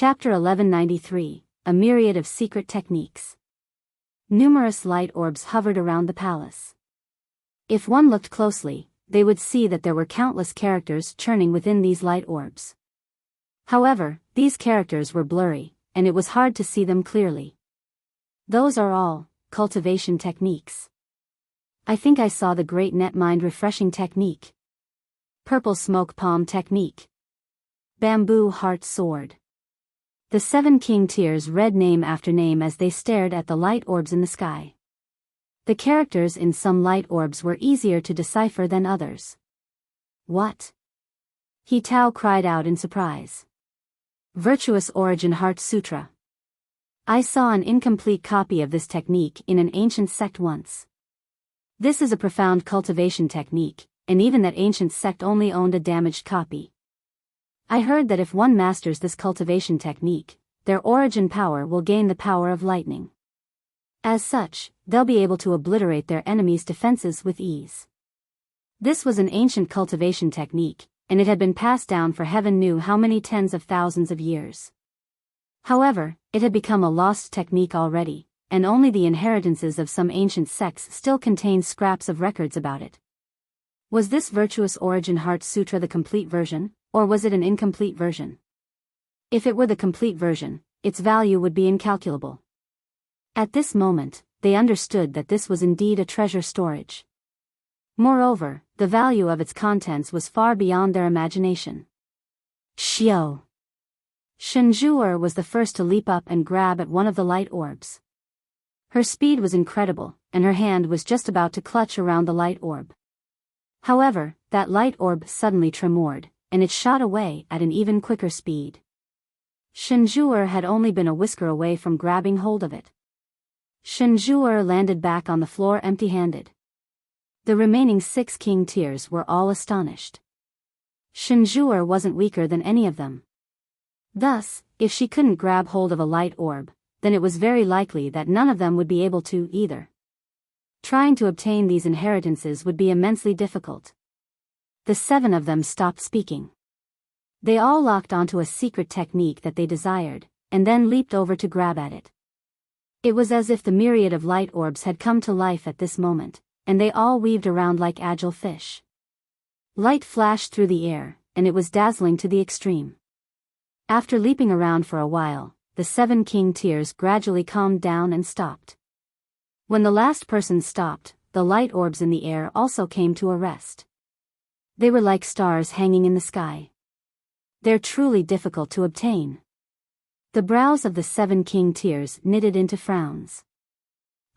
Chapter 1193, A Myriad of Secret Techniques. Numerous light orbs hovered around the palace. If one looked closely, they would see that there were countless characters churning within these light orbs. However, these characters were blurry, and it was hard to see them clearly. Those are all cultivation techniques. I think I saw the Great Net Mind Refreshing Technique. Purple Smoke Palm Technique. Bamboo Heart Sword. The 7 King Tears read name after name as they stared at the light orbs in the sky. The characters in some light orbs were easier to decipher than others. What? He Tao cried out in surprise. Virtuous Origin Heart Sutra. I saw an incomplete copy of this technique in an ancient sect once. This is a profound cultivation technique, and even that ancient sect only owned a damaged copy. I heard that if one masters this cultivation technique, their origin power will gain the power of lightning. As such, they'll be able to obliterate their enemies' defenses with ease. This was an ancient cultivation technique, and it had been passed down for heaven knew how many tens of thousands of years. However, it had become a lost technique already, and only the inheritances of some ancient sects still contained scraps of records about it. Was this Virtuous Origin Heart Sutra the complete version, or was it an incomplete version? If it were the complete version, its value would be incalculable. At this moment, they understood that this was indeed a treasure storage. Moreover, the value of its contents was far beyond their imagination. Xiao! Shenjuer was the first to leap up and grab at one of the light orbs. Her speed was incredible, and her hand was just about to clutch around the light orb. However, that light orb suddenly tremored, and it shot away at an even quicker speed. Shenjuer had only been a whisker away from grabbing hold of it. Shenjuer landed back on the floor empty-handed. The remaining 6 King Tears were all astonished. Shenjuer wasn't weaker than any of them. Thus, if she couldn't grab hold of a light orb, then it was very likely that none of them would be able to either. Trying to obtain these inheritances would be immensely difficult. The 7 of them stopped speaking. They all locked onto a secret technique that they desired, and then leaped over to grab at it. It was as if the myriad of light orbs had come to life at this moment, and they all weaved around like agile fish. Light flashed through the air, and it was dazzling to the extreme. After leaping around for a while, the 7 King Tears gradually calmed down and stopped. When the last person stopped, the light orbs in the air also came to a rest. They were like stars hanging in the sky. They're truly difficult to obtain. The brows of the 7 King Tears knitted into frowns.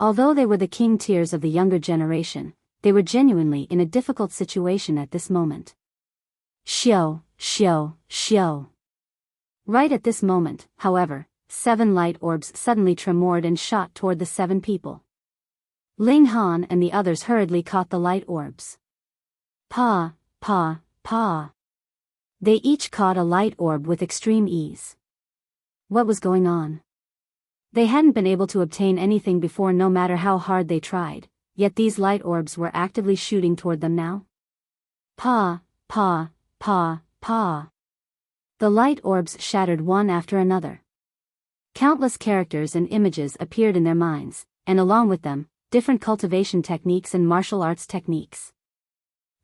Although they were the King Tears of the younger generation, they were genuinely in a difficult situation at this moment. Xiao, xiao, xiao. Right at this moment, however, 7 light orbs suddenly tremored and shot toward the 7 people. Ling Han and the others hurriedly caught the light orbs. Pa, pa, pa. They each caught a light orb with extreme ease. What was going on? They hadn't been able to obtain anything before no matter how hard they tried, yet these light orbs were actively shooting toward them now. Pa, pa, pa, pa. The light orbs shattered one after another. Countless characters and images appeared in their minds, and along with them, different cultivation techniques and martial arts techniques.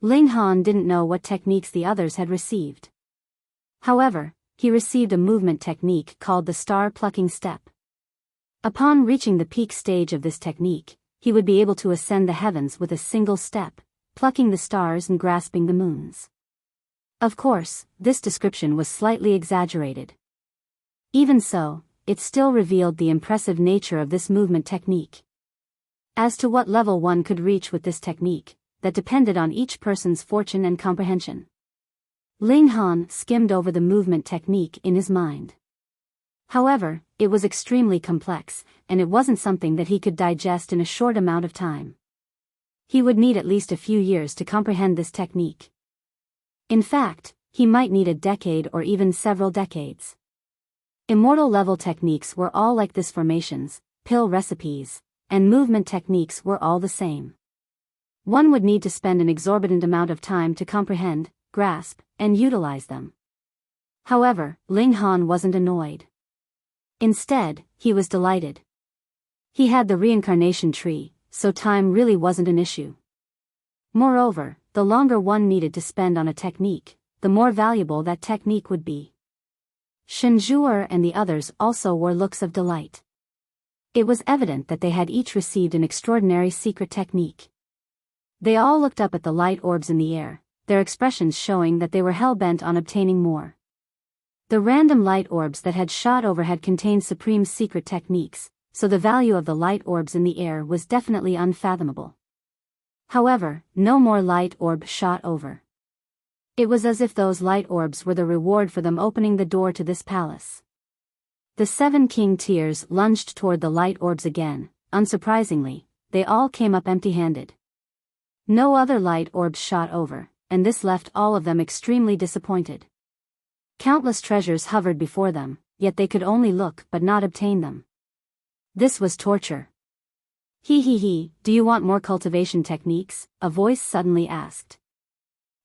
Ling Han didn't know what techniques the others had received. However, he received a movement technique called the Star Plucking Step. Upon reaching the peak stage of this technique, he would be able to ascend the heavens with a single step, plucking the stars and grasping the moons. Of course, this description was slightly exaggerated. Even so, it still revealed the impressive nature of this movement technique. As to what level one could reach with this technique, that depended on each person's fortune and comprehension. Ling Han skimmed over the movement technique in his mind. However, it was extremely complex, and it wasn't something that he could digest in a short amount of time. He would need at least a few years to comprehend this technique. In fact, he might need a decade or even several decades. Immortal level techniques were all like this: formations, pill recipes, and movement techniques were all the same. One would need to spend an exorbitant amount of time to comprehend, grasp, and utilize them. However, Ling Han wasn't annoyed. Instead, he was delighted. He had the reincarnation tree, so time really wasn't an issue. Moreover, the longer one needed to spend on a technique, the more valuable that technique would be. Shenjuer and the others also wore looks of delight. It was evident that they had each received an extraordinary secret technique. They all looked up at the light orbs in the air, their expressions showing that they were hell-bent on obtaining more. The random light orbs that had shot overhead contained supreme secret techniques, so the value of the light orbs in the air was definitely unfathomable. However, no more light orb shot over. It was as if those light orbs were the reward for them opening the door to this palace. The 7 king tiers lunged toward the light orbs again. Unsurprisingly, they all came up empty-handed. No other light orbs shot over, and this left all of them extremely disappointed. Countless treasures hovered before them, yet they could only look but not obtain them. This was torture. He, do you want more cultivation techniques? A voice suddenly asked.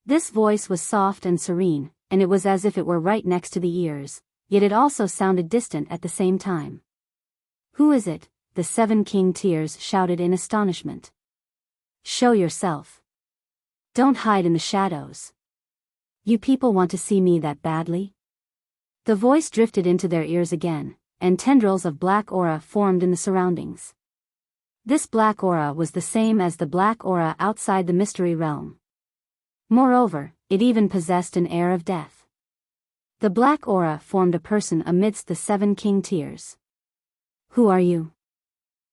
This voice was soft and serene, and it was as if it were right next to the ears, yet it also sounded distant at the same time. Who is it? The 7 king tiers shouted in astonishment. Show yourself. Don't hide in the shadows. You people want to see me that badly? The voice drifted into their ears again, and tendrils of black aura formed in the surroundings. This black aura was the same as the black aura outside the mystery realm. Moreover, it even possessed an air of death. The black aura formed a person amidst the 7 king tiers. Who are you?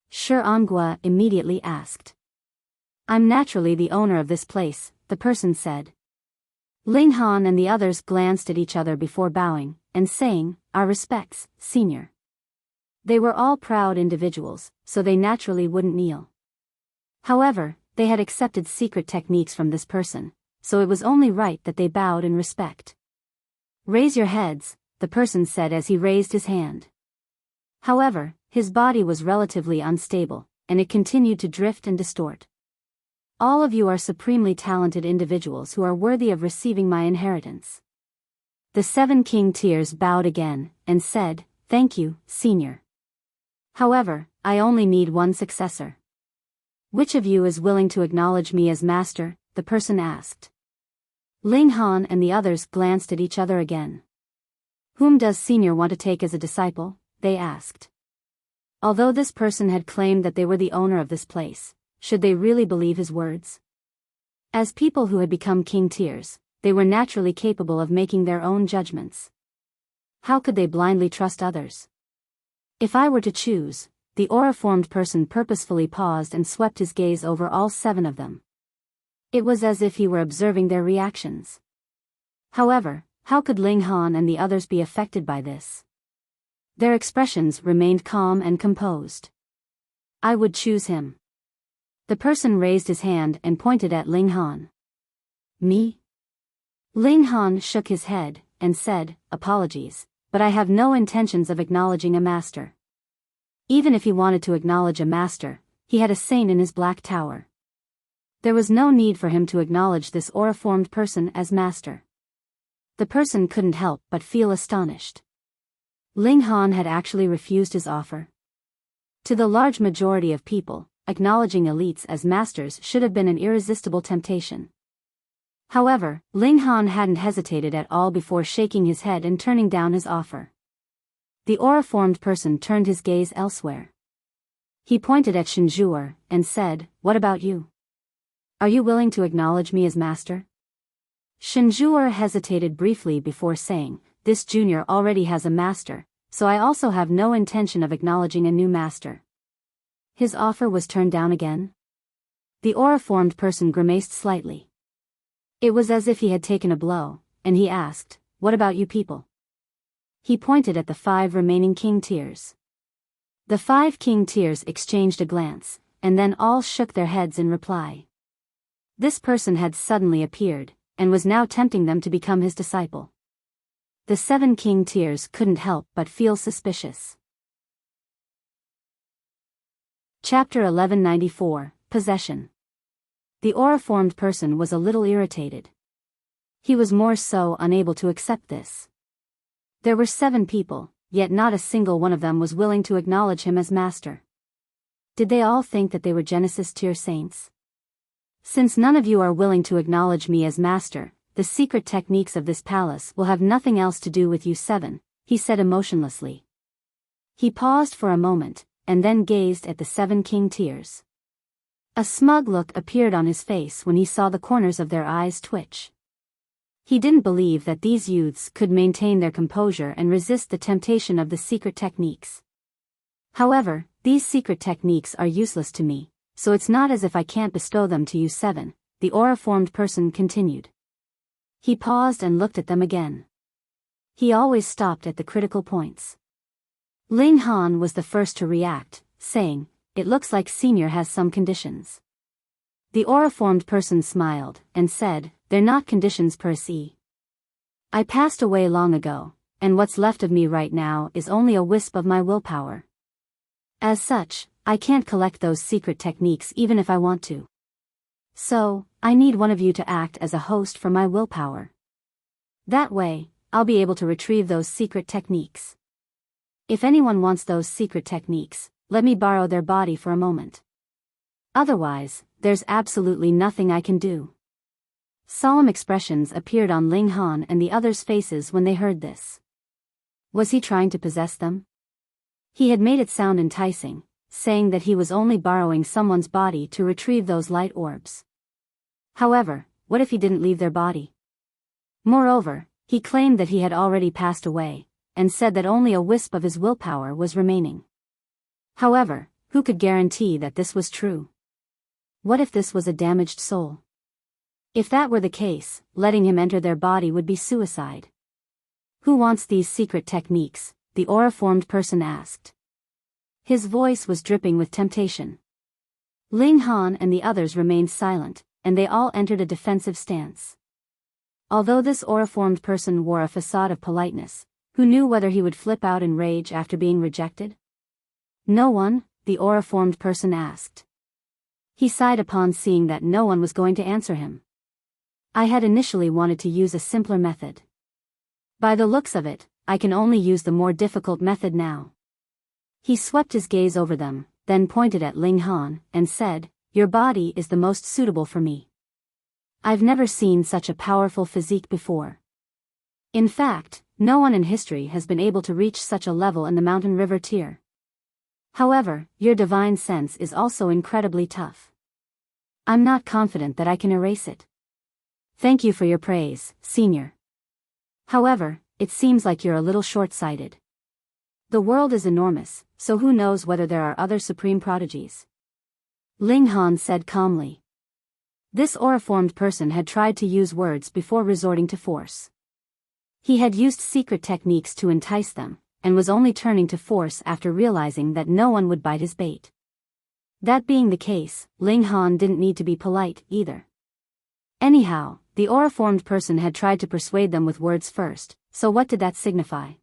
Shi Angua immediately asked. I'm naturally the owner of this place, the person said. Ling Han and the others glanced at each other before bowing, and saying, Our respects, senior. They were all proud individuals, so they naturally wouldn't kneel. However, they had accepted secret techniques from this person, so it was only right that they bowed in respect. Raise your heads, the person said as he raised his hand. However, his body was relatively unstable, and it continued to drift and distort. All of you are supremely talented individuals who are worthy of receiving my inheritance. The 7 king tiers bowed again, and said, Thank you, senior. However, I only need one successor. Which of you is willing to acknowledge me as master? The person asked. Ling Han and the others glanced at each other again. Whom does senior want to take as a disciple? They asked. Although this person had claimed that they were the owner of this place, should they really believe his words? As people who had become king tiers, they were naturally capable of making their own judgments. How could they blindly trust others? If I were to choose, the aura-formed person purposefully paused and swept his gaze over all 7 of them. It was as if he were observing their reactions. However, how could Ling Han and the others be affected by this? Their expressions remained calm and composed. I would choose him. The person raised his hand and pointed at Ling Han. Me? Ling Han shook his head, and said, Apologies, but I have no intentions of acknowledging a master. Even if he wanted to acknowledge a master, he had a saint in his black tower. There was no need for him to acknowledge this aura-formed person as master. The person couldn't help but feel astonished. Ling Han had actually refused his offer. To the large majority of people, acknowledging elites as masters should have been an irresistible temptation. However, Ling Han hadn't hesitated at all before shaking his head and turning down his offer. The aura-formed person turned his gaze elsewhere. He pointed at Shenjuer, and said, What about you? Are you willing to acknowledge me as master? Shenjuer hesitated briefly before saying, This junior already has a master, so I also have no intention of acknowledging a new master. His offer was turned down again? The aura-formed person grimaced slightly. It was as if he had taken a blow, and he asked, What about you people? He pointed at the 5 remaining king tiers. The 5 king tiers exchanged a glance, and then all shook their heads in reply. This person had suddenly appeared, and was now tempting them to become his disciple. The 7 king tiers couldn't help but feel suspicious. Chapter 1194, Possession. The aura-formed person was a little irritated. He was more so unable to accept this. There were 7 people, yet not a single one of them was willing to acknowledge him as master. Did they all think that they were Genesis tier saints? Since none of you are willing to acknowledge me as master, the secret techniques of this palace will have nothing else to do with you 7, he said emotionlessly. He paused for a moment, and then gazed at the 7 king tiers. A smug look appeared on his face when he saw the corners of their eyes twitch. He didn't believe that these youths could maintain their composure and resist the temptation of the secret techniques. However, these secret techniques are useless to me, so it's not as if I can't bestow them to you 7, the aura-formed person continued. He paused and looked at them again. He always stopped at the critical points. Ling Han was the first to react, saying, "It looks like Senior has some conditions." The aura-formed person smiled, and said, "They're not conditions per se. I passed away long ago, and what's left of me right now is only a wisp of my willpower. As such, I can't collect those secret techniques even if I want to. So, I need one of you to act as a host for my willpower. That way, I'll be able to retrieve those secret techniques. If anyone wants those secret techniques, let me borrow their body for a moment. Otherwise, there's absolutely nothing I can do." Solemn expressions appeared on Ling Han and the others' faces when they heard this. Was he trying to possess them? He had made it sound enticing, saying that he was only borrowing someone's body to retrieve those light orbs. However, what if he didn't leave their body? Moreover, he claimed that he had already passed away, and said that only a wisp of his willpower was remaining. However, who could guarantee that this was true? What if this was a damaged soul? If that were the case, letting him enter their body would be suicide. "Who wants these secret techniques?" the aura-formed person asked. His voice was dripping with temptation. Ling Han and the others remained silent, and they all entered a defensive stance. Although this aura-formed person wore a facade of politeness, who knew whether he would flip out in rage after being rejected? "No one?" the aura-formed person asked. He sighed upon seeing that no one was going to answer him. "I had initially wanted to use a simpler method. By the looks of it, I can only use the more difficult method now." He swept his gaze over them, then pointed at Ling Han, and said, "Your body is the most suitable for me. I've never seen such a powerful physique before. In fact, no one in history has been able to reach such a level in the Mountain River tier. However, your divine sense is also incredibly tough. I'm not confident that I can erase it. Thank you for your praise, Senior. However, it seems like you're a little short-sighted. The world is enormous, so who knows whether there are other supreme prodigies?" Ling Han said calmly. This aura-formed person had tried to use words before resorting to force. He had used secret techniques to entice them, and was only turning to force after realizing that no one would bite his bait. That being the case, Ling Han didn't need to be polite, either. Anyhow, the aura-formed person had tried to persuade them with words first, so what did that signify?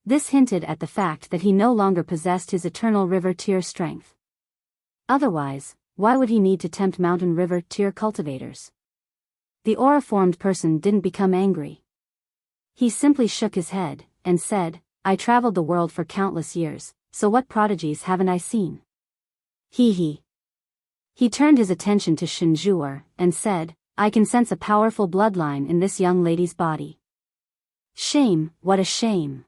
This hinted at the fact that he no longer possessed his eternal river tier strength. Otherwise, why would he need to tempt Mountain River tier cultivators? The aura-formed person didn't become angry. He simply shook his head, and said, "I traveled the world for countless years, so what prodigies haven't I seen?" He turned his attention to Shinjuer, and said, "I can sense a powerful bloodline in this young lady's body. Shame, what a shame.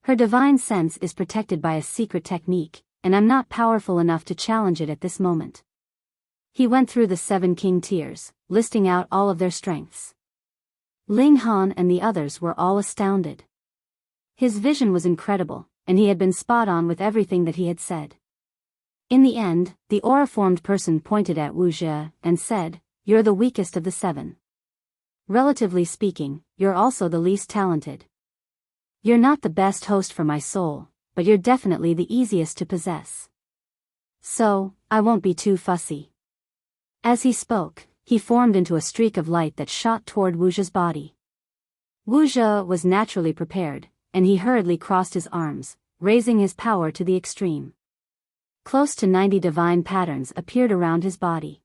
Her divine sense is protected by a secret technique, and I'm not powerful enough to challenge it at this moment." He went through the 7 king tiers, listing out all of their strengths. Ling Han and the others were all astounded. His vision was incredible, and he had been spot on with everything that he had said. In the end, the aura-formed person pointed at Wuxia, and said, "You're the weakest of the 7. Relatively speaking, you're also the least talented. You're not the best host for my soul, but you're definitely the easiest to possess. So, I won't be too fussy." As he spoke, he formed into a streak of light that shot toward Wuxia's body. Wuxia was naturally prepared, and he hurriedly crossed his arms, raising his power to the extreme. Close to 90 divine patterns appeared around his body.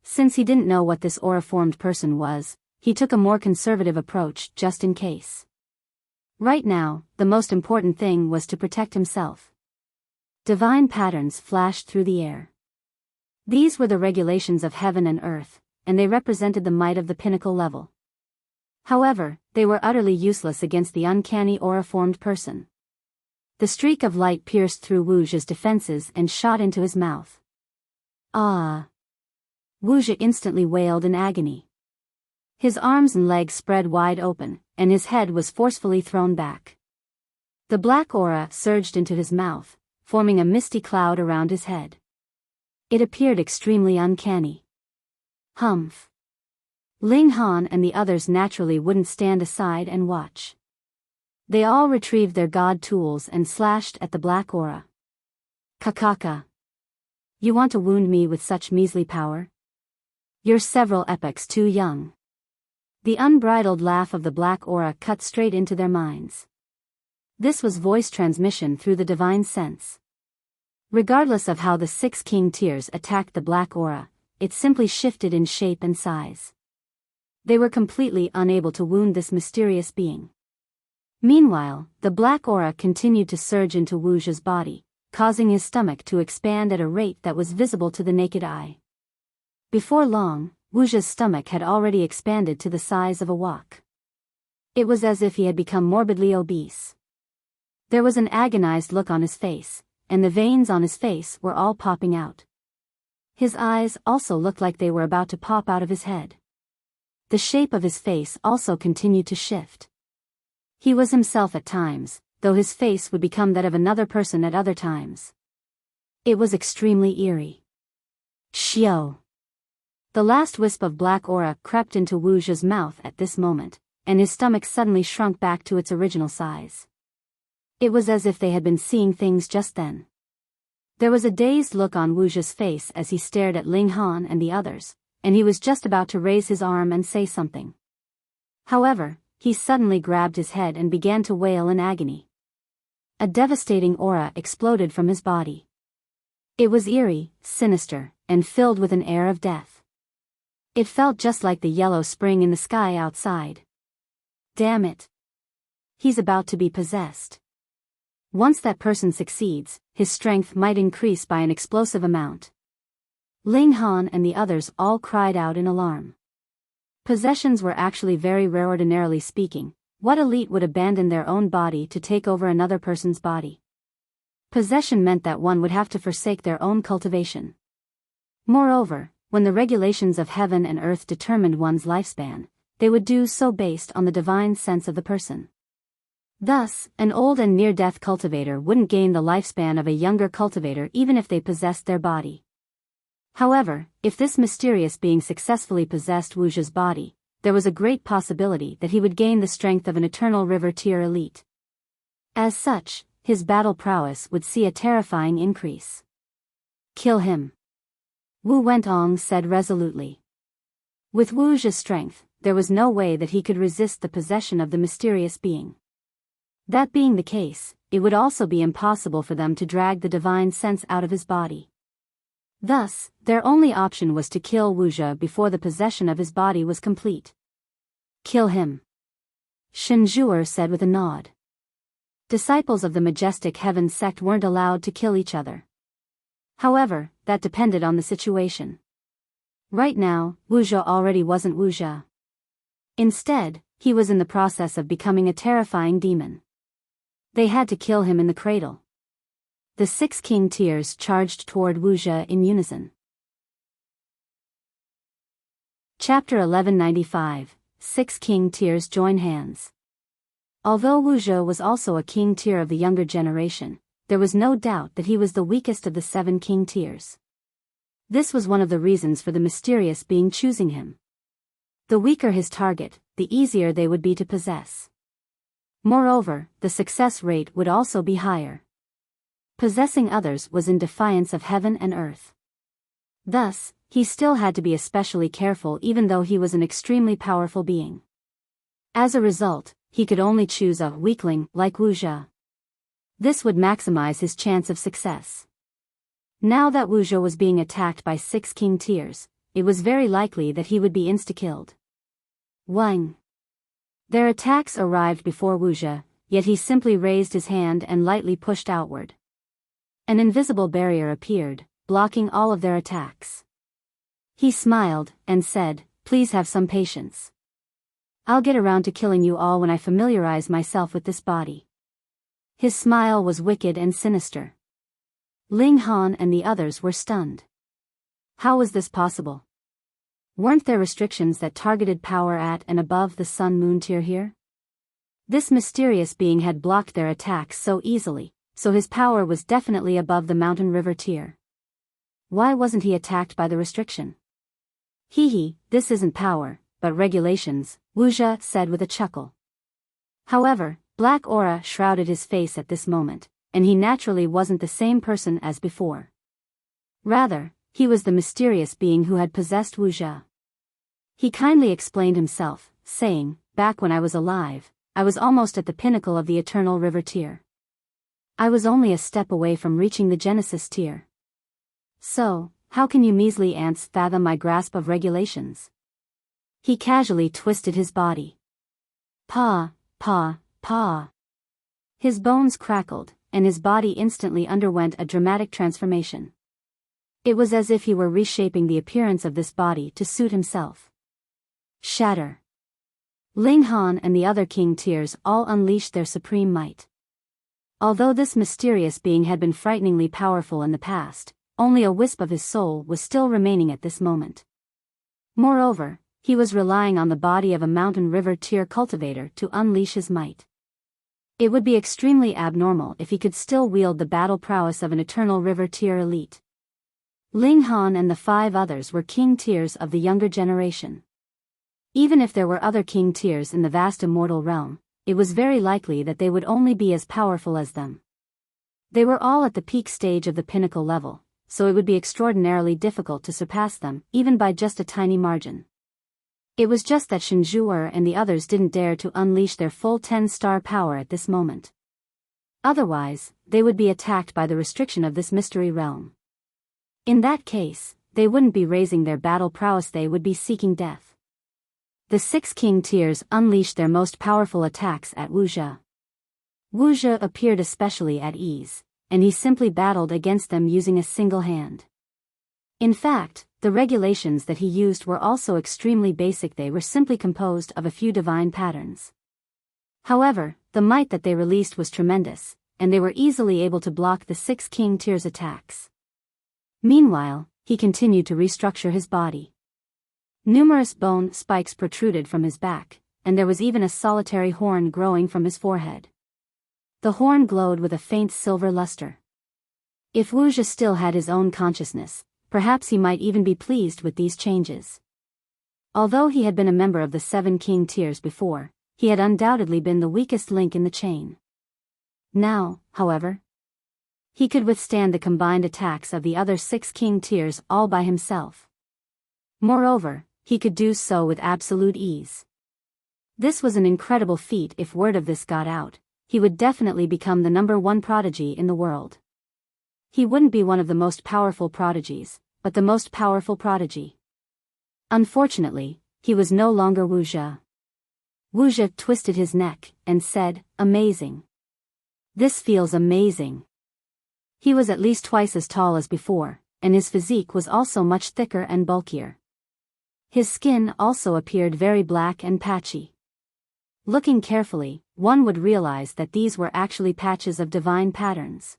Since he didn't know what this aura-formed person was, he took a more conservative approach just in case. Right now, the most important thing was to protect himself. Divine patterns flashed through the air. These were the regulations of heaven and earth, and they represented the might of the pinnacle level. However, they were utterly useless against the uncanny aura-formed person. The streak of light pierced through Wuxia's defenses and shot into his mouth. Ah! Wuxia instantly wailed in agony. His arms and legs spread wide open, and his head was forcefully thrown back. The black aura surged into his mouth, forming a misty cloud around his head. It appeared extremely uncanny. Humph! Ling Han and the others naturally wouldn't stand aside and watch. They all retrieved their god tools and slashed at the black aura. Kakaka! You want to wound me with such measly power? You're several epochs too young. The unbridled laugh of the black aura cut straight into their minds. This was voice transmission through the divine sense. Regardless of how the 6 king tiers attacked the black aura, it simply shifted in shape and size. They were completely unable to wound this mysterious being. Meanwhile, the black aura continued to surge into Wuxia's body, causing his stomach to expand at a rate that was visible to the naked eye. Before long, Wuxia's stomach had already expanded to the size of a wok. It was as if he had become morbidly obese. There was an agonized look on his face, and the veins on his face were all popping out. His eyes also looked like they were about to pop out of his head. The shape of his face also continued to shift. He was himself at times, though his face would become that of another person at other times. It was extremely eerie. Xiao! The last wisp of black aura crept into Wuxia's mouth at this moment, and his stomach suddenly shrunk back to its original size. It was as if they had been seeing things just then. There was a dazed look on Wuxia's face as he stared at Ling Han and the others, and he was just about to raise his arm and say something. However, he suddenly grabbed his head and began to wail in agony. A devastating aura exploded from his body. It was eerie, sinister, and filled with an air of death. It felt just like the yellow spring in the sky outside. Damn it! He's about to be possessed. Once that person succeeds, his strength might increase by an explosive amount. Ling Han and the others all cried out in alarm. Possessions were actually very rare. Ordinarily speaking, what elite would abandon their own body to take over another person's body? Possession meant that one would have to forsake their own cultivation. Moreover, when the regulations of heaven and earth determined one's lifespan, they would do so based on the divine sense of the person. Thus, an old and near-death cultivator wouldn't gain the lifespan of a younger cultivator even if they possessed their body. However, if this mysterious being successfully possessed Wuxia's body, there was a great possibility that he would gain the strength of an eternal river tier elite. As such, his battle prowess would see a terrifying increase. Kill him. Wu Wentong said resolutely. With Wuxia's strength, there was no way that he could resist the possession of the mysterious being. That being the case, it would also be impossible for them to drag the divine sense out of his body. Thus, their only option was to kill Wuxia before the possession of his body was complete. Kill him. Shen Zhuer said with a nod. Disciples of the majestic heaven sect weren't allowed to kill each other. However, that depended on the situation. Right now, Wuxia already wasn't Wuxia. Instead, he was in the process of becoming a terrifying demon. They had to kill him in the cradle. The 6 king tiers charged toward Wuxia in unison. Chapter 1195, 6 king tiers join hands. Although Wuxia was also a king tier of the younger generation, there was no doubt that he was the weakest of the 7 king tiers. This was one of the reasons for the mysterious being choosing him. The weaker his target, the easier they would be to possess. Moreover, the success rate would also be higher. Possessing others was in defiance of heaven and earth. Thus, he still had to be especially careful even though he was an extremely powerful being. As a result, he could only choose a weakling like Wuxia. This would maximize his chance of success. Now that Wuxia was being attacked by 6 king tiers, it was very likely that he would be insta-killed. Wang. Their attacks arrived before Wuxia, yet he simply raised his hand and lightly pushed outward. An invisible barrier appeared, blocking all of their attacks. He smiled, and said, "Please have some patience. I'll get around to killing you all when I familiarize myself with this body." His smile was wicked and sinister. Ling Han and the others were stunned. How was this possible? Weren't there restrictions that targeted power at and above the Sun-Moon tier here? This mysterious being had blocked their attacks so easily, so his power was definitely above the Mountain River tier. Why wasn't he attacked by the restriction? Hee, this isn't power, but regulations, Wuxia said with a chuckle. However, black aura shrouded his face at this moment, and he naturally wasn't the same person as before. Rather, he was the mysterious being who had possessed Wuxia. He kindly explained himself, saying, "Back when I was alive, I was almost at the pinnacle of the Eternal River tier. I was only a step away from reaching the Genesis tier. So, how can you measly ants fathom my grasp of regulations?" He casually twisted his body. Pa. His bones crackled, and his body instantly underwent a dramatic transformation. It was as if he were reshaping the appearance of this body to suit himself. Shatter. Ling Han and the other king tiers all unleashed their supreme might. Although this mysterious being had been frighteningly powerful in the past, only a wisp of his soul was still remaining at this moment. Moreover, he was relying on the body of a Mountain River tier cultivator to unleash his might. It would be extremely abnormal if he could still wield the battle prowess of an Eternal River tier elite. Ling Han and the 5 others were king tiers of the younger generation. Even if there were other king tiers in the vast immortal realm, it was very likely that they would only be as powerful as them. They were all at the peak stage of the pinnacle level, so it would be extraordinarily difficult to surpass them, even by just a tiny margin. It was just that Shinjuer and the others didn't dare to unleash their full 10-star power at this moment. Otherwise, they would be attacked by the restriction of this mystery realm. In that case, they wouldn't be raising their battle prowess, they would be seeking death. The 6 king tiers unleashed their most powerful attacks at Wuxia. Wuxia appeared especially at ease, and he simply battled against them using a single hand. In fact, the regulations that he used were also extremely basic. They were simply composed of a few divine patterns. However, the might that they released was tremendous, and they were easily able to block the 6 king tiers' attacks. Meanwhile, he continued to restructure his body. Numerous bone spikes protruded from his back, and there was even a solitary horn growing from his forehead. The horn glowed with a faint silver luster. If Wuxia still had his own consciousness, perhaps he might even be pleased with these changes. Although he had been a member of the 7 king tiers before, he had undoubtedly been the weakest link in the chain. Now, however, he could withstand the combined attacks of the other 6 king tiers all by himself. Moreover, he could do so with absolute ease. This was an incredible feat. If word of this got out, he would definitely become the #1 prodigy in the world. He wouldn't be one of the most powerful prodigies, but the most powerful prodigy. Unfortunately, he was no longer Wuxia. Wuxia twisted his neck and said, "Amazing. This feels amazing." He was at least twice as tall as before, and his physique was also much thicker and bulkier. His skin also appeared very black and patchy. Looking carefully, one would realize that these were actually patches of divine patterns.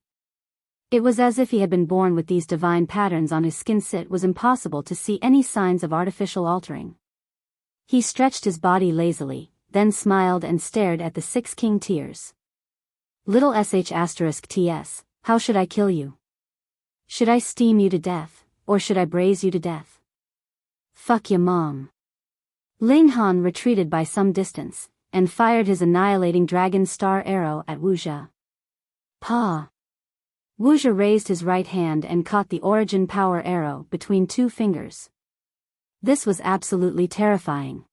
It was as if he had been born with these divine patterns on his skin. It was impossible to see any signs of artificial altering. He stretched his body lazily, then smiled and stared at the 6 king tiers. "Little sh*ts, how should I kill you? Should I steam you to death, or should I braise you to death? Fuck ya mom." Ling Han retreated by some distance, and fired his annihilating dragon star arrow at Wuxia. Pa. Wuxia raised his right hand and caught the origin power arrow between 2 fingers. This was absolutely terrifying.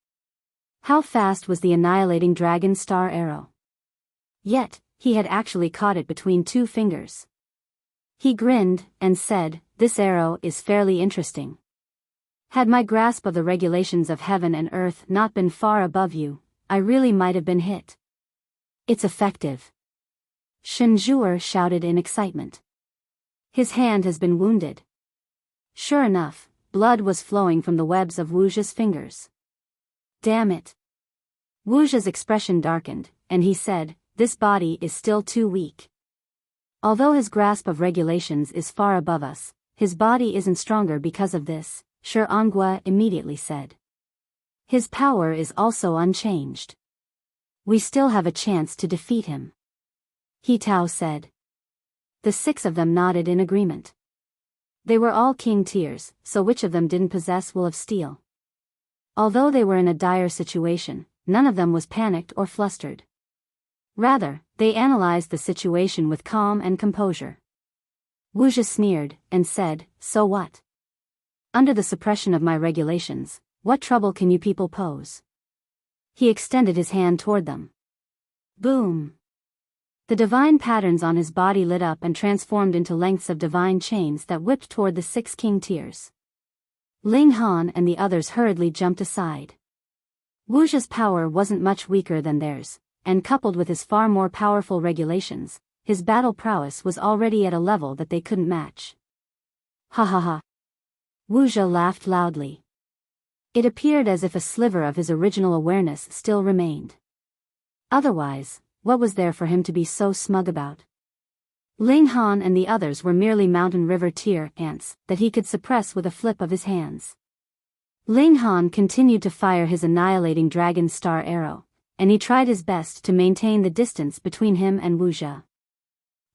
How fast was the annihilating dragon star arrow? Yet, he had actually caught it between 2 fingers. He grinned, and said, "This arrow is fairly interesting. Had my grasp of the regulations of heaven and earth not been far above you, I really might have been hit. It's effective. Shenjuer shouted in excitement. His hand has been wounded. Sure enough, blood was flowing from the webs of Wuxia's fingers. Damn it. Wuxia's expression darkened, and he said, this body is still too weak. Although his grasp of regulations is far above us, his body isn't stronger because of this, Shi Anghua immediately said. His power is also unchanged. We still have a chance to defeat him. He Tao said. The 6 of them nodded in agreement. They were all king tiers, so which of them didn't possess will of steel? Although they were in a dire situation, none of them was panicked or flustered. Rather, they analyzed the situation with calm and composure. Wuxia sneered, and said, so what? Under the suppression of my regulations, what trouble can you people pose? He extended his hand toward them. Boom! The divine patterns on his body lit up and transformed into lengths of divine chains that whipped toward the 6 king tiers. Ling Han and the others hurriedly jumped aside. Wuxia's power wasn't much weaker than theirs, and coupled with his far more powerful regulations, his battle prowess was already at a level that they couldn't match. Ha ha ha. Wuxia laughed loudly. It appeared as if a sliver of his original awareness still remained. Otherwise, what was there for him to be so smug about? Ling Han and the others were merely mountain river tier ants that he could suppress with a flip of his hands. Ling Han continued to fire his annihilating dragon star arrow, and he tried his best to maintain the distance between him and Wuxia.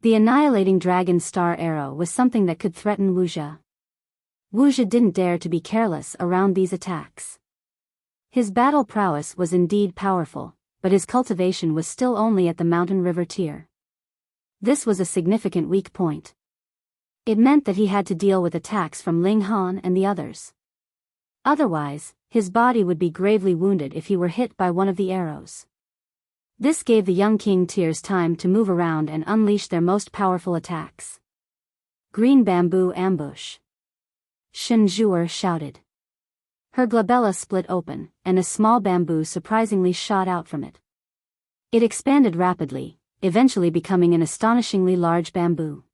The annihilating dragon star arrow was something that could threaten Wuxia. Wuxia didn't dare to be careless around these attacks. His battle prowess was indeed powerful, but his cultivation was still only at the mountain river tier. This was a significant weak point. It meant that he had to deal with attacks from Ling Han and the others. Otherwise, his body would be gravely wounded if he were hit by one of the arrows. This gave the young king tiers time to move around and unleash their most powerful attacks. Green bamboo ambush. Shenjuer shouted. Her glabella split open, and a small bamboo surprisingly shot out from it. It expanded rapidly, eventually becoming an astonishingly large bamboo.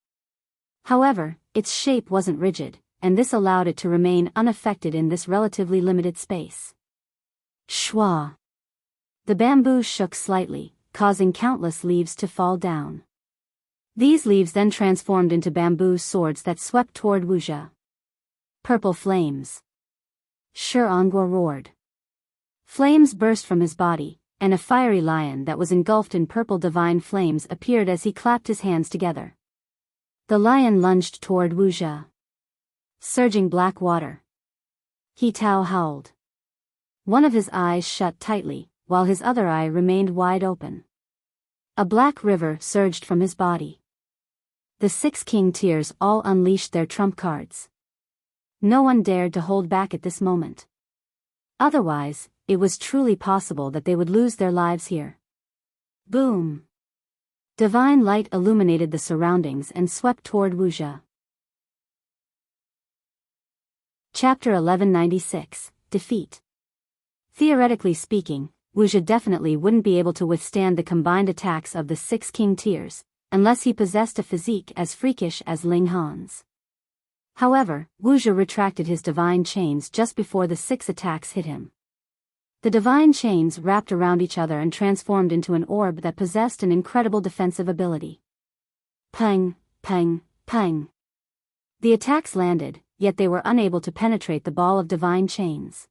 However, its shape wasn't rigid, and this allowed it to remain unaffected in this relatively limited space. Shwa! The bamboo shook slightly, causing countless leaves to fall down. These leaves then transformed into bamboo swords that swept toward Wuxia. Purple flames. Shi Anghua roared. Flames burst from his body, and a fiery lion that was engulfed in purple divine flames appeared as he clapped his hands together. The lion lunged toward Wuxia. Surging black water. He Tao howled. One of his eyes shut tightly, while his other eye remained wide open. A black river surged from his body. The 6 king tiers all unleashed their trump cards. No one dared to hold back at this moment. Otherwise, it was truly possible that they would lose their lives here. Boom! Divine light illuminated the surroundings and swept toward Wuxia. Chapter 1196, Defeat. Theoretically speaking, Wuxia definitely wouldn't be able to withstand the combined attacks of the 6 king tiers, unless he possessed a physique as freakish as Ling Han's. However, Wuxia retracted his divine chains just before the 6 attacks hit him. The divine chains wrapped around each other and transformed into an orb that possessed an incredible defensive ability. Pang, pang, pang. The attacks landed, yet they were unable to penetrate the ball of divine chains.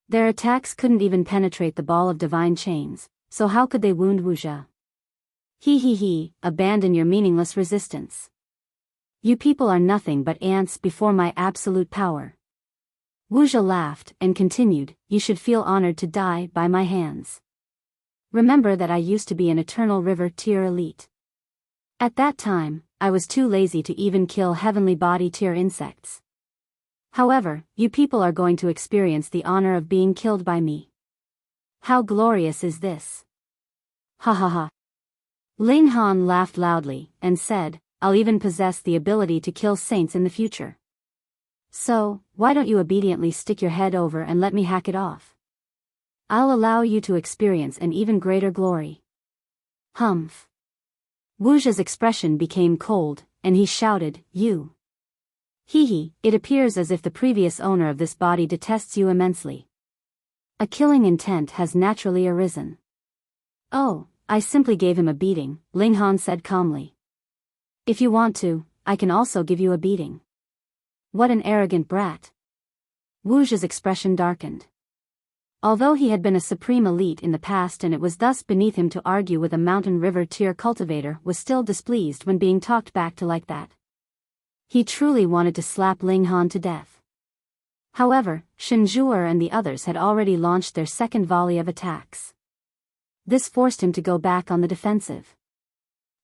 Their attacks couldn't even penetrate the ball of divine chains, so how could they wound Wuxia? He, abandon your meaningless resistance. You people are nothing but ants before my absolute power. Wuxia laughed and continued, you should feel honored to die by my hands. Remember that I used to be an eternal river tier elite. At that time, I was too lazy to even kill heavenly body tier insects. However, you people are going to experience the honor of being killed by me. How glorious is this? Ha ha ha. Ling Han laughed loudly, and said, I'll even possess the ability to kill saints in the future. So, why don't you obediently stick your head over and let me hack it off? I'll allow you to experience an even greater glory. Humph. Wuxia's expression became cold, and he shouted, "You." Hee, it appears as if the previous owner of this body detests you immensely. A killing intent has naturally arisen. Oh, I simply gave him a beating, Ling Han said calmly. If you want to, I can also give you a beating. What an arrogant brat. Wuxia's expression darkened. Although he had been a supreme elite in the past and it was thus beneath him to argue with a mountain river tier cultivator, was still displeased when being talked back to like that. He truly wanted to slap Ling Han to death. However, Shenjuer and the others had already launched their second volley of attacks. This forced him to go back on the defensive.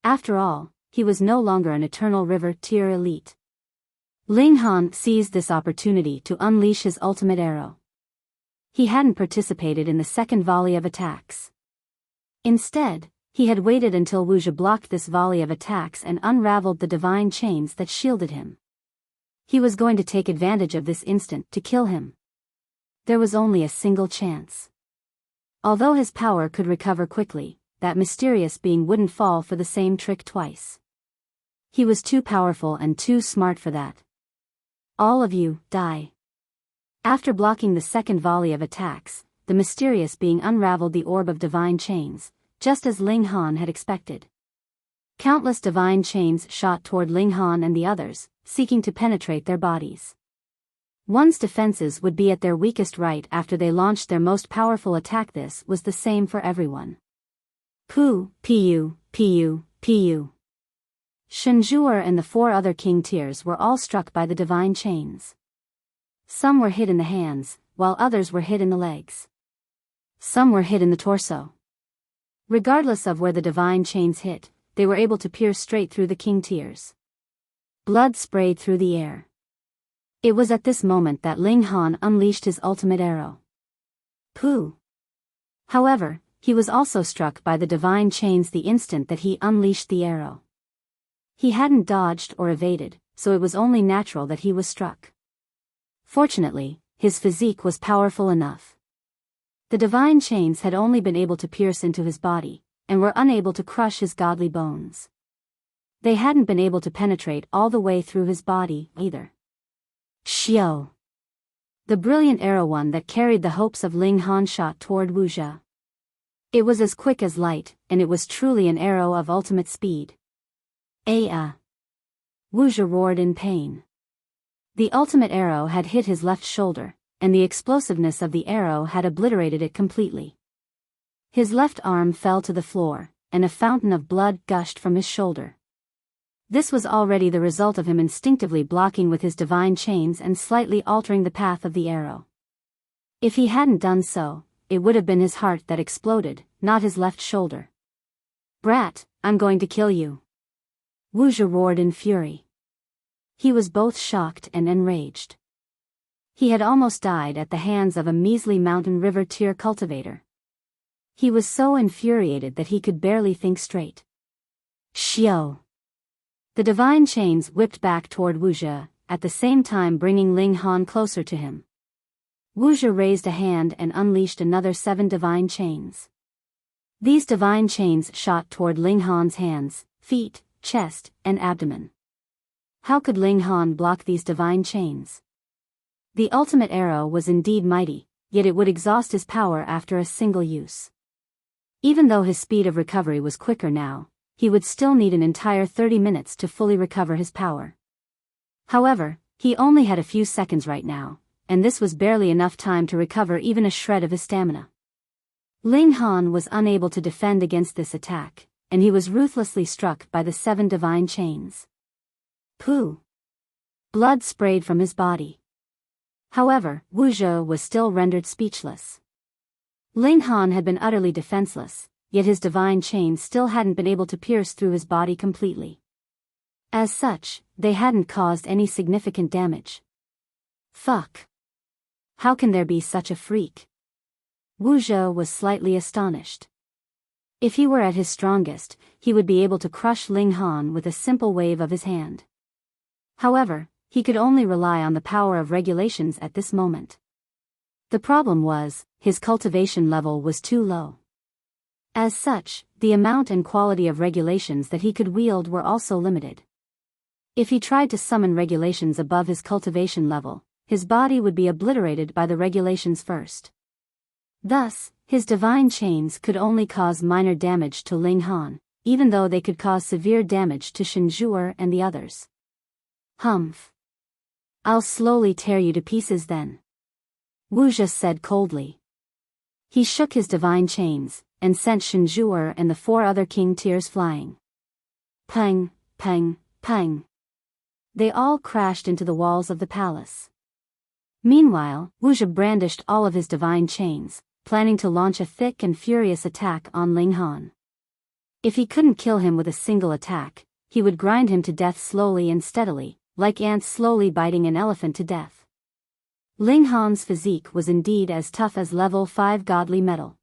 After all, he was no longer an eternal river tier elite. Ling Han seized this opportunity to unleash his ultimate arrow. He hadn't participated in the second volley of attacks. Instead, he had waited until Wuxia blocked this volley of attacks and unraveled the divine chains that shielded him. He was going to take advantage of this instant to kill him. There was only a single chance. Although his power could recover quickly, that mysterious being wouldn't fall for the same trick twice. He was too powerful and too smart for that. All of you, die. After blocking the second volley of attacks, the mysterious being unraveled the orb of divine chains, just as Ling Han had expected. Countless divine chains shot toward Ling Han and the others, seeking to penetrate their bodies. One's defenses would be at their weakest right after they launched their most powerful attack. This was the same for everyone. Pu. Shenjuer and the 4 other king tiers were all struck by the divine chains. Some were hit in the hands, while others were hit in the legs. Some were hit in the torso. Regardless of where the divine chains hit, they were able to pierce straight through the king tiers. Blood sprayed through the air. It was at this moment that Ling Han unleashed his ultimate arrow. Pu. However, he was also struck by the divine chains the instant that he unleashed the arrow. He hadn't dodged or evaded, so it was only natural that he was struck. Fortunately, his physique was powerful enough. The divine chains had only been able to pierce into his body, and were unable to crush his godly bones. They hadn't been able to penetrate all the way through his body, either. Xiao. The brilliant arrow one that carried the hopes of Ling Han shot toward Wuxia. It was as quick as light, and it was truly an arrow of ultimate speed. Wuxia roared in pain. The ultimate arrow had hit his left shoulder, and the explosiveness of the arrow had obliterated it completely. His left arm fell to the floor, and a fountain of blood gushed from his shoulder. This was already the result of him instinctively blocking with his divine chains and slightly altering the path of the arrow. If he hadn't done so, it would have been his heart that exploded, not his left shoulder. Brat, I'm going to kill you. Wuxia roared in fury. He was both shocked and enraged. He had almost died at the hands of a measly mountain river tier cultivator. He was so infuriated that he could barely think straight. Xiao. The divine chains whipped back toward Wuxia, at the same time bringing Ling Han closer to him. Wuxia raised a hand and unleashed another 7 divine chains. These divine chains shot toward Ling Han's hands, feet, chest, and abdomen. How could Ling Han block these divine chains? The ultimate arrow was indeed mighty, yet it would exhaust his power after a single use. Even though his speed of recovery was quicker now, he would still need an entire 30 minutes to fully recover his power. However, he only had a few seconds right now, and this was barely enough time to recover even a shred of his stamina. Ling Han was unable to defend against this attack, and he was ruthlessly struck by the 7 divine chains. Pu. Blood sprayed from his body. However, Wuxia was still rendered speechless. Ling Han had been utterly defenseless, yet his divine chains still hadn't been able to pierce through his body completely. As such, they hadn't caused any significant damage. Fuck. How can there be such a freak? Wuxia was slightly astonished. If he were at his strongest, he would be able to crush Ling Han with a simple wave of his hand. However, he could only rely on the power of regulations at this moment. The problem was, his cultivation level was too low. As such, the amount and quality of regulations that he could wield were also limited. If he tried to summon regulations above his cultivation level, his body would be obliterated by the regulations first. Thus, his divine chains could only cause minor damage to Ling Han, even though they could cause severe damage to Shenjue and the others. Humph. I'll slowly tear you to pieces then. Wuxia said coldly. He shook his divine chains, and sent Shenjue and the 4 other king tiers flying. Pang, pang, pang. They all crashed into the walls of the palace. Meanwhile, Wuxia brandished all of his divine chains, planning to launch a thick and furious attack on Ling Han. If he couldn't kill him with a single attack, he would grind him to death slowly and steadily, like ants slowly biting an elephant to death. Ling Han's physique was indeed as tough as level 5 godly metal.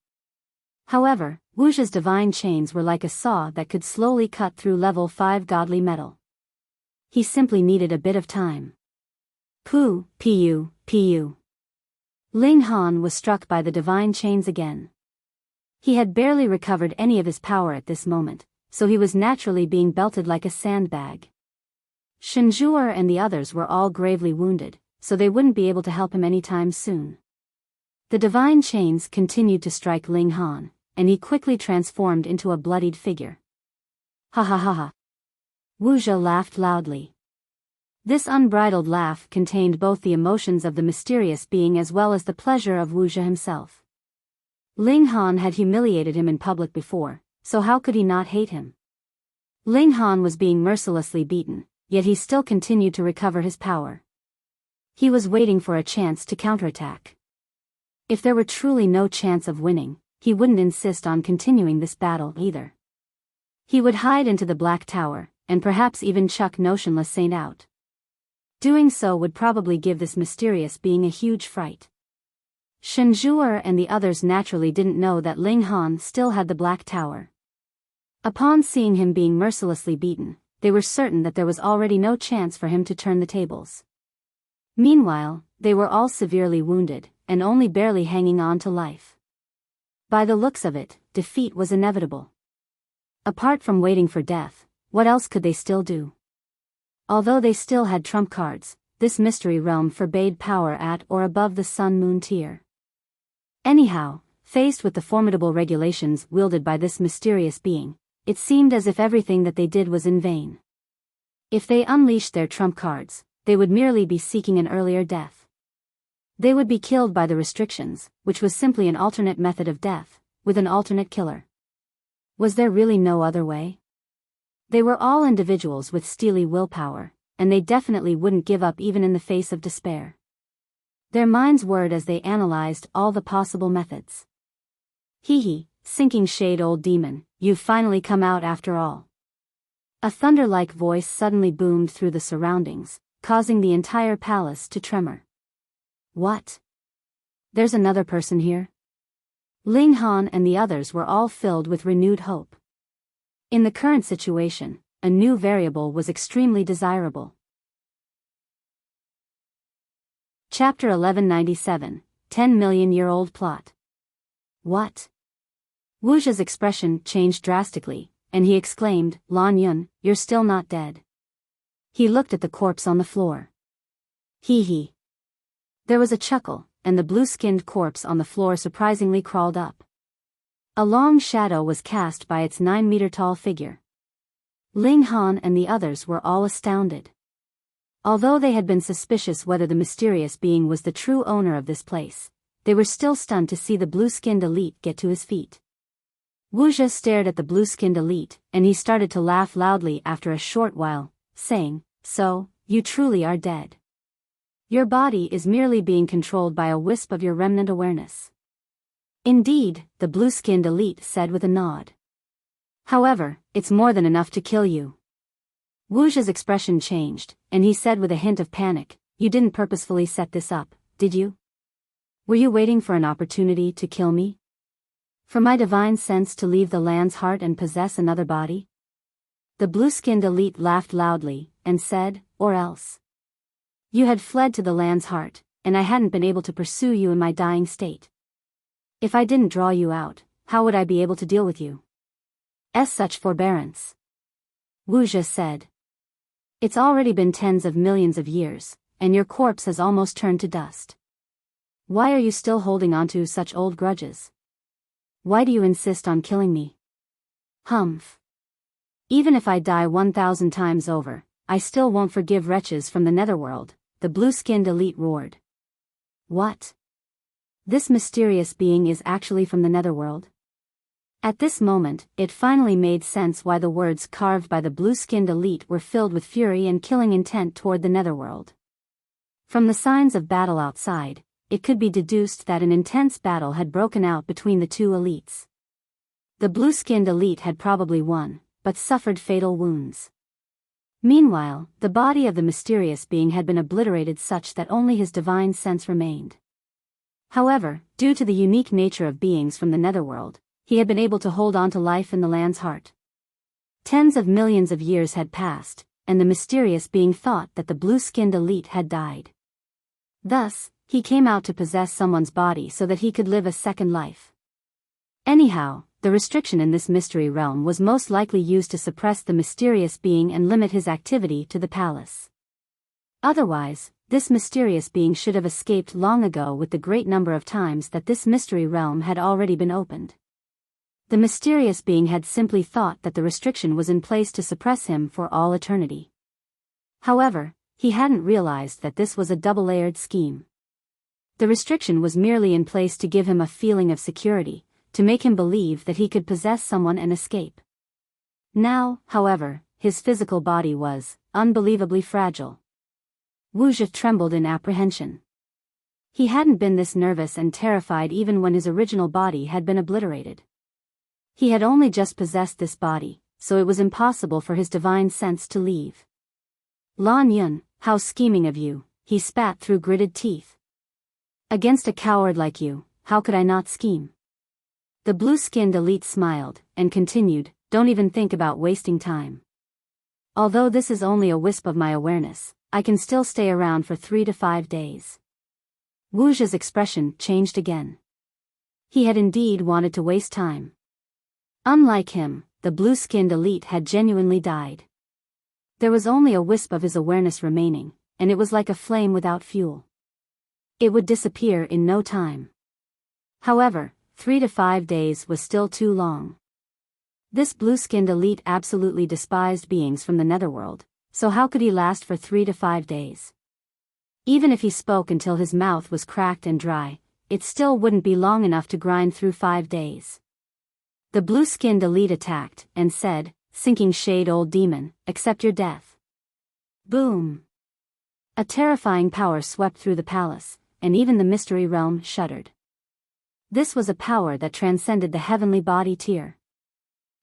However, Wuxia's divine chains were like a saw that could slowly cut through level 5 godly metal. He simply needed a bit of time. Pu. Ling Han was struck by the divine chains again. He had barely recovered any of his power at this moment, so he was naturally being belted like a sandbag. Shenjue and the others were all gravely wounded, so they wouldn't be able to help him anytime soon. The divine chains continued to strike Ling Han, and he quickly transformed into a bloodied figure. Ha ha ha ha. Wuxia laughed loudly. This unbridled laugh contained both the emotions of the mysterious being as well as the pleasure of Wuxia himself. Ling Han had humiliated him in public before, so how could he not hate him? Ling Han was being mercilessly beaten, yet he still continued to recover his power. He was waiting for a chance to counterattack. If there were truly no chance of winning, he wouldn't insist on continuing this battle either. He would hide into the Black Tower, and perhaps even chuck Notionless Saint out. Doing so would probably give this mysterious being a huge fright. Shenjue and the others naturally didn't know that Ling Han still had the Black Tower. Upon seeing him being mercilessly beaten, they were certain that there was already no chance for him to turn the tables. Meanwhile, they were all severely wounded, and only barely hanging on to life. By the looks of it, defeat was inevitable. Apart from waiting for death, what else could they still do? Although they still had trump cards, this mystery realm forbade power at or above the Sun-Moon tier. Anyhow, faced with the formidable regulations wielded by this mysterious being, it seemed as if everything that they did was in vain. If they unleashed their trump cards, they would merely be seeking an earlier death. They would be killed by the restrictions, which was simply an alternate method of death, with an alternate killer. Was there really no other way? They were all individuals with steely willpower, and they definitely wouldn't give up even in the face of despair. Their minds whirred as they analyzed all the possible methods. Hee, sinking shade old demon, you've finally come out after all. A thunder-like voice suddenly boomed through the surroundings, causing the entire palace to tremor. What? There's another person here? Ling Han and the others were all filled with renewed hope. In the current situation, a new variable was extremely desirable. Chapter 1197, 10-million-year-old plot. What? Wuxia's expression changed drastically, and he exclaimed, Lan Yun, you're still not dead. He looked at the corpse on the floor. Hee. There was a chuckle, and the blue-skinned corpse on the floor surprisingly crawled up. A long shadow was cast by its 9-meter-tall figure. Ling Han and the others were all astounded. Although they had been suspicious whether the mysterious being was the true owner of this place, they were still stunned to see the blue-skinned elite get to his feet. Wuxia stared at the blue-skinned elite, and he started to laugh loudly after a short while, saying, So, you truly are dead. Your body is merely being controlled by a wisp of your remnant awareness. Indeed, the blue-skinned elite said with a nod. However, it's more than enough to kill you. Wuxia's expression changed, and he said with a hint of panic, You didn't purposefully set this up, did you? Were you waiting for an opportunity to kill me? For my divine sense to leave the land's heart and possess another body? The blue-skinned elite laughed loudly, and said, Or else. You had fled to the land's heart, and I hadn't been able to pursue you in my dying state. If I didn't draw you out, how would I be able to deal with you? such forbearance," Wuxia said. "It's already been tens of millions of years, and your corpse has almost turned to dust. Why are you still holding on to such old grudges? Why do you insist on killing me?" "Humph. Even if I die 1,000 times over, I still won't forgive wretches from the netherworld," the blue-skinned elite roared. "What? This mysterious being is actually from the netherworld?" At this moment, it finally made sense why the words carved by the blue-skinned elite were filled with fury and killing intent toward the netherworld. From the signs of battle outside, it could be deduced that an intense battle had broken out between the two elites. The blue-skinned elite had probably won, but suffered fatal wounds. Meanwhile, the body of the mysterious being had been obliterated such that only his divine sense remained. However, due to the unique nature of beings from the netherworld, he had been able to hold on to life in the land's heart. Tens of millions of years had passed, and the mysterious being thought that the blue-skinned elite had died. Thus, he came out to possess someone's body so that he could live a second life. Anyhow, the restriction in this mystery realm was most likely used to suppress the mysterious being and limit his activity to the palace. Otherwise, this mysterious being should have escaped long ago with the great number of times that this mystery realm had already been opened. The mysterious being had simply thought that the restriction was in place to suppress him for all eternity. However, he hadn't realized that this was a double-layered scheme. The restriction was merely in place to give him a feeling of security, to make him believe that he could possess someone and escape. Now, however, his physical body was unbelievably fragile. Wuxia trembled in apprehension. He hadn't been this nervous and terrified even when his original body had been obliterated. He had only just possessed this body, so it was impossible for his divine sense to leave. "Lan Yun, how scheming of you," he spat through gritted teeth. "Against a coward like you, how could I not scheme?" The blue-skinned elite smiled, and continued, "Don't even think about wasting time. Although this is only a wisp of my awareness, I can still stay around for 3 to 5 days. Wuxia's expression changed again. He had indeed wanted to waste time. Unlike him, the blue-skinned elite had genuinely died. There was only a wisp of his awareness remaining, and it was like a flame without fuel. It would disappear in no time. However, 3 to 5 days was still too long. This blue-skinned elite absolutely despised beings from the netherworld, so how could he last for 3 to 5 days? Even if he spoke until his mouth was cracked and dry, it still wouldn't be long enough to grind through 5 days. The blue-skinned elite attacked, and said, "Sinking shade old demon, accept your death." Boom! A terrifying power swept through the palace, and even the mystery realm shuddered. This was a power that transcended the heavenly body tier.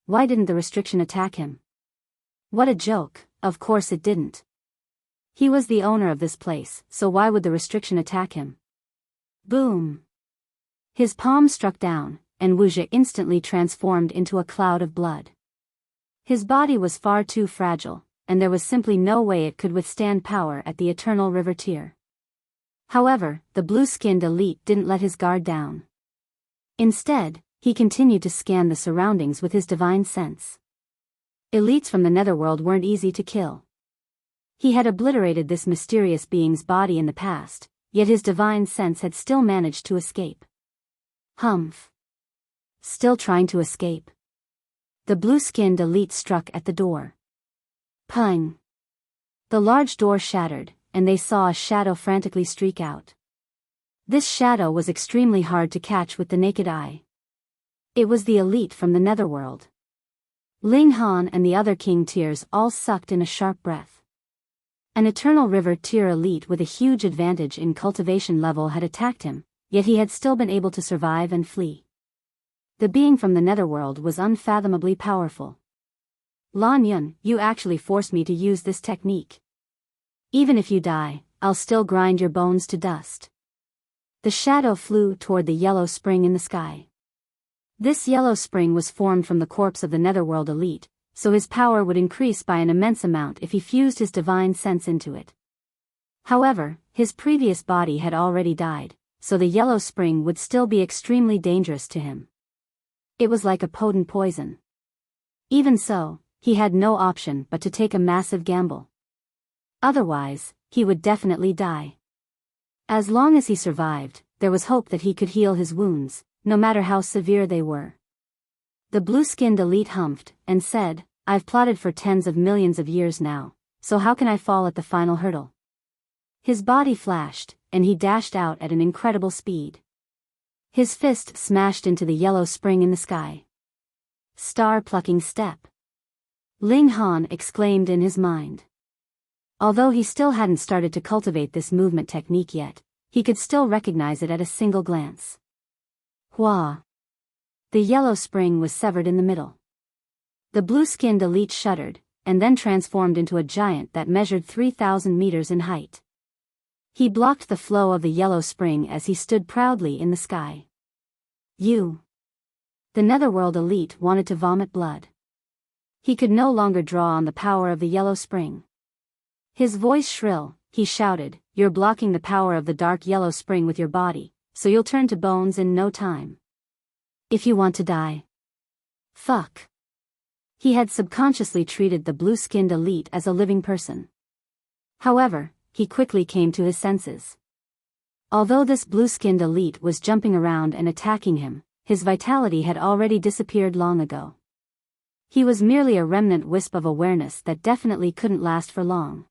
Why didn't the restriction attack him? What a joke, of course it didn't. He was the owner of this place, so why would the restriction attack him? Boom! His palm struck down, and Wuxia instantly transformed into a cloud of blood. His body was far too fragile, and there was simply no way it could withstand power at the eternal river tier. However, the blue-skinned elite didn't let his guard down. Instead, he continued to scan the surroundings with his divine sense. Elites from the netherworld weren't easy to kill. He had obliterated this mysterious being's body in the past, yet his divine sense had still managed to escape. Humph! Still trying to escape? The blue-skinned elite struck at the door. Pung! The large door shattered, and they saw a shadow frantically streak out. This shadow was extremely hard to catch with the naked eye. It was the elite from the netherworld. Ling and the other king tiers all sucked in a sharp breath. An eternal river tier elite with a huge advantage in cultivation level had attacked him, yet he had still been able to survive and flee. The being from the netherworld was unfathomably powerful. Lan Yun, you actually forced me to use this technique. Even if you die, I'll still grind your bones to dust. The shadow flew toward the yellow spring in the sky. This yellow spring was formed from the corpse of the netherworld elite, so his power would increase by an immense amount if he fused his divine sense into it. However, his previous body had already died, so the yellow spring would still be extremely dangerous to him. It was like a potent poison. Even so, he had no option but to take a massive gamble. Otherwise, he would definitely die. As long as he survived, there was hope that he could heal his wounds, no matter how severe they were. The blue-skinned elite humphed and said, "I've plotted for tens of millions of years now, so how can I fall at the final hurdle?" His body flashed, and he dashed out at an incredible speed. His fist smashed into the yellow spring in the sky. Star-plucking step. Ling Han exclaimed in his mind. Although he still hadn't started to cultivate this movement technique yet, he could still recognize it at a single glance. Hua! The yellow spring was severed in the middle. The blue-skinned elite shuddered, and then transformed into a giant that measured 3,000 meters in height. He blocked the flow of the yellow spring as he stood proudly in the sky. You! The netherworld elite wanted to vomit blood. He could no longer draw on the power of the yellow spring. His voice shrill, he shouted, "You're blocking the power of the dark yellow spring with your body, so you'll turn to bones in no time. If you want to die. Fuck." He had subconsciously treated the blue-skinned elite as a living person. However, he quickly came to his senses. Although this blue-skinned elite was jumping around and attacking him, his vitality had already disappeared long ago. He was merely a remnant wisp of awareness that definitely couldn't last for long.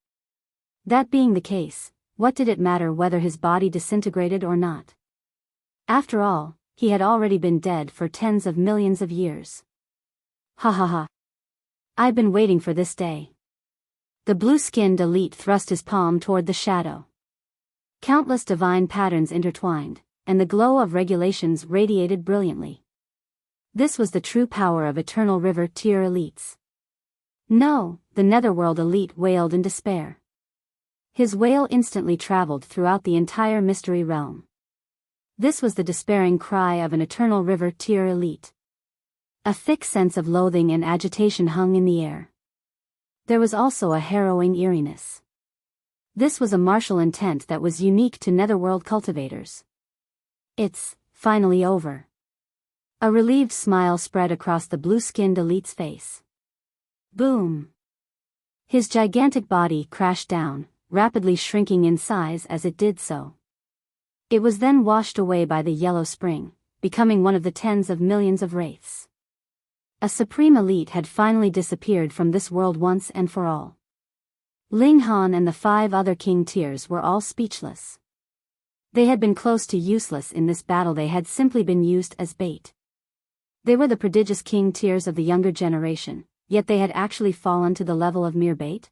That being the case, what did it matter whether his body disintegrated or not? After all, he had already been dead for tens of millions of years. Ha ha ha. I've been waiting for this day. The blue-skinned elite thrust his palm toward the shadow. Countless divine patterns intertwined, and the glow of regulations radiated brilliantly. This was the true power of Eternal River tier elites. No, the netherworld elite wailed in despair. His wail instantly traveled throughout the entire mystery realm. This was the despairing cry of an Eternal River tier elite. A thick sense of loathing and agitation hung in the air. There was also a harrowing eeriness. This was a martial intent that was unique to netherworld cultivators. It's finally over. A relieved smile spread across the blue-skinned elite's face. Boom! His gigantic body crashed down, rapidly shrinking in size as it did so. It was then washed away by the yellow spring, becoming one of the tens of millions of wraiths. A supreme elite had finally disappeared from this world once and for all. Ling Han and the 5 other king tiers were all speechless. They had been close to useless in this battle. They had simply been used as bait. They were the prodigious king tiers of the younger generation, yet they had actually fallen to the level of mere bait.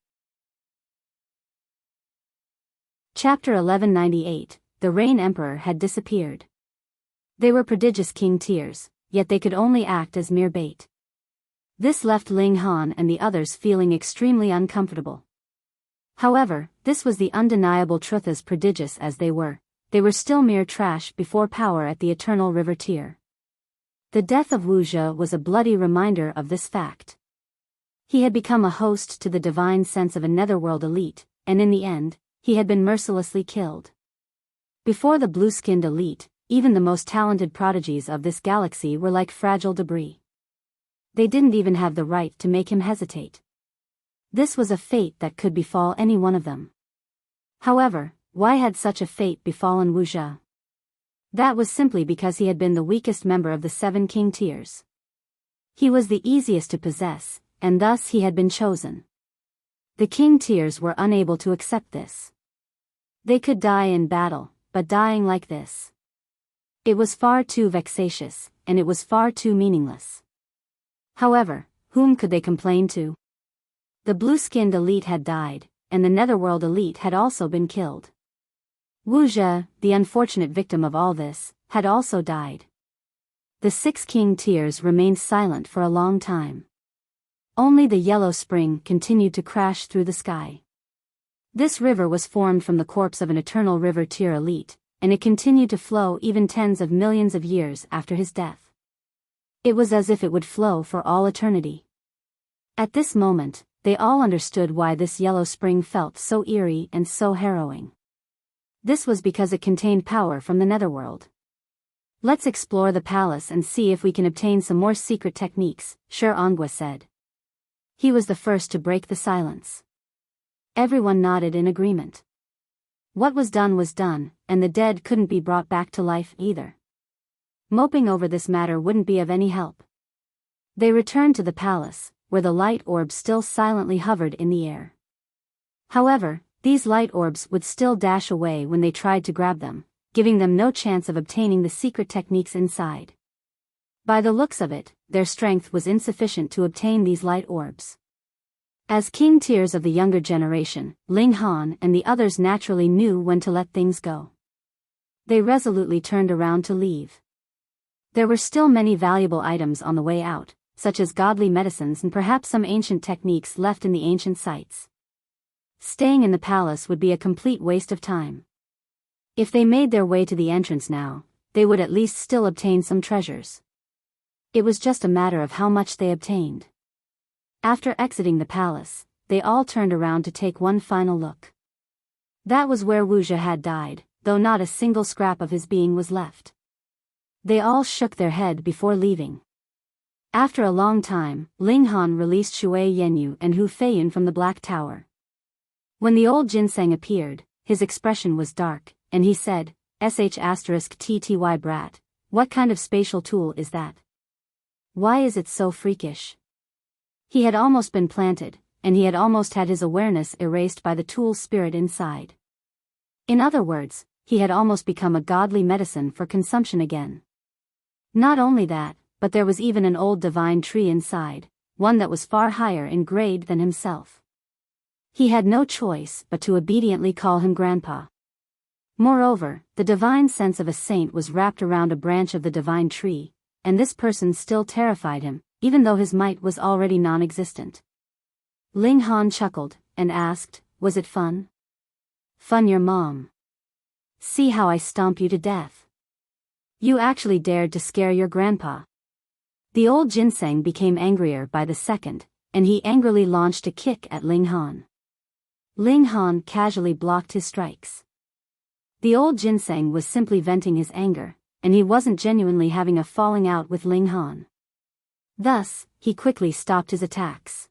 Chapter 1198, The Rain Emperor had disappeared. They were prodigious king tiers, yet they could only act as mere bait. This left Ling Han and the others feeling extremely uncomfortable. However, this was the undeniable truth. As prodigious as they were still mere trash before power at the Eternal River tier. The death of Wuxia was a bloody reminder of this fact. He had become a host to the divine sense of a netherworld elite, and in the end, he had been mercilessly killed. Before the blue-skinned elite, even the most talented prodigies of this galaxy were like fragile debris. They didn't even have the right to make him hesitate. This was a fate that could befall any one of them. However, why had such a fate befallen Wuxia? That was simply because he had been the weakest member of the 7 king tiers. He was the easiest to possess, and thus he had been chosen. The king tiers were unable to accept this. They could die in battle, but dying like this. It was far too vexatious, and it was far too meaningless. However, whom could they complain to? The blue-skinned elite had died, and the netherworld elite had also been killed. Wuxia, the unfortunate victim of all this, had also died. The 6 king tiers remained silent for a long time. Only the yellow spring continued to crash through the sky. This river was formed from the corpse of an Eternal River tier elite, and it continued to flow even tens of millions of years after his death. It was as if it would flow for all eternity. At this moment, they all understood why this yellow spring felt so eerie and so harrowing. This was because it contained power from the netherworld. Let's explore the palace and see if we can obtain some more secret techniques, Sher Ongwa said, He was the first to break the silence. Everyone nodded in agreement. What was done, and the dead couldn't be brought back to life either. Moping over this matter wouldn't be of any help. They returned to the palace, where the light orbs still silently hovered in the air. However, these light orbs would still dash away when they tried to grab them, giving them no chance of obtaining the secret techniques inside. By the looks of it, their strength was insufficient to obtain these light orbs. As king tiers of the younger generation, Ling Han and the others naturally knew when to let things go. They resolutely turned around to leave. There were still many valuable items on the way out, such as godly medicines and perhaps some ancient techniques left in the ancient sites. Staying in the palace would be a complete waste of time. If they made their way to the entrance now, they would at least still obtain some treasures. It was just a matter of how much they obtained. After exiting the palace, they all turned around to take one final look. That was where Wuxia had died, though not a single scrap of his being was left. They all shook their head before leaving. After a long time, Ling Han released Shui Yenyu and Hu Feiyun from the Black Tower. When the old ginseng appeared, his expression was dark, and he said, "*TTY brat, what kind of spatial tool is that? Why is it so freakish?" He had almost been planted, and he had almost had his awareness erased by the tool spirit inside. In other words, he had almost become a godly medicine for consumption again. Not only that, but there was even an old divine tree inside, one that was far higher in grade than himself. He had no choice but to obediently call him Grandpa. Moreover, the divine sense of a saint was wrapped around a branch of the divine tree, and this person still terrified him, even though his might was already non-existent. Ling Han chuckled, and asked, "Was it fun?" "Fun your mom. See how I stomp you to death. You actually dared to scare your grandpa." The old ginseng became angrier by the second, and he angrily launched a kick at Ling Han. Ling Han casually blocked his strikes. The old ginseng was simply venting his anger, and he wasn't genuinely having a falling out with Ling Han. Thus, he quickly stopped his attacks.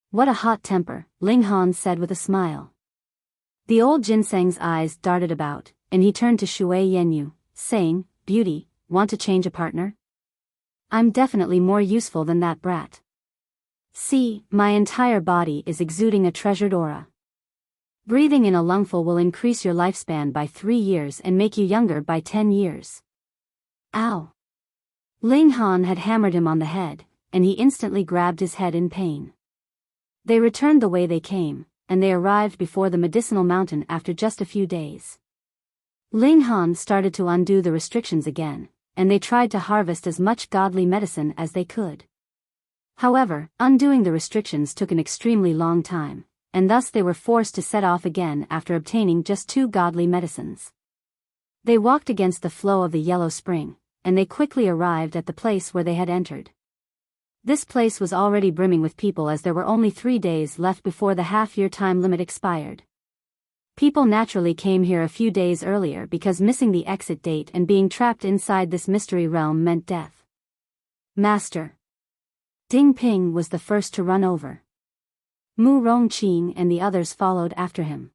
"What a hot temper," Ling Han said with a smile. The old ginseng's eyes darted about, and he turned to Shui Yenyu, saying, "Beauty, want to change a partner? I'm definitely more useful than that brat. See, my entire body is exuding a treasured aura. Breathing in a lungful will increase your lifespan by 3 years and make you younger by 10 years. Ow!" Ling Han had hammered him on the head, and he instantly grabbed his head in pain. They returned the way they came, and they arrived before the medicinal mountain after just a few days. Ling Han started to undo the restrictions again, and they tried to harvest as much godly medicine as they could. However, undoing the restrictions took an extremely long time, and thus they were forced to set off again after obtaining just 2 godly medicines. They walked against the flow of the yellow spring, and they quickly arrived at the place where they had entered. This place was already brimming with people as there were only 3 days left before the half-year time limit expired. People naturally came here a few days earlier because missing the exit date and being trapped inside this mystery realm meant death. "Master." Ding Ping was the first to run over. Mu Rongqing and the others followed after him.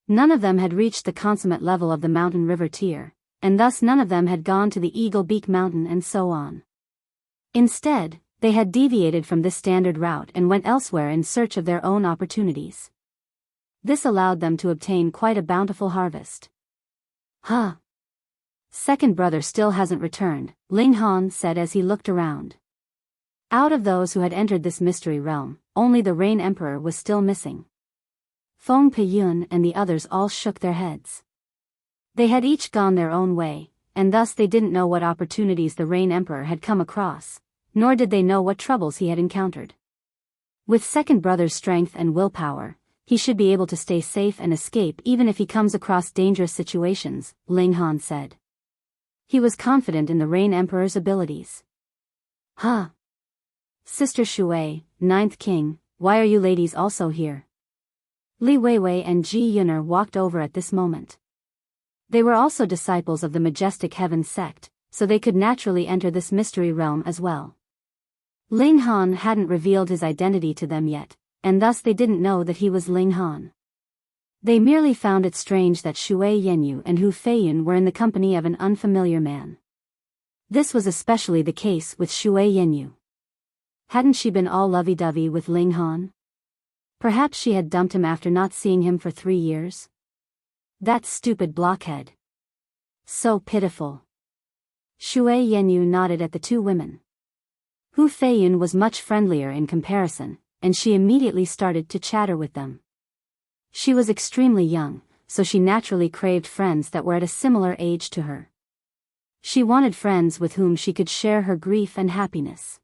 None of them had reached the consummate level of the mountain river tier, and thus none of them had gone to the Eagle Beak Mountain and so on. Instead, they had deviated from this standard route and went elsewhere in search of their own opportunities. This allowed them to obtain quite a bountiful harvest. "Huh. Second brother still hasn't returned," Ling Han said as he looked around. Out of those who had entered this mystery realm, only the Rain Emperor was still missing. Feng Peyun and the others all shook their heads. They had each gone their own way, and thus they didn't know what opportunities the Rain Emperor had come across, nor did they know what troubles he had encountered. With second brother's strength and willpower, he should be able to stay safe and escape even if he comes across dangerous situations, Ling Han said. He was confident in the Rain Emperor's abilities. "Huh. Sister Shui, 9th King, why are you ladies also here?" Li Weiwei and Ji Yuner walked over at this moment. They were also disciples of the Majestic Heaven sect, so they could naturally enter this mystery realm as well. Ling Han hadn't revealed his identity to them yet, and thus they didn't know that he was Ling Han. They merely found it strange that Shui Yenyu and Hu Feiyun were in the company of an unfamiliar man. This was especially the case with Shui Yenyu. Hadn't she been all lovey-dovey with Ling Han? Perhaps she had dumped him after not seeing him for 3 years? That stupid blockhead. So pitiful. Shui Yenyu nodded at the two women. Hu Feiyun was much friendlier in comparison, and she immediately started to chatter with them. She was extremely young, so she naturally craved friends that were at a similar age to her. She wanted friends with whom she could share her grief and happiness.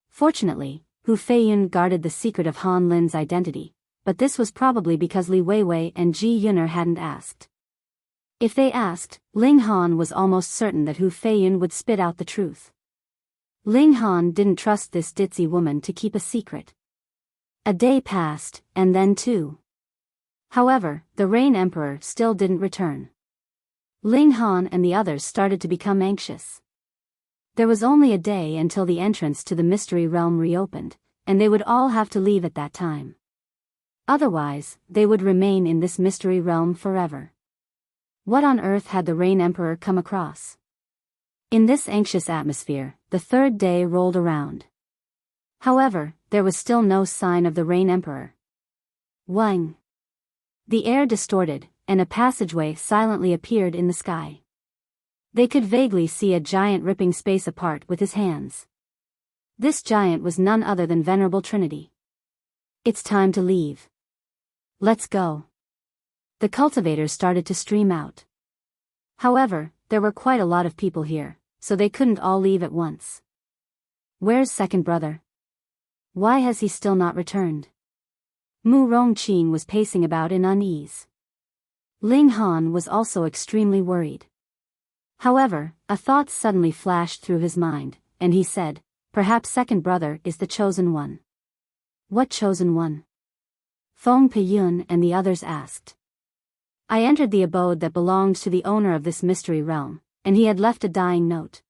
Fortunately, Hu Feiyun guarded the secret of Han Lin's identity, but this was probably because Li Weiwei and Ji Yun'er hadn't asked. If they asked, Ling Han was almost certain that Hu Feiyun would spit out the truth. Ling Han didn't trust this ditzy woman to keep a secret. A day passed, and then 2. However, the Rain Emperor still didn't return. Ling Han and the others started to become anxious. There was only a day until the entrance to the Mystery Realm reopened, and they would all have to leave at that time. Otherwise, they would remain in this Mystery Realm forever. What on earth had the Rain Emperor come across? In this anxious atmosphere, the 3rd day rolled around. However, there was still no sign of the Rain Emperor. Wang. The air distorted, and a passageway silently appeared in the sky. They could vaguely see a giant ripping space apart with his hands. This giant was none other than Venerable Trinity. It's time to leave. Let's go. The cultivators started to stream out. However, there were quite a lot of people here, so they couldn't all leave at once. Where's second brother? Why has he still not returned? Mu Rongqing was pacing about in unease. Ling Han was also extremely worried. However, a thought suddenly flashed through his mind, and he said, perhaps second brother is the chosen one. What chosen one? Feng Peyun and the others asked. I entered the abode that belonged to the owner of this mystery realm, and he had left a dying note.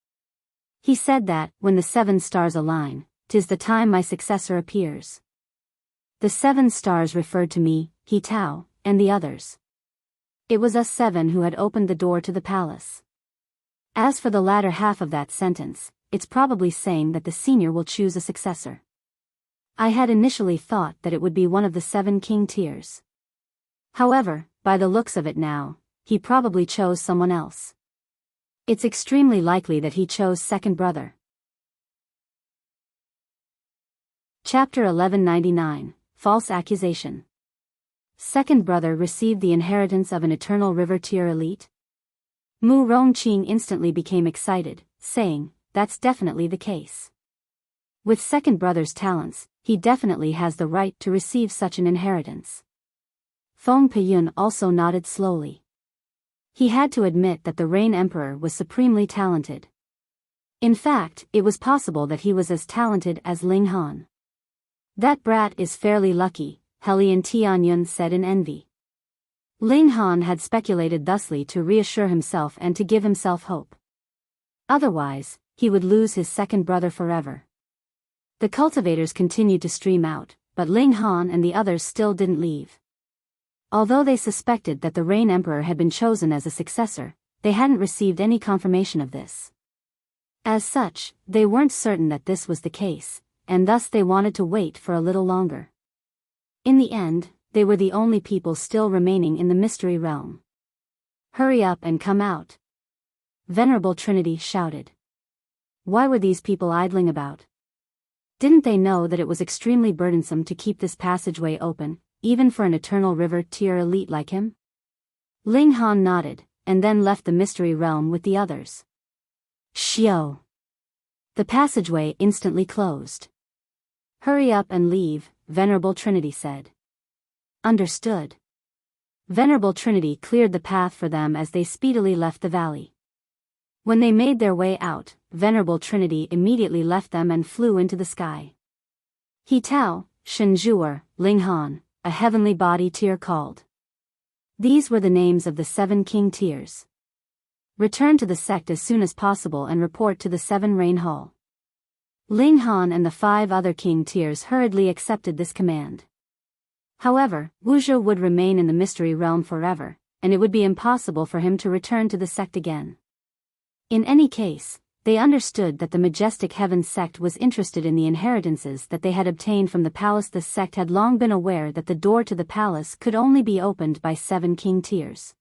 He said that, when the 7 stars align, 'tis the time my successor appears. The 7 stars referred to me, He Tao, and the others. It was us 7 who had opened the door to the palace. As for the latter half of that sentence, it's probably saying that the senior will choose a successor. I had initially thought that it would be one of the 7 king tiers. However, by the looks of it now, he probably chose someone else. It's extremely likely that he chose second brother. Chapter 1199, False Accusation. Second brother received the inheritance of an eternal river tier elite? Mu Rongqing instantly became excited, saying, that's definitely the case. With second brother's talents, he definitely has the right to receive such an inheritance. Feng Peyun also nodded slowly. He had to admit that the Rain Emperor was supremely talented. In fact, it was possible that he was as talented as Ling Han. That brat is fairly lucky, Helian Tianyun said in envy. Ling Han had speculated thusly to reassure himself and to give himself hope. Otherwise, he would lose his second brother forever. The cultivators continued to stream out, but Ling Han and the others still didn't leave. Although they suspected that the Rain Emperor had been chosen as a successor, they hadn't received any confirmation of this. As such, they weren't certain that this was the case, and thus they wanted to wait for a little longer. In the end, they were the only people still remaining in the mystery realm. Hurry up and come out. Venerable Trinity shouted. Why were these people idling about? Didn't they know that it was extremely burdensome to keep this passageway open, even for an eternal river tier elite like him? Ling Han nodded, and then left the mystery realm with the others. Xiao. The passageway instantly closed. Hurry up and leave, Venerable Trinity said. Understood. Venerable Trinity cleared the path for them as they speedily left the valley. When they made their way out, Venerable Trinity immediately left them and flew into the sky. He Tao, Shenjuer, Ling Han, a heavenly body tier called. These were the names of the 7 king tiers. Return to the sect as soon as possible and report to the 7 Rain Hall. Ling Han and the 5 other king tiers hurriedly accepted this command. However, Wuxia would remain in the mystery realm forever, and it would be impossible for him to return to the sect again. In any case, they understood that the Majestic Heaven sect was interested in the inheritances that they had obtained from the palace. The sect had long been aware that the door to the palace could only be opened by 7 king tiers.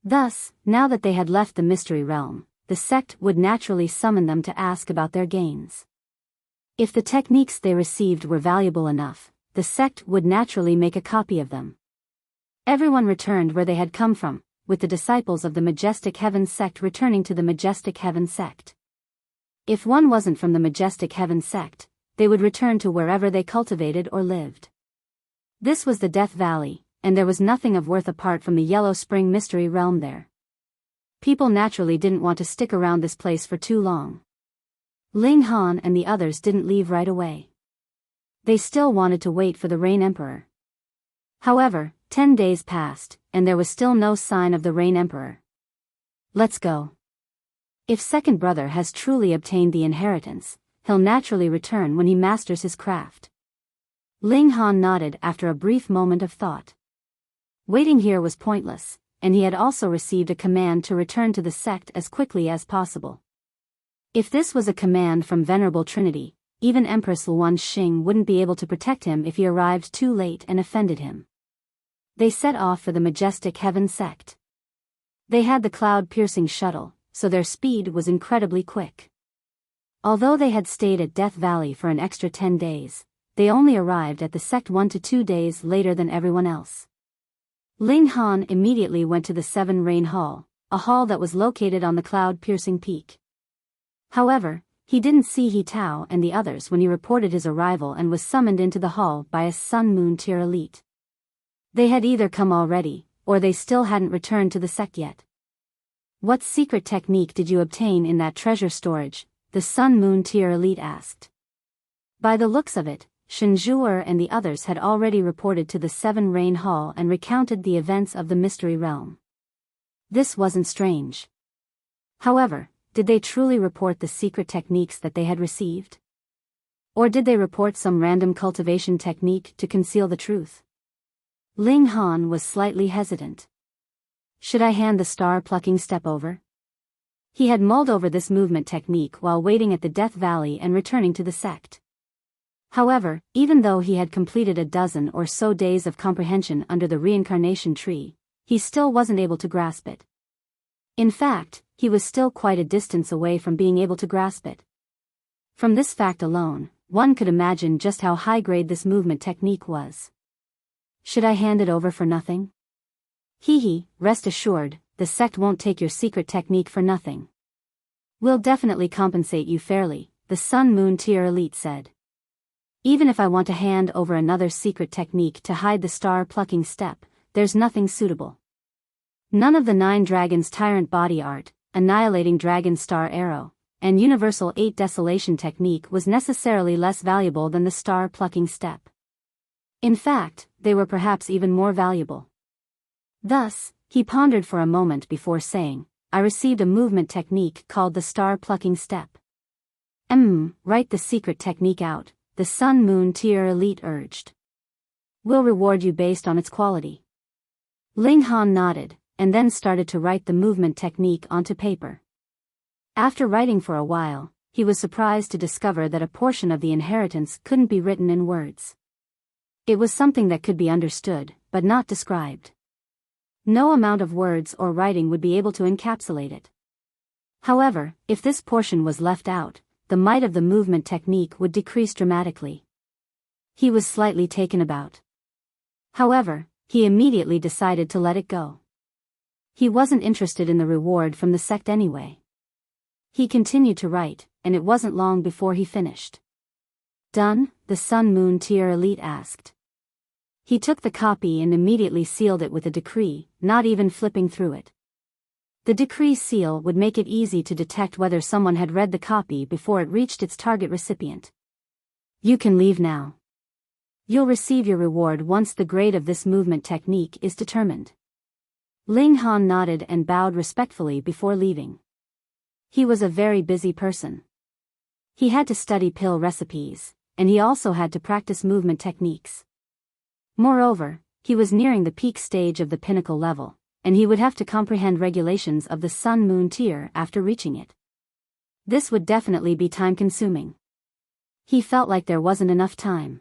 Thus, now that they had left the mystery realm, the sect would naturally summon them to ask about their gains. If the techniques they received were valuable enough, the sect would naturally make a copy of them. Everyone returned where they had come from, with the disciples of the Majestic Heaven sect returning to the Majestic Heaven sect. If one wasn't from the Majestic Heaven sect, they would return to wherever they cultivated or lived. This was the Death Valley, and there was nothing of worth apart from the Yellow Spring mystery realm there. People naturally didn't want to stick around this place for too long. Ling Han and the others didn't leave right away. They still wanted to wait for the Rain Emperor. However, 10 days passed, and there was still no sign of the Rain Emperor. Let's go. If second brother has truly obtained the inheritance, he'll naturally return when he masters his craft. Ling Han nodded after a brief moment of thought. Waiting here was pointless, and he had also received a command to return to the sect as quickly as possible. If this was a command from Venerable Trinity, even Empress Luan Xing wouldn't be able to protect him if he arrived too late and offended him. They set off for the Majestic Heaven sect. They had the cloud-piercing shuttle, so their speed was incredibly quick. Although they had stayed at Death Valley for an extra 10 days, they only arrived at the sect 1 to 2 days later than everyone else. Ling Han immediately went to the 7 Rain Hall, a hall that was located on the cloud-piercing peak. However, he didn't see He Tao and the others when he reported his arrival and was summoned into the hall by a Sun Moon tier elite. They had either come already, or they still hadn't returned to the sect yet. What secret technique did you obtain in that treasure storage? The Sun Moon tier elite asked. By the looks of it, Shenjuer and the others had already reported to the 7 Rain Hall and recounted the events of the mystery realm. This wasn't strange. However, did they truly report the secret techniques that they had received? Or did they report some random cultivation technique to conceal the truth? Ling Han was slightly hesitant. Should I hand the star-plucking step over? He had mulled over this movement technique while waiting at the Death Valley and returning to the sect. However, even though he had completed a dozen or so days of comprehension under the reincarnation tree, he still wasn't able to grasp it. In fact, he was still quite a distance away from being able to grasp it. From this fact alone, one could imagine just how high-grade this movement technique was. Should I hand it over for nothing? Rest assured, the sect won't take your secret technique for nothing. We'll definitely compensate you fairly, the Sun Moon tier elite said. Even if I want to hand over another secret technique to hide the star-plucking step, there's nothing suitable. None of the 9 Dragons Tyrant Body Art, Annihilating Dragon Star Arrow, and Universal 8 Desolation technique was necessarily less valuable than the star-plucking step. In fact, they were perhaps even more valuable. Thus, he pondered for a moment before saying, I received a movement technique called the star-plucking step. Write the secret technique out, the Sun Moon tier elite urged. We'll reward you based on its quality. Ling Han nodded, and then started to write the movement technique onto paper. After writing for a while, he was surprised to discover that a portion of the inheritance couldn't be written in words. It was something that could be understood, but not described. No amount of words or writing would be able to encapsulate it. However, if this portion was left out, the might of the movement technique would decrease dramatically. He was slightly taken aback. However, he immediately decided to let it go. He wasn't interested in the reward from the sect anyway. He continued to write, and it wasn't long before he finished. Done? The Sun Moon tier elite asked. He took the copy and immediately sealed it with a decree, not even flipping through it. The decree seal would make it easy to detect whether someone had read the copy before it reached its target recipient. You can leave now. You'll receive your reward once the grade of this movement technique is determined. Ling Han nodded and bowed respectfully before leaving. He was a very busy person. He had to study pill recipes, and he also had to practice movement techniques. Moreover, he was nearing the peak stage of the pinnacle level, and he would have to comprehend regulations of the Sun-Moon tier after reaching it. This would definitely be time-consuming. He felt like there wasn't enough time.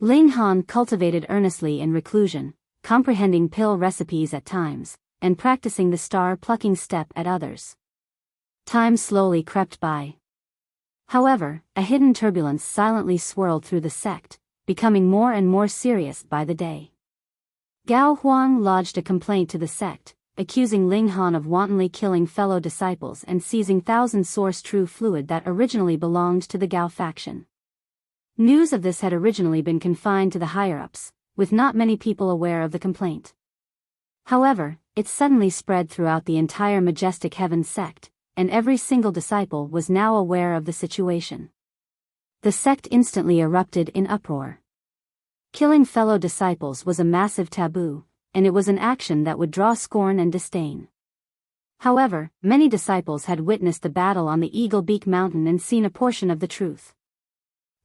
Ling Han cultivated earnestly in reclusion, comprehending pill recipes at times, and practicing the star-plucking step at others. Time slowly crept by. However, a hidden turbulence silently swirled through the sect, becoming more and more serious by the day. Gao Huang lodged a complaint to the sect, accusing Ling Han of wantonly killing fellow disciples and seizing thousand source true fluid that originally belonged to the Gao faction. News of this had originally been confined to the higher-ups, with not many people aware of the complaint. However, it suddenly spread throughout the entire Majestic Heaven sect, and every single disciple was now aware of the situation. The sect instantly erupted in uproar. Killing fellow disciples was a massive taboo, and it was an action that would draw scorn and disdain. However, many disciples had witnessed the battle on the Eagle Beak Mountain and seen a portion of the truth.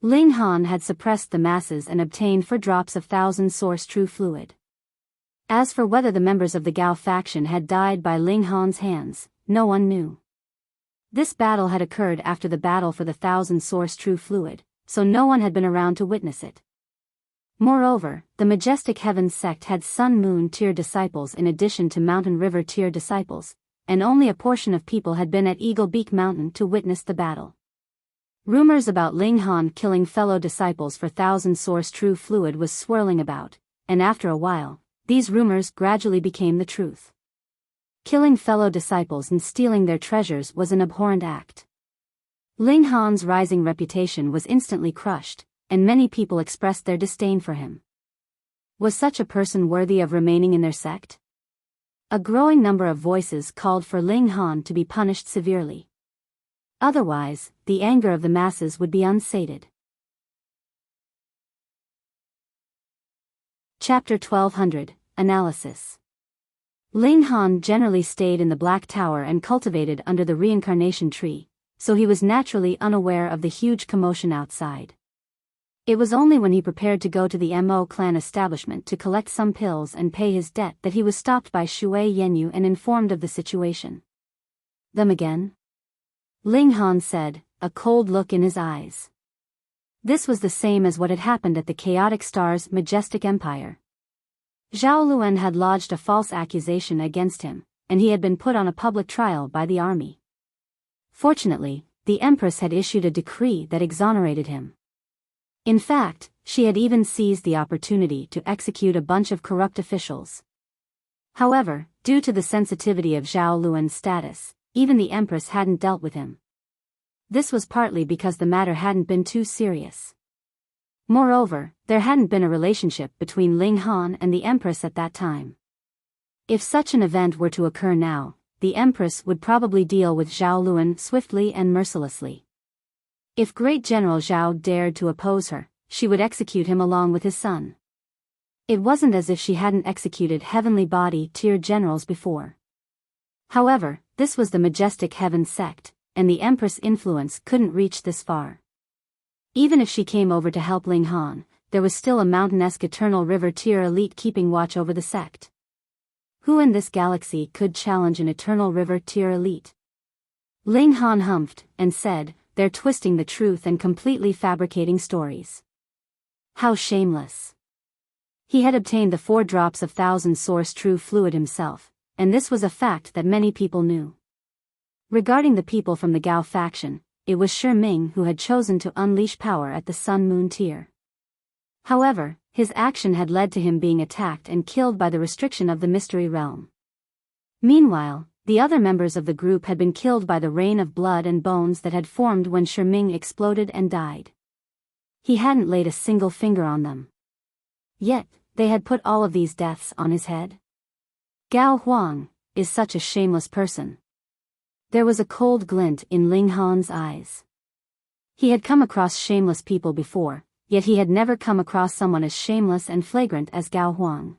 Ling Han had suppressed the masses and obtained 4 drops of thousand source true fluid. As for whether the members of the Gao faction had died by Ling Han's hands, no one knew. This battle had occurred after the battle for the thousand source true fluid, so no one had been around to witness it. Moreover, the Majestic Heaven sect had Sun-Moon tier disciples in addition to Mountain River tier disciples, and only a portion of people had been at Eagle Beak Mountain to witness the battle. Rumors about Ling Han killing fellow disciples for thousand source true fluid was swirling about, and after a while, these rumors gradually became the truth. Killing fellow disciples and stealing their treasures was an abhorrent act. Ling Han's rising reputation was instantly crushed, and many people expressed their disdain for him. Was such a person worthy of remaining in their sect? A growing number of voices called for Ling Han to be punished severely. Otherwise, the anger of the masses would be unsated. Chapter 1200, Analysis. Ling Han generally stayed in the Black Tower and cultivated under the reincarnation tree, so he was naturally unaware of the huge commotion outside. It was only when he prepared to go to the Mo clan establishment to collect some pills and pay his debt that he was stopped by Shui Yenyu and informed of the situation. Them again? Ling Han said, a cold look in his eyes. This was the same as what had happened at the Chaotic Star's Majestic Empire. Zhao Luan had lodged a false accusation against him, and he had been put on a public trial by the army. Fortunately, the Empress had issued a decree that exonerated him. In fact, she had even seized the opportunity to execute a bunch of corrupt officials. However, due to the sensitivity of Zhao Luan's status, even the Empress hadn't dealt with him. This was partly because the matter hadn't been too serious. Moreover, there hadn't been a relationship between Ling Han and the Empress at that time. If such an event were to occur now, the Empress would probably deal with Zhao Luan swiftly and mercilessly. If Great General Zhao dared to oppose her, she would execute him along with his son. It wasn't as if she hadn't executed heavenly body tier generals before. However, this was the Majestic Heaven sect, and the Empress' influence couldn't reach this far. Even if she came over to help Ling Han, there was still a mountain-esque Eternal River tier elite keeping watch over the sect. Who in this galaxy could challenge an Eternal River tier elite? Ling Han humphed, and said, they're twisting the truth and completely fabricating stories. How shameless. He had obtained the 4 drops of thousand source true fluid himself, and this was a fact that many people knew. Regarding the people from the Gao faction, it was Shi Ming who had chosen to unleash power at the Sun-Moon tier. However, his action had led to him being attacked and killed by the restriction of the Mystery Realm. Meanwhile, the other members of the group had been killed by the rain of blood and bones that had formed when Shi Ming exploded and died. He hadn't laid a single finger on them. Yet, they had put all of these deaths on his head. Gao Huang is such a shameless person. There was a cold glint in Ling Han's eyes. He had come across shameless people before, yet he had never come across someone as shameless and flagrant as Gao Huang.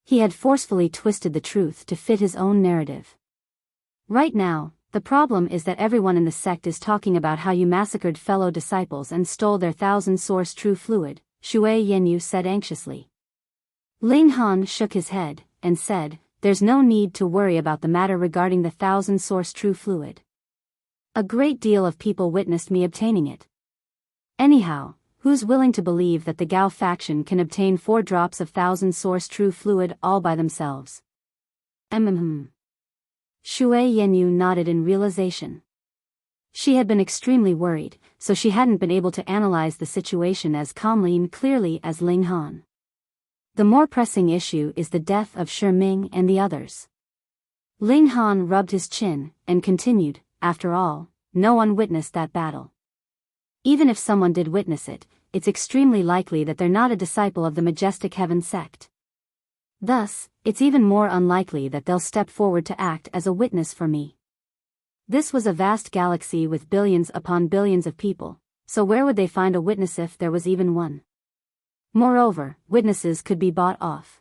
He had forcefully twisted the truth to fit his own narrative. Right now, The problem is that everyone in the sect is talking about how you massacred fellow disciples and stole their 1,000-source true fluid, Shui Yenyu said anxiously. Ling Han shook his head, and said, there's no need to worry about the matter regarding the 1,000-source true fluid. A great deal of people witnessed me obtaining it. Anyhow, who's willing to believe that the Gao faction can obtain 4 drops of 1,000-source true fluid all by themselves? Shui Yenyu nodded in realization. She had been extremely worried, so she hadn't been able to analyze the situation as calmly and clearly as Ling Han. The more pressing issue is the death of Shi Ming and the others. Ling Han rubbed his chin, and continued, after all, no one witnessed that battle. Even if someone did witness it, it's extremely likely that they're not a disciple of the Majestic Heaven sect. Thus, it's even more unlikely that they'll step forward to act as a witness for me. This was a vast galaxy with billions upon billions of people, so where would they find a witness if there was even one? Moreover, witnesses could be bought off.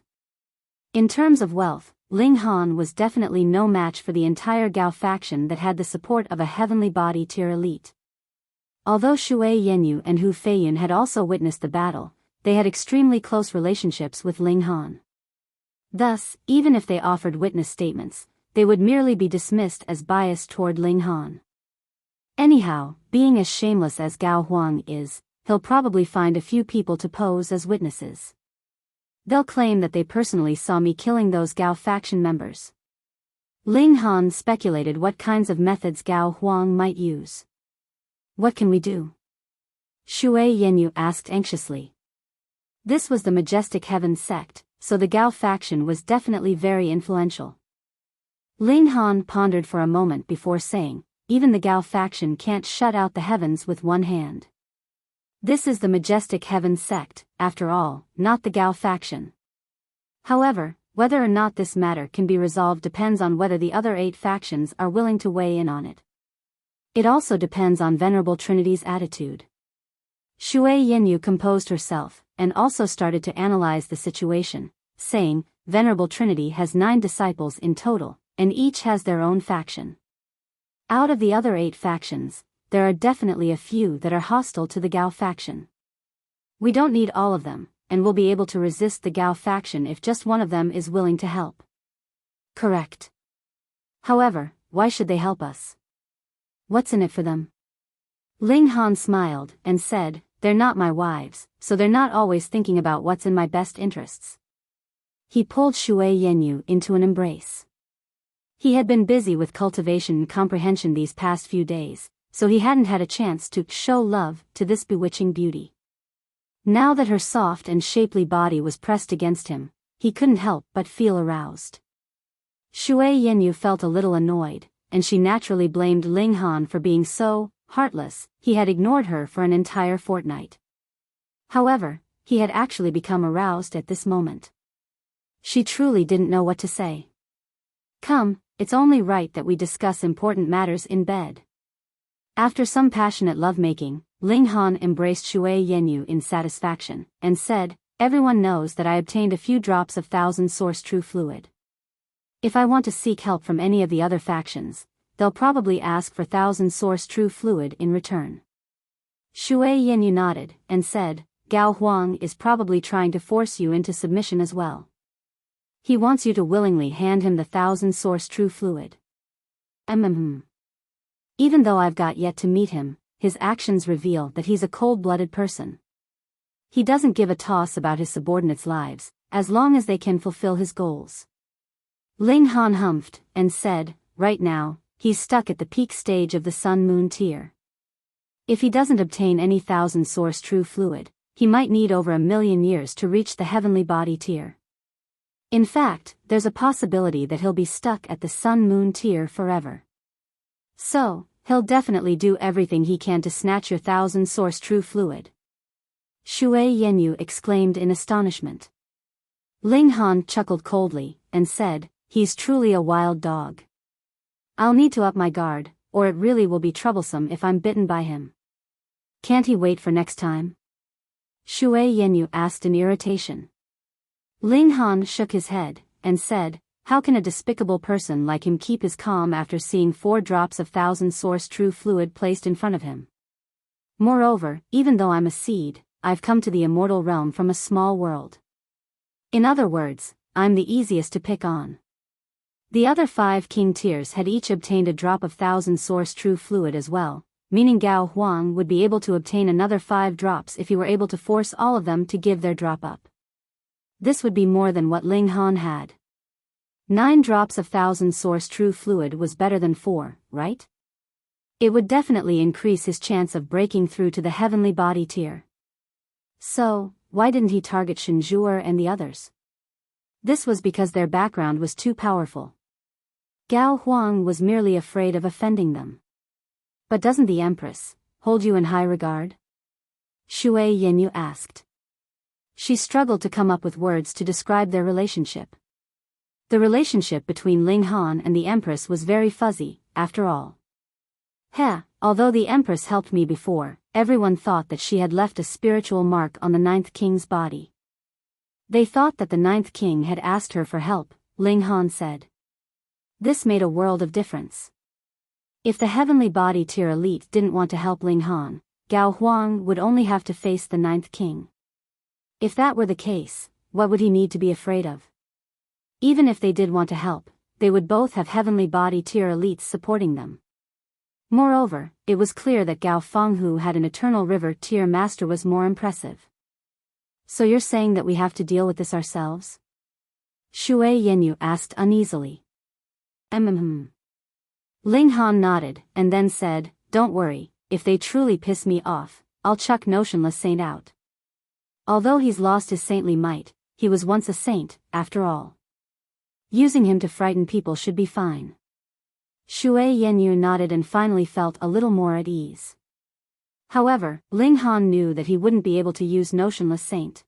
In terms of wealth, Ling Han was definitely no match for the entire Gao faction that had the support of a heavenly body tier elite. Although Shui Yenyu and Hu Feiyun had also witnessed the battle, they had extremely close relationships with Ling Han. Thus, even if they offered witness statements, they would merely be dismissed as biased toward Ling Han. Anyhow, being as shameless as Gao Huang is, he'll probably find a few people to pose as witnesses. They'll claim that they personally saw me killing those Gao faction members. Ling Han speculated what kinds of methods Gao Huang might use. What can we do? Shui Yenyu asked anxiously. This was the Majestic Heaven sect, so the Gao faction was definitely very influential. Ling Han pondered for a moment before saying, even the Gao faction can't shut out the heavens with one hand. This is the Majestic Heaven sect, after all, not the Gao faction. However, whether or not this matter can be resolved depends on whether the other 8 factions are willing to weigh in on it. It also depends on Venerable Trinity's attitude. Shui Yenyu composed herself, and also started to analyze the situation, saying, Venerable Trinity has 9 disciples in total, and each has their own faction. Out of the other 8 factions, there are definitely a few that are hostile to the Gao faction. We don't need all of them, and we'll be able to resist the Gao faction if just one of them is willing to help. Correct. However, why should they help us? What's in it for them? Ling Han smiled, and said, they're not my wives, so they're not always thinking about what's in my best interests. He pulled Shui Yenyu into an embrace. He had been busy with cultivation and comprehension these past few days, so he hadn't had a chance to show love to this bewitching beauty. Now that her soft and shapely body was pressed against him, he couldn't help but feel aroused. Shui Yenyu felt a little annoyed, and she naturally blamed Ling Han for being so heartless. He had ignored her for an entire fortnight. However, he had actually become aroused at this moment. She truly didn't know what to say. Come, it's only right that we discuss important matters in bed. After some passionate lovemaking, Ling Han embraced Shui Yenyu in satisfaction, and said, everyone knows that I obtained a few drops of 1,000-source true fluid. If I want to seek help from any of the other factions, they'll probably ask for 1,000-source true fluid in return. Shui Yenyu nodded, and said, Gao Huang is probably trying to force you into submission as well. He wants you to willingly hand him the 1,000-source true fluid. Even though I've got yet to meet him, his actions reveal that he's a cold-blooded person. He doesn't give a toss about his subordinates' lives, as long as they can fulfill his goals. Ling Han humphed, and said, right now, he's stuck at the peak stage of the Sun-Moon tier. If he doesn't obtain any 1,000-source true fluid, he might need over 1,000,000 years to reach the heavenly body tier. In fact, there's a possibility that he'll be stuck at the Sun-Moon tier forever. So, he'll definitely do everything he can to snatch your 1,000-source true fluid. Shui Yenyu exclaimed in astonishment. Ling Han chuckled coldly, and said, he's truly a wild dog. I'll need to up my guard, or it really will be troublesome if I'm bitten by him. Can't he wait for next time? Shui Yenyu asked in irritation. Ling Han shook his head, and said, How can a despicable person like him keep his calm after seeing 4 drops of thousand source true fluid placed in front of him? Moreover, even though I'm a seed, I've come to the immortal realm from a small world. In other words, I'm the easiest to pick on. The other 5 king tiers had each obtained a drop of thousand source true fluid as well, meaning Gao Huang would be able to obtain another 5 drops if he were able to force all of them to give their drop up. This would be more than what Ling Han had. 9 drops of thousand source true fluid was better than 4, right? It would definitely increase his chance of breaking through to the heavenly body tier. So, why didn't he target Shinjuer and the others? This was because their background was too powerful. Gao Huang was merely afraid of offending them. But doesn't the Empress hold you in high regard? Shui Yenyu asked. She struggled to come up with words to describe their relationship. The relationship between Ling Han and the Empress was very fuzzy, after all. Although the Empress helped me before, everyone thought that she had left a spiritual mark on the 9th king's body. They thought that the 9th king had asked her for help, Ling Han said. This made a world of difference. If the heavenly body tier elite didn't want to help Ling Han, Gao Huang would only have to face the 9th king. If that were the case, what would he need to be afraid of? Even if they did want to help, they would both have heavenly body tier elites supporting them. Moreover, it was clear that Gao Feng, who had an Eternal River tier master, was more impressive. So you're saying that we have to deal with this ourselves? Shui Yenyu asked uneasily. Ling Han nodded, and then said, don't worry, if they truly piss me off, I'll chuck Notionless Saint out. Although he's lost his saintly might, he was once a saint, after all. Using him to frighten people should be fine. Shui Yenyu nodded and finally felt a little more at ease. However, Ling Han knew that he wouldn't be able to use Notionless Saint.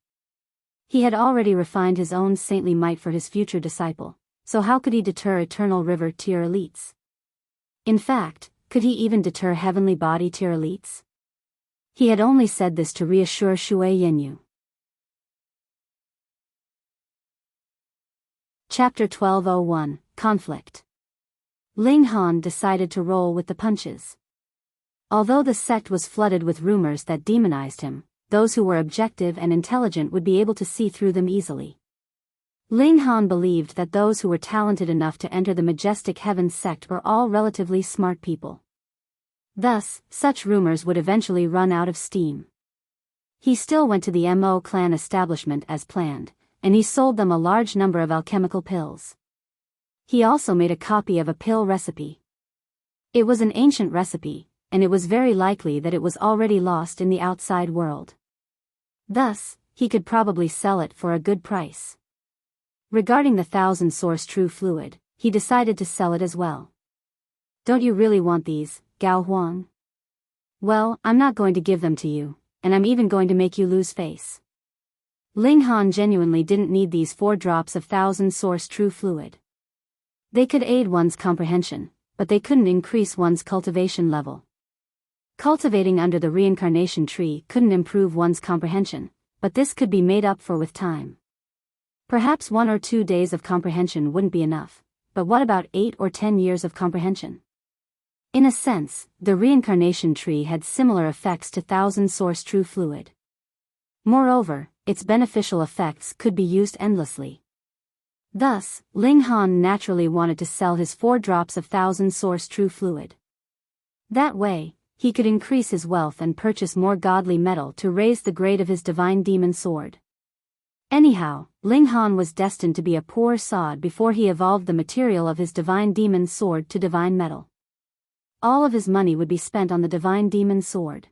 He had already refined his own saintly might for his future disciple, so how could he deter Eternal River tier elites? In fact, could he even deter Heavenly Body tier elites? He had only said this to reassure Shui Yenyu. Chapter 1201, Conflict. Ling Han decided to roll with the punches. Although the sect was flooded with rumors that demonized him, those who were objective and intelligent would be able to see through them easily. Ling Han believed that those who were talented enough to enter the Majestic Heavens sect were all relatively smart people. Thus, such rumors would eventually run out of steam. He still went to the Mo clan establishment as planned, and he sold them a large number of alchemical pills. He also made a copy of a pill recipe. It was an ancient recipe, and it was very likely that it was already lost in the outside world. Thus, he could probably sell it for a good price. Regarding the 1000 source true fluid, he decided to sell it as well. Don't you really want these, Gao Huang? Well, I'm not going to give them to you, and I'm even going to make you lose face. Ling Han genuinely didn't need these 4 drops of 1000 source true fluid. They could aid one's comprehension, but they couldn't increase one's cultivation level. Cultivating under the reincarnation tree couldn't improve one's comprehension, but this could be made up for with time. Perhaps 1 or 2 days of comprehension wouldn't be enough, but what about 8 or 10 years of comprehension? In a sense, the reincarnation tree had similar effects to 1000 source true fluid. Moreover, its beneficial effects could be used endlessly. Thus, Ling Han naturally wanted to sell his 4 drops of 1000 source true fluid. That way, he could increase his wealth and purchase more godly metal to raise the grade of his divine demon sword. Anyhow, Ling Han was destined to be a poor sod before he evolved the material of his divine demon sword to divine metal. All of his money would be spent on the divine demon sword.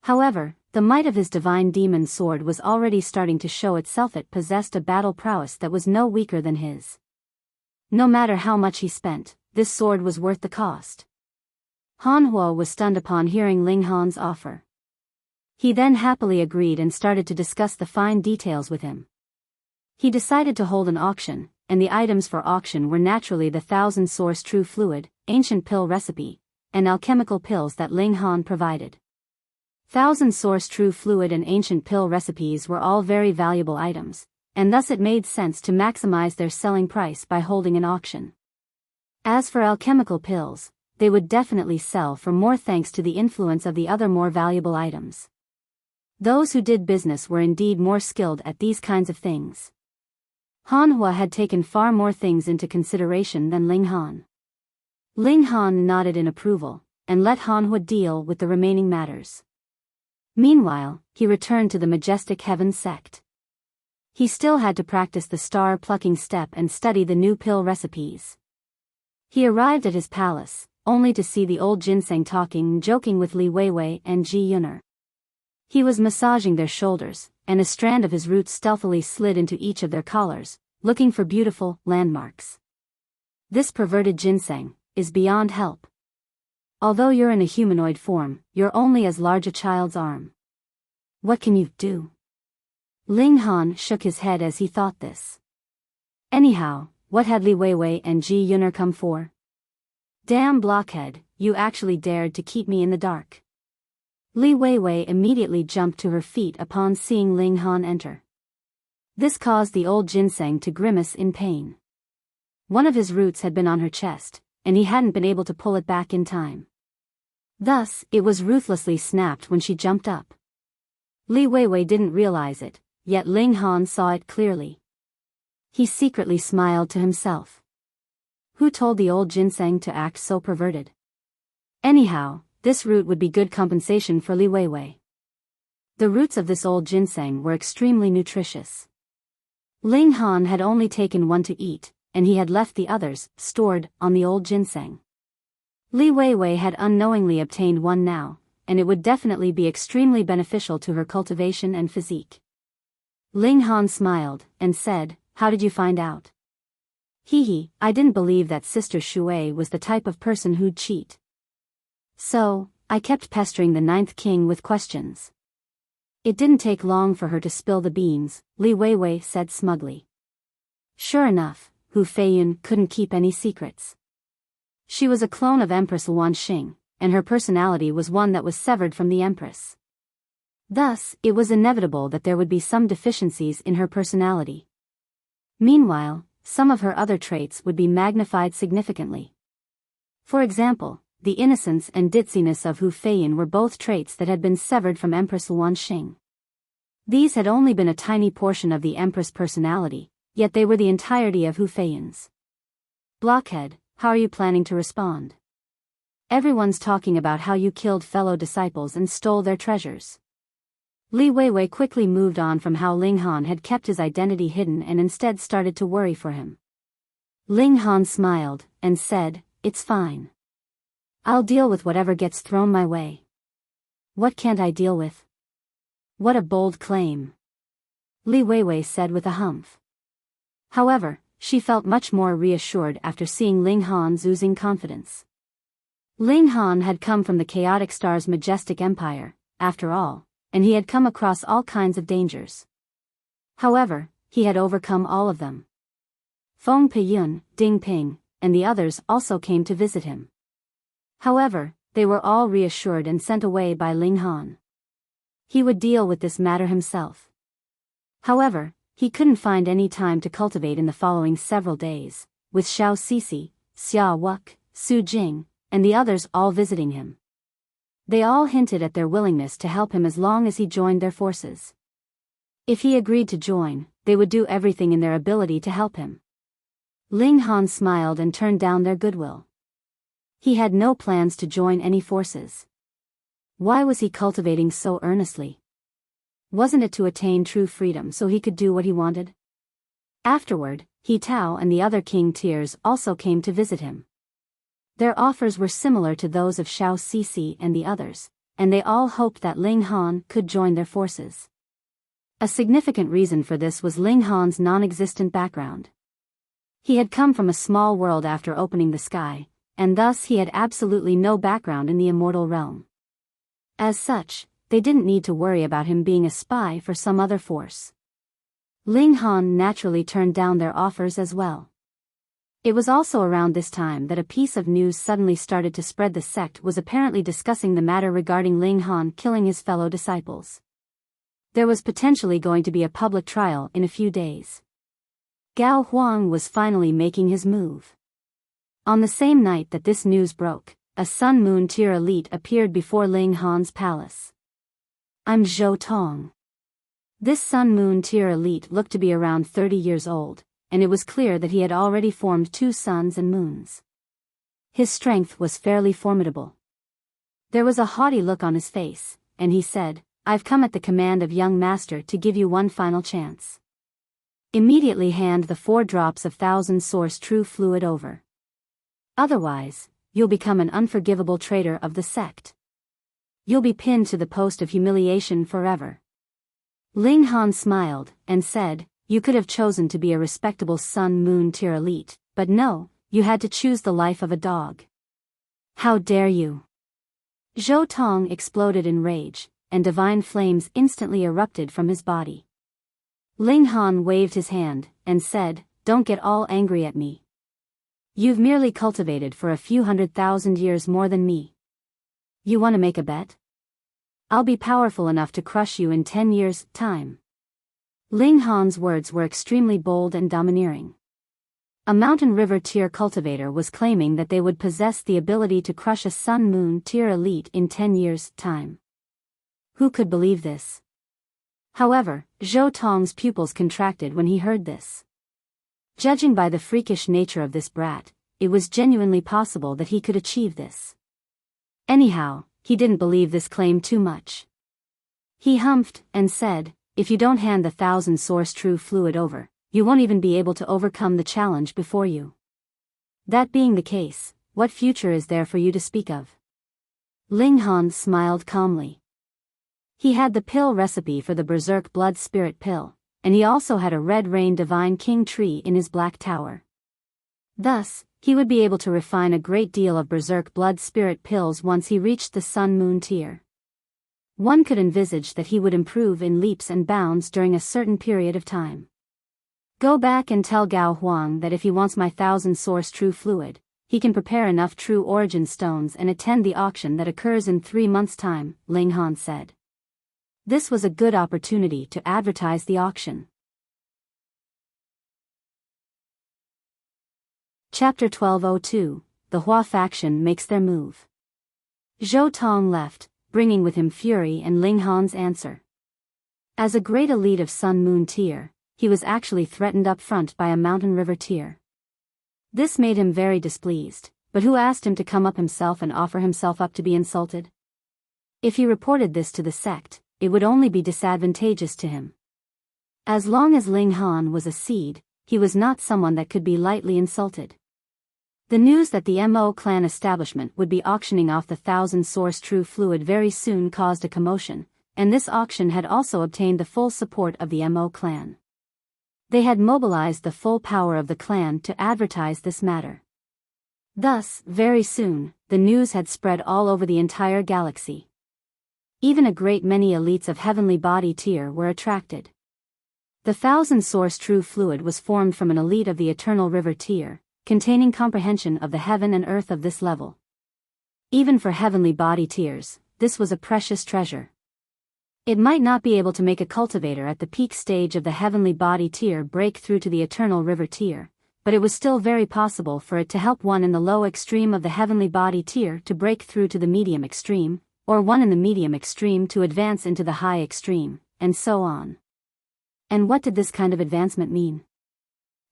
However, the might of his divine demon sword was already starting to show itself. It possessed a battle prowess that was no weaker than his. No matter how much he spent, this sword was worth the cost. Han Huo was stunned upon hearing Ling Han's offer. He then happily agreed and started to discuss the fine details with him. He decided to hold an auction, and the items for auction were naturally the 1000 source true fluid, ancient pill recipe, and alchemical pills that Ling Han provided. 1000 source true fluid and ancient pill recipes were all very valuable items, and thus it made sense to maximize their selling price by holding an auction. As for alchemical pills, they would definitely sell for more thanks to the influence of the other more valuable items. Those who did business were indeed more skilled at these kinds of things. Hanhua had taken far more things into consideration than Ling Han. Ling Han nodded in approval, and let Hanhua deal with the remaining matters. Meanwhile, he returned to the majestic heaven sect. He still had to practice the star-plucking step and study the new pill recipes. He arrived at his palace, only to see the old ginseng talking and joking with Li Weiwei and Ji Yuner. He was massaging their shoulders, and a strand of his roots stealthily slid into each of their collars, looking for beautiful landmarks. This perverted ginseng is beyond help. Although you're in a humanoid form, you're only as large a child's arm. What can you do? Ling Han shook his head as he thought this. Anyhow, what had Li Weiwei and Ji Yuner come for? Damn blockhead, you actually dared to keep me in the dark. Li Weiwei immediately jumped to her feet upon seeing Ling Han enter. This caused the old ginseng to grimace in pain. One of his roots had been on her chest, and he hadn't been able to pull it back in time. Thus, it was ruthlessly snapped when she jumped up. Li Weiwei didn't realize it, yet Ling Han saw it clearly. He secretly smiled to himself. Who told the old ginseng to act so perverted? Anyhow, this root would be good compensation for Li Weiwei. The roots of this old ginseng were extremely nutritious. Ling Han had only taken one to eat, and he had left the others stored on the old ginseng. Li Weiwei had unknowingly obtained one now, and it would definitely be extremely beneficial to her cultivation and physique. Ling Han smiled, and said, "How did you find out?" "Hee, I didn't believe that Sister Shui was the type of person who'd cheat. So, I kept pestering the ninth king with questions." "It didn't take long for her to spill the beans," Li Weiwei said smugly. Sure enough, Hu Feiyun couldn't keep any secrets. She was a clone of Empress Luanxing, and her personality was one that was severed from the Empress. Thus, it was inevitable that there would be some deficiencies in her personality. Meanwhile, some of her other traits would be magnified significantly. For example, the innocence and ditziness of Hu Feiyun were both traits that had been severed from Empress Luanxing. These had only been a tiny portion of the Empress personality, yet they were the entirety of Hu Feiyun's. "Blockhead, how are you planning to respond? Everyone's talking about how you killed fellow disciples and stole their treasures." Li Weiwei quickly moved on from how Ling Han had kept his identity hidden and instead started to worry for him. Ling Han smiled, and said, "It's fine. I'll deal with whatever gets thrown my way." "What can't I deal with?" "What a bold claim," Li Weiwei said with a humph. However, she felt much more reassured after seeing Ling Han's oozing confidence. Ling Han had come from the chaotic star's majestic empire, after all, and he had come across all kinds of dangers. However, he had overcome all of them. Feng Peiyun, Ding Ping, and the others also came to visit him. However, they were all reassured and sent away by Ling Han. He would deal with this matter himself. However, he couldn't find any time to cultivate in the following several days, with Xiao Sisi, Xia Wuk, Su Jing, and the others all visiting him. They all hinted at their willingness to help him as long as he joined their forces. If he agreed to join, they would do everything in their ability to help him. Ling Han smiled and turned down their goodwill. He had no plans to join any forces. Why was he cultivating so earnestly? Wasn't it to attain true freedom so he could do what he wanted? Afterward, He Tao and the other king tiers also came to visit him. Their offers were similar to those of Xiao Sisi and the others, and they all hoped that Ling Han could join their forces. A significant reason for this was Ling Han's non-existent background. He had come from a small world after opening the sky, and thus he had absolutely no background in the immortal realm. As such, they didn't need to worry about him being a spy for some other force. Ling Han naturally turned down their offers as well. It was also around this time that a piece of news suddenly started to spread. The sect was apparently discussing the matter regarding Ling Han killing his fellow disciples. There was potentially going to be a public trial in a few days. Gao Huang was finally making his move. On the same night that this news broke, a Sun-Moon tier elite appeared before Ling Han's palace. "I'm Zhou Tong." This Sun-Moon tier elite looked to be around 30 years old, and it was clear that he had already formed 2 suns and moons. His strength was fairly formidable. There was a haughty look on his face, and he said, "I've come at the command of young master to give you one final chance. Immediately hand the 4 drops of 1000 source true fluid over. Otherwise, you'll become an unforgivable traitor of the sect. You'll be pinned to the post of humiliation forever." Ling Han smiled, and said, "You could have chosen to be a respectable Sun-Moon tier elite, but no, you had to choose the life of a dog. How dare you?" Zhou Tong exploded in rage, and divine flames instantly erupted from his body. Ling Han waved his hand, and said, "Don't get all angry at me. You've merely cultivated for a few 100,000 years more than me. You want to make a bet? I'll be powerful enough to crush you in 10 years' time." Ling Han's words were extremely bold and domineering. A Mountain River tier cultivator was claiming that they would possess the ability to crush a Sun-Moon tier elite in 10 years' time. Who could believe this? However, Zhou Tong's pupils contracted when he heard this. Judging by the freakish nature of this brat, it was genuinely possible that he could achieve this. Anyhow, he didn't believe this claim too much. He humphed, and said, "If you don't hand the 1000 source true fluid over, you won't even be able to overcome the challenge before you. That being the case, what future is there for you to speak of?" Ling Han smiled calmly. He had the pill recipe for the Berserk Blood Spirit pill, and he also had a Red Rain Divine King tree in his Black Tower. Thus, he would be able to refine a great deal of Berserk Blood Spirit pills once he reached the Sun-Moon tier. One could envisage that he would improve in leaps and bounds during a certain period of time. "Go back and tell Gao Huang that if he wants my 1000 source true fluid, he can prepare enough true origin stones and attend the auction that occurs in 3 months' time," Ling Han said. This was a good opportunity to advertise the auction. Chapter 1202, The Hua faction makes their move. Zhou Tong left, bringing with him fury and Ling Han's answer. As a great elite of Sun-Moon tier, he was actually threatened up front by a Mountain River tier. This made him very displeased, but who asked him to come up himself and offer himself up to be insulted? If he reported this to the sect, it would only be disadvantageous to him. As long as Ling Han was a seed, he was not someone that could be lightly insulted. The news that the Mo clan establishment would be auctioning off the 1000 source true fluid very soon caused a commotion, and this auction had also obtained the full support of the Mo clan. They had mobilized the full power of the clan to advertise this matter. Thus, very soon, the news had spread all over the entire galaxy. Even a great many elites of heavenly body tier were attracted. The 1000 source true fluid was formed from an elite of the Eternal River tier, containing comprehension of the heaven and earth of this level. Even for heavenly body tiers, this was a precious treasure. It might not be able to make a cultivator at the peak stage of the heavenly body tier break through to the Eternal River tier, but it was still very possible for it to help one in the low extreme of the heavenly body tier to break through to the medium extreme, or one in the medium extreme to advance into the high extreme, and so on. And what did this kind of advancement mean?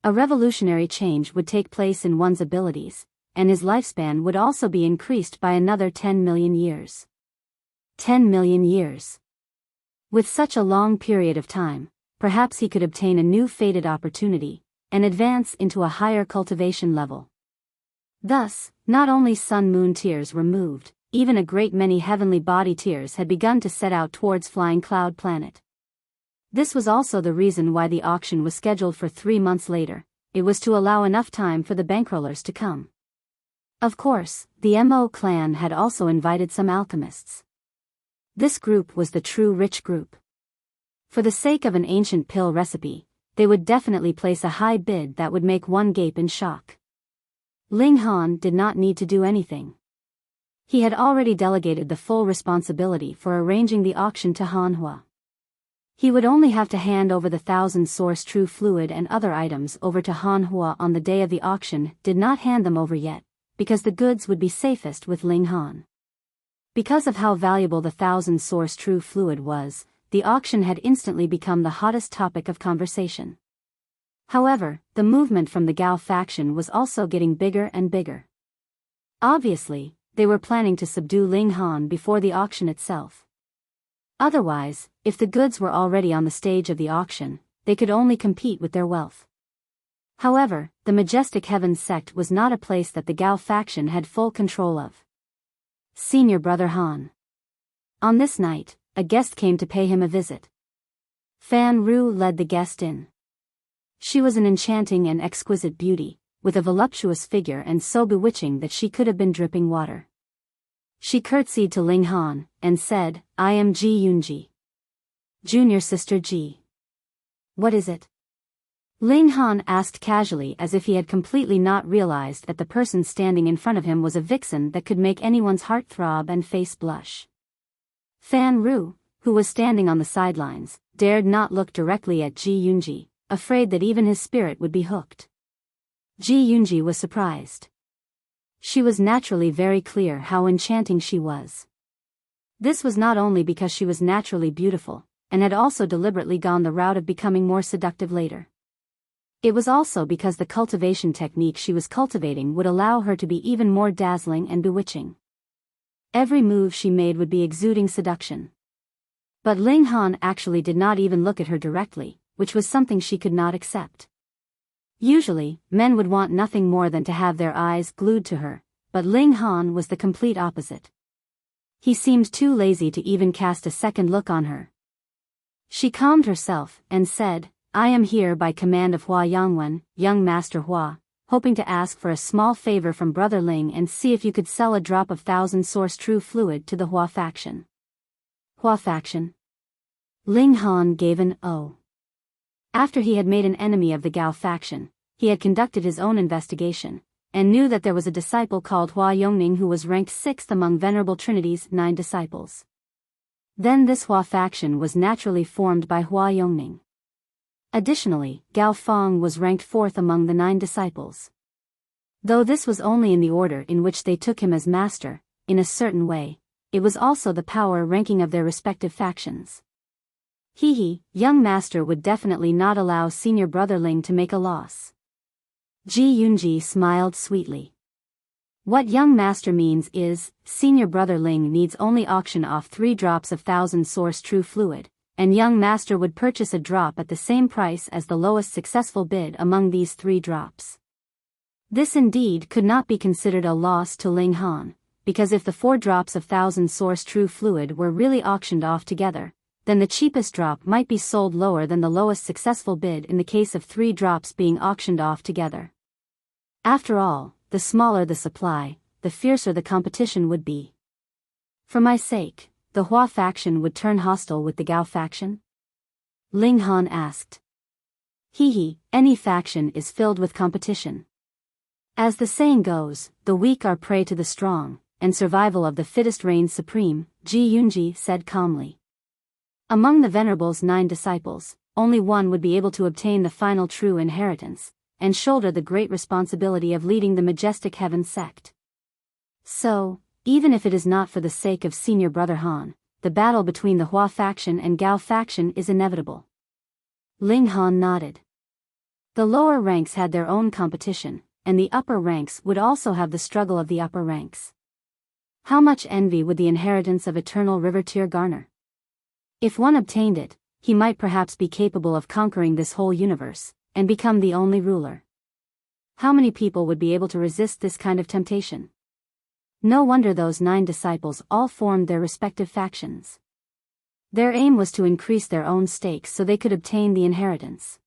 A revolutionary change would take place in one's abilities, and his lifespan would also be increased by another 10 million years. 10 million years. With such a long period of time, perhaps he could obtain a new fated opportunity, and advance into a higher cultivation level. Thus, not only Sun-Moon tiers were moved, even a great many heavenly body tiers had begun to set out towards Flying Cloud Planet. This was also the reason why the auction was scheduled for 3 months later. It was to allow enough time for the bankrollers to come. Of course, the Mo clan had also invited some alchemists. This group was the true rich group. For the sake of an ancient pill recipe, they would definitely place a high bid that would make one gape in shock. Ling Han did not need to do anything. He had already delegated the full responsibility for arranging the auction to Hanhua. He would only have to hand over the 1,000 source true fluid and other items over to Han Hua on the day of the auction, did not hand them over yet, because the goods would be safest with Ling Han. Because of how valuable the 1,000 source true fluid was, the auction had instantly become the hottest topic of conversation. However, the movement from the Gao faction was also getting bigger and bigger. Obviously, they were planning to subdue Ling Han before the auction itself. Otherwise, if the goods were already on the stage of the auction, they could only compete with their wealth. However, the Majestic Heavens sect was not a place that the Gao faction had full control of. Senior Brother Han. On this night, a guest came to pay him a visit. Fan Ru led the guest in. She was an enchanting and exquisite beauty, with a voluptuous figure and so bewitching that she could have been dripping water. She curtsied to Ling Han, and said, "I am Ji Yunji. Junior sister Ji." "What is it?" Ling Han asked casually, as if he had completely not realized that the person standing in front of him was a vixen that could make anyone's heart throb and face blush. Fan Ru, who was standing on the sidelines, dared not look directly at Ji Yunji, afraid that even his spirit would be hooked. Ji Yunji was surprised. She was naturally very clear how enchanting she was. This was not only because she was naturally beautiful, and had also deliberately gone the route of becoming more seductive later. It was also because the cultivation technique she was cultivating would allow her to be even more dazzling and bewitching. Every move she made would be exuding seduction. But Ling Han actually did not even look at her directly, which was something she could not accept. Usually, men would want nothing more than to have their eyes glued to her, but Ling Han was the complete opposite. He seemed too lazy to even cast a second look on her. She calmed herself, and said, "I am here by command of Hua Yangwen, young Master Hua, hoping to ask for a small favor from Brother Ling and see if you could sell a drop of 1,000 source true fluid to the Hua faction." Hua faction? Ling Han gave an "oh." After he had made an enemy of the Gao faction, he had conducted his own investigation, and knew that there was a disciple called Hua Yongning who was ranked 6th among Venerable Trinity's 9 disciples. Then this Hua faction was naturally formed by Hua Yongning. Additionally, Gao Feng was ranked 4th among the 9 disciples. Though this was only in the order in which they took him as master, in a certain way, it was also the power ranking of their respective factions. Young master would definitely not allow senior brother Ling to make a loss. Ji Yunji smiled sweetly. What young master means is, senior brother Ling needs only auction off 3 drops of 1,000 source true fluid, and young master would purchase a drop at the same price as the lowest successful bid among these 3 drops. This indeed could not be considered a loss to Ling Han, because if the 4 drops of 1,000 source true fluid were really auctioned off together, then the cheapest drop might be sold lower than the lowest successful bid in the case of 3 drops being auctioned off together. After all, the smaller the supply, the fiercer the competition would be. For my sake, the Hua faction would turn hostile with the Gao faction? Ling Han asked. Any faction is filled with competition. As the saying goes, the weak are prey to the strong, and survival of the fittest reigns supreme, Ji Yunji said calmly. Among the Venerable's 9 disciples, only one would be able to obtain the final true inheritance, and shoulder the great responsibility of leading the Majestic Heavens sect. So, even if it is not for the sake of senior brother Han, the battle between the Hua faction and Gao faction is inevitable. Ling Han nodded. The lower ranks had their own competition, and the upper ranks would also have the struggle of the upper ranks. How much envy would the inheritance of eternal river tier garner? If one obtained it, he might perhaps be capable of conquering this whole universe, and become the only ruler. How many people would be able to resist this kind of temptation? No wonder those 9 disciples all formed their respective factions. Their aim was to increase their own stakes so they could obtain the inheritance.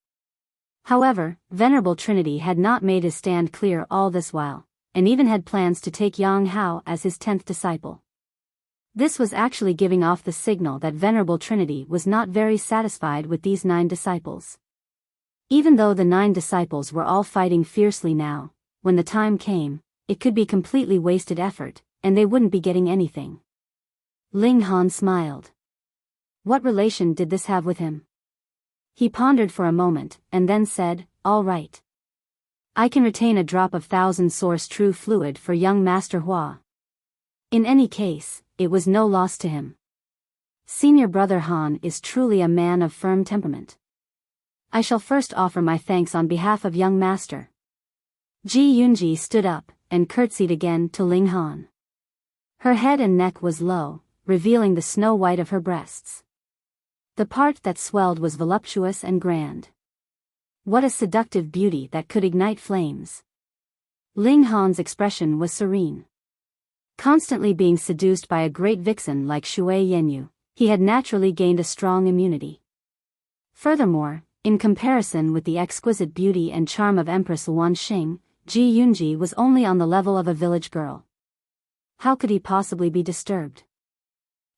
However, Venerable Trinity had not made his stand clear all this while, and even had plans to take Yang Hao as his 10th disciple. This was actually giving off the signal that Venerable Trinity was not very satisfied with these 9 disciples. Even though the 9 disciples were all fighting fiercely now, when the time came, it could be completely wasted effort, and they wouldn't be getting anything. Ling Han smiled. What relation did this have with him? He pondered for a moment, and then said, "All right. I can retain a drop of 1,000 source true fluid for young Master Hua." In any case, it was no loss to him. Senior Brother Han is truly a man of firm temperament. I shall first offer my thanks on behalf of young Master. Ji Yunji stood up, and curtsied again to Ling Han. Her head and neck was low, revealing the snow white of her breasts. The part that swelled was voluptuous and grand. What a seductive beauty that could ignite flames. Ling Han's expression was serene. Constantly being seduced by a great vixen like Shui Yenyu, he had naturally gained a strong immunity. Furthermore, in comparison with the exquisite beauty and charm of Empress Wanxing, Ji Yunji was only on the level of a village girl. How could he possibly be disturbed?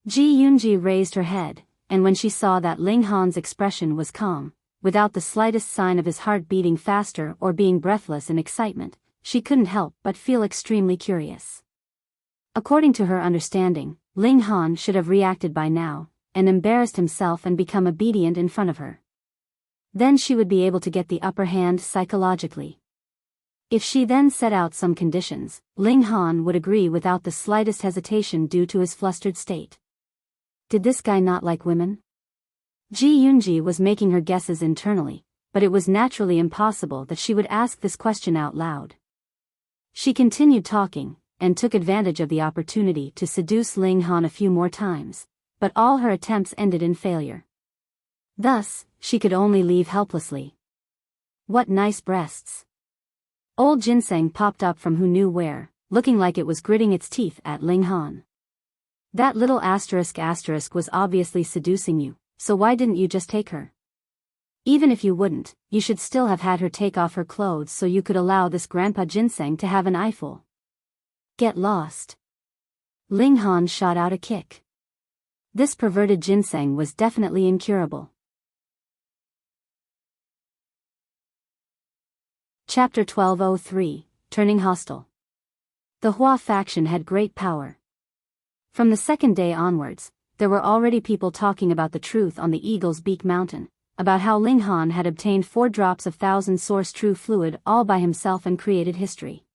Ji Yunji raised her head, and when she saw that Ling Han's expression was calm, without the slightest sign of his heart beating faster or being breathless in excitement, she couldn't help but feel extremely curious. According to her understanding, Ling Han should have reacted by now, and embarrassed himself and become obedient in front of her. Then she would be able to get the upper hand psychologically. If she then set out some conditions, Ling Han would agree without the slightest hesitation due to his flustered state. Did this guy not like women? Ji Yunji was making her guesses internally, but it was naturally impossible that she would ask this question out loud. She continued talking, and took advantage of the opportunity to seduce Ling Han a few more times, but all her attempts ended in failure. Thus, she could only leave helplessly. What nice breasts. Old ginseng popped up from who knew where, looking like it was gritting its teeth at Ling Han. That little asterisk was obviously seducing you, so why didn't you just take her? Even if you wouldn't, you should still have had her take off her clothes so you could allow this grandpa ginseng to have an eyeful. Get lost. Ling Han shot out a kick. This perverted ginseng was definitely incurable. Chapter 1203, Turning Hostile. The Hua faction had great power. From the second day onwards, there were already people talking about the truth on the Eagle's Beak Mountain, about how Ling Han had obtained 4 drops of 1,000 source true fluid all by himself and created history.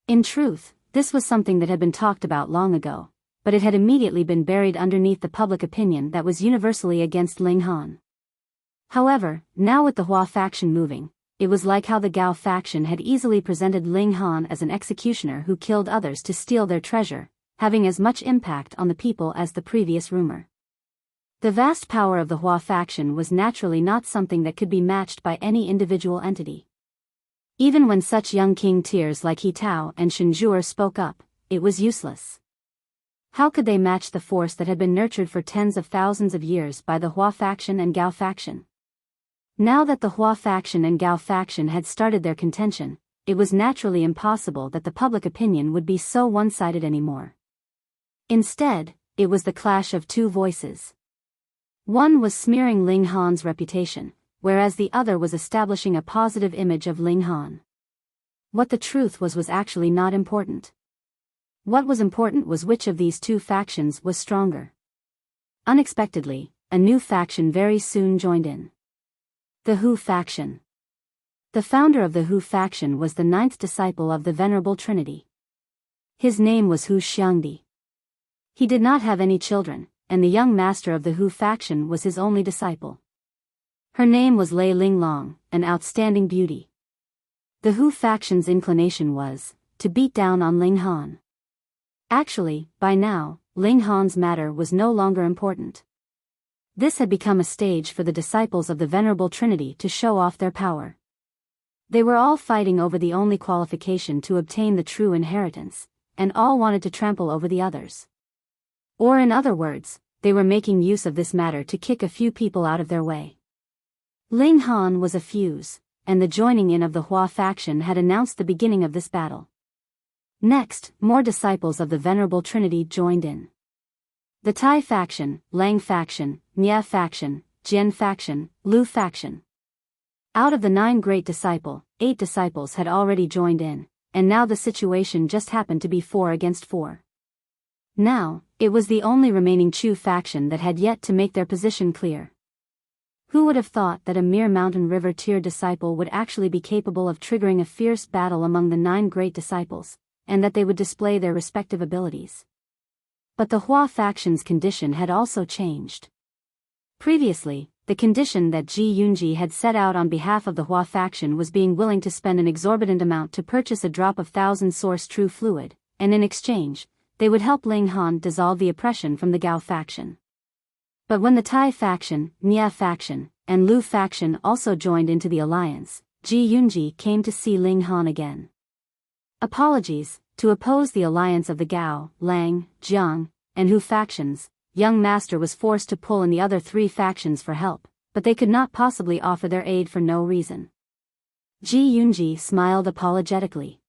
In truth, this was something that had been talked about long ago, but it had immediately been buried underneath the public opinion that was universally against Ling Han. However, now with the Hua faction moving, it was like how the Gao faction had easily presented Ling Han as an executioner who killed others to steal their treasure, having as much impact on the people as the previous rumor. The vast power of the Hua faction was naturally not something that could be matched by any individual entity. Even when such young king tiers like He Tao and Shenjur spoke up, it was useless. How could they match the force that had been nurtured for tens of thousands of years by the Hua faction and Gao faction? Now that the Hua faction and Gao faction had started their contention, it was naturally impossible that the public opinion would be so one-sided anymore. Instead, it was the clash of two voices. One was smearing Ling Han's reputation, whereas the other was establishing a positive image of Ling Han. What the truth was actually not important. What was important was which of these two factions was stronger. Unexpectedly, a new faction very soon joined in. The Hu faction. The founder of the Hu faction was the 9th disciple of the Venerable Trinity. His name was Hu Xiangdi. He did not have any children, and the young master of the Hu faction was his only disciple. Her name was Lei Linglong, an outstanding beauty. The Hu faction's inclination was to beat down on Ling Han. Actually, by now, Ling Han's matter was no longer important. This had become a stage for the disciples of the Venerable Trinity to show off their power. They were all fighting over the only qualification to obtain the true inheritance, and all wanted to trample over the others. Or in other words, they were making use of this matter to kick a few people out of their way. Ling Han was a fuse, and the joining in of the Hua faction had announced the beginning of this battle. Next, more disciples of the Venerable Trinity joined in. The Tai faction, Lang faction, Nya faction, Jian faction, Lu faction. Out of the 9 great disciple, 8 disciples had already joined in, and now the situation just happened to be 4 against 4. Now, It was the only remaining Chu faction that had yet to make their position clear. Who would have thought that a mere mountain river tier disciple would actually be capable of triggering a fierce battle among the 9 great disciples, and that they would display their respective abilities? But the Hua faction's condition had also changed. Previously, the condition that Ji Yunji had set out on behalf of the Hua faction was being willing to spend an exorbitant amount to purchase a drop of 1,000 source true fluid, and in exchange, they would help Ling Han dissolve the oppression from the Gao faction. But when the Tai faction, Nia faction, and Lu faction also joined into the alliance, Ji Yunji came to see Ling Han again. Apologies. To oppose the alliance of the Gao, Lang, Jiang, and Hu factions, young master was forced to pull in the other 3 factions for help, but they could not possibly offer their aid for no reason. Ji Yunji smiled apologetically.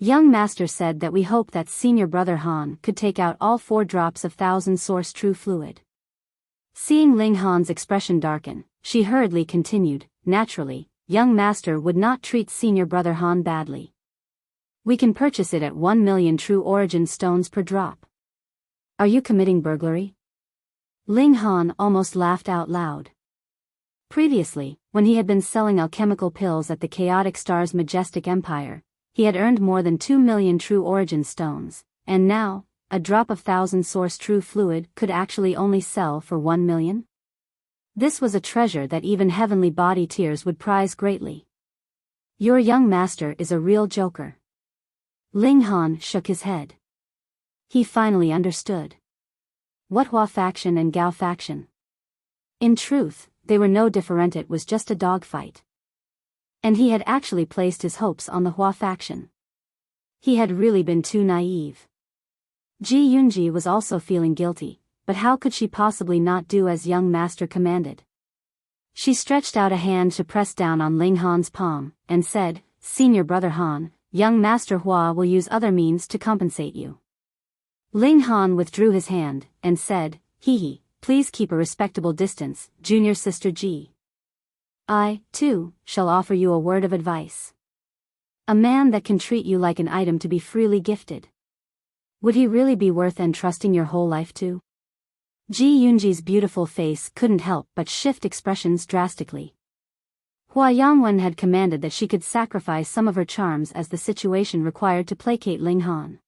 Young master said that we hope that senior brother Han could take out all 4 drops of 1,000 source true fluid. Seeing Ling Han's expression darken, she hurriedly continued, naturally, young master would not treat senior brother Han badly. We can purchase it at 1 million true origin stones per drop. Are you committing burglary? Ling Han almost laughed out loud. Previously, when he had been selling alchemical pills at the Chaotic Star's majestic empire, he had earned more than 2 million true origin stones, and now, a drop of 1,000 source true fluid could actually only sell for 1 million? This was a treasure that even heavenly body tiers would prize greatly. Your young master is a real joker. Ling Han shook his head. He finally understood. What Hua faction and Gao faction? In truth, they were no different, it was just a dogfight. And he had actually placed his hopes on the Hua faction. He had really been too naive. Ji Yunji was also feeling guilty, but how could she possibly not do as young master commanded? She stretched out a hand to press down on Ling Han's palm, and said, Senior brother Han, young master Hua will use other means to compensate you. Ling Han withdrew his hand, and said, Hee, please keep a respectable distance, junior sister Ji. I, too, shall offer you a word of advice. A man that can treat you like an item to be freely gifted. Would he really be worth entrusting your whole life to? Ji Yunji's beautiful face couldn't help but shift expressions drastically. Hua Yangwen had commanded that she could sacrifice some of her charms as the situation required to placate Ling Han.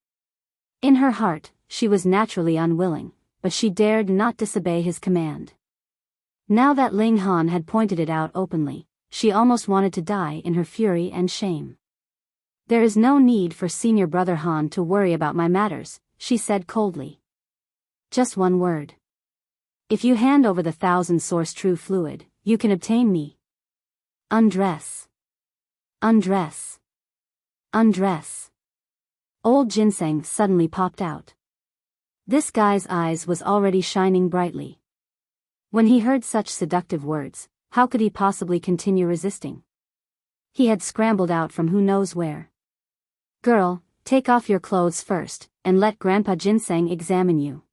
In her heart, she was naturally unwilling, but she dared not disobey his command. Now that Ling Han had pointed it out openly, she almost wanted to die in her fury and shame. There is no need for senior brother Han to worry about my matters, she said coldly. Just one word. If you hand over the 1,000 source true fluid, you can obtain me. Undress. Undress. Undress. Old ginseng suddenly popped out. This guy's eyes was already shining brightly. When he heard such seductive words, how could he possibly continue resisting? He had scrambled out from who knows where. Girl, take off your clothes first, and let Grandpa Ginseng examine you.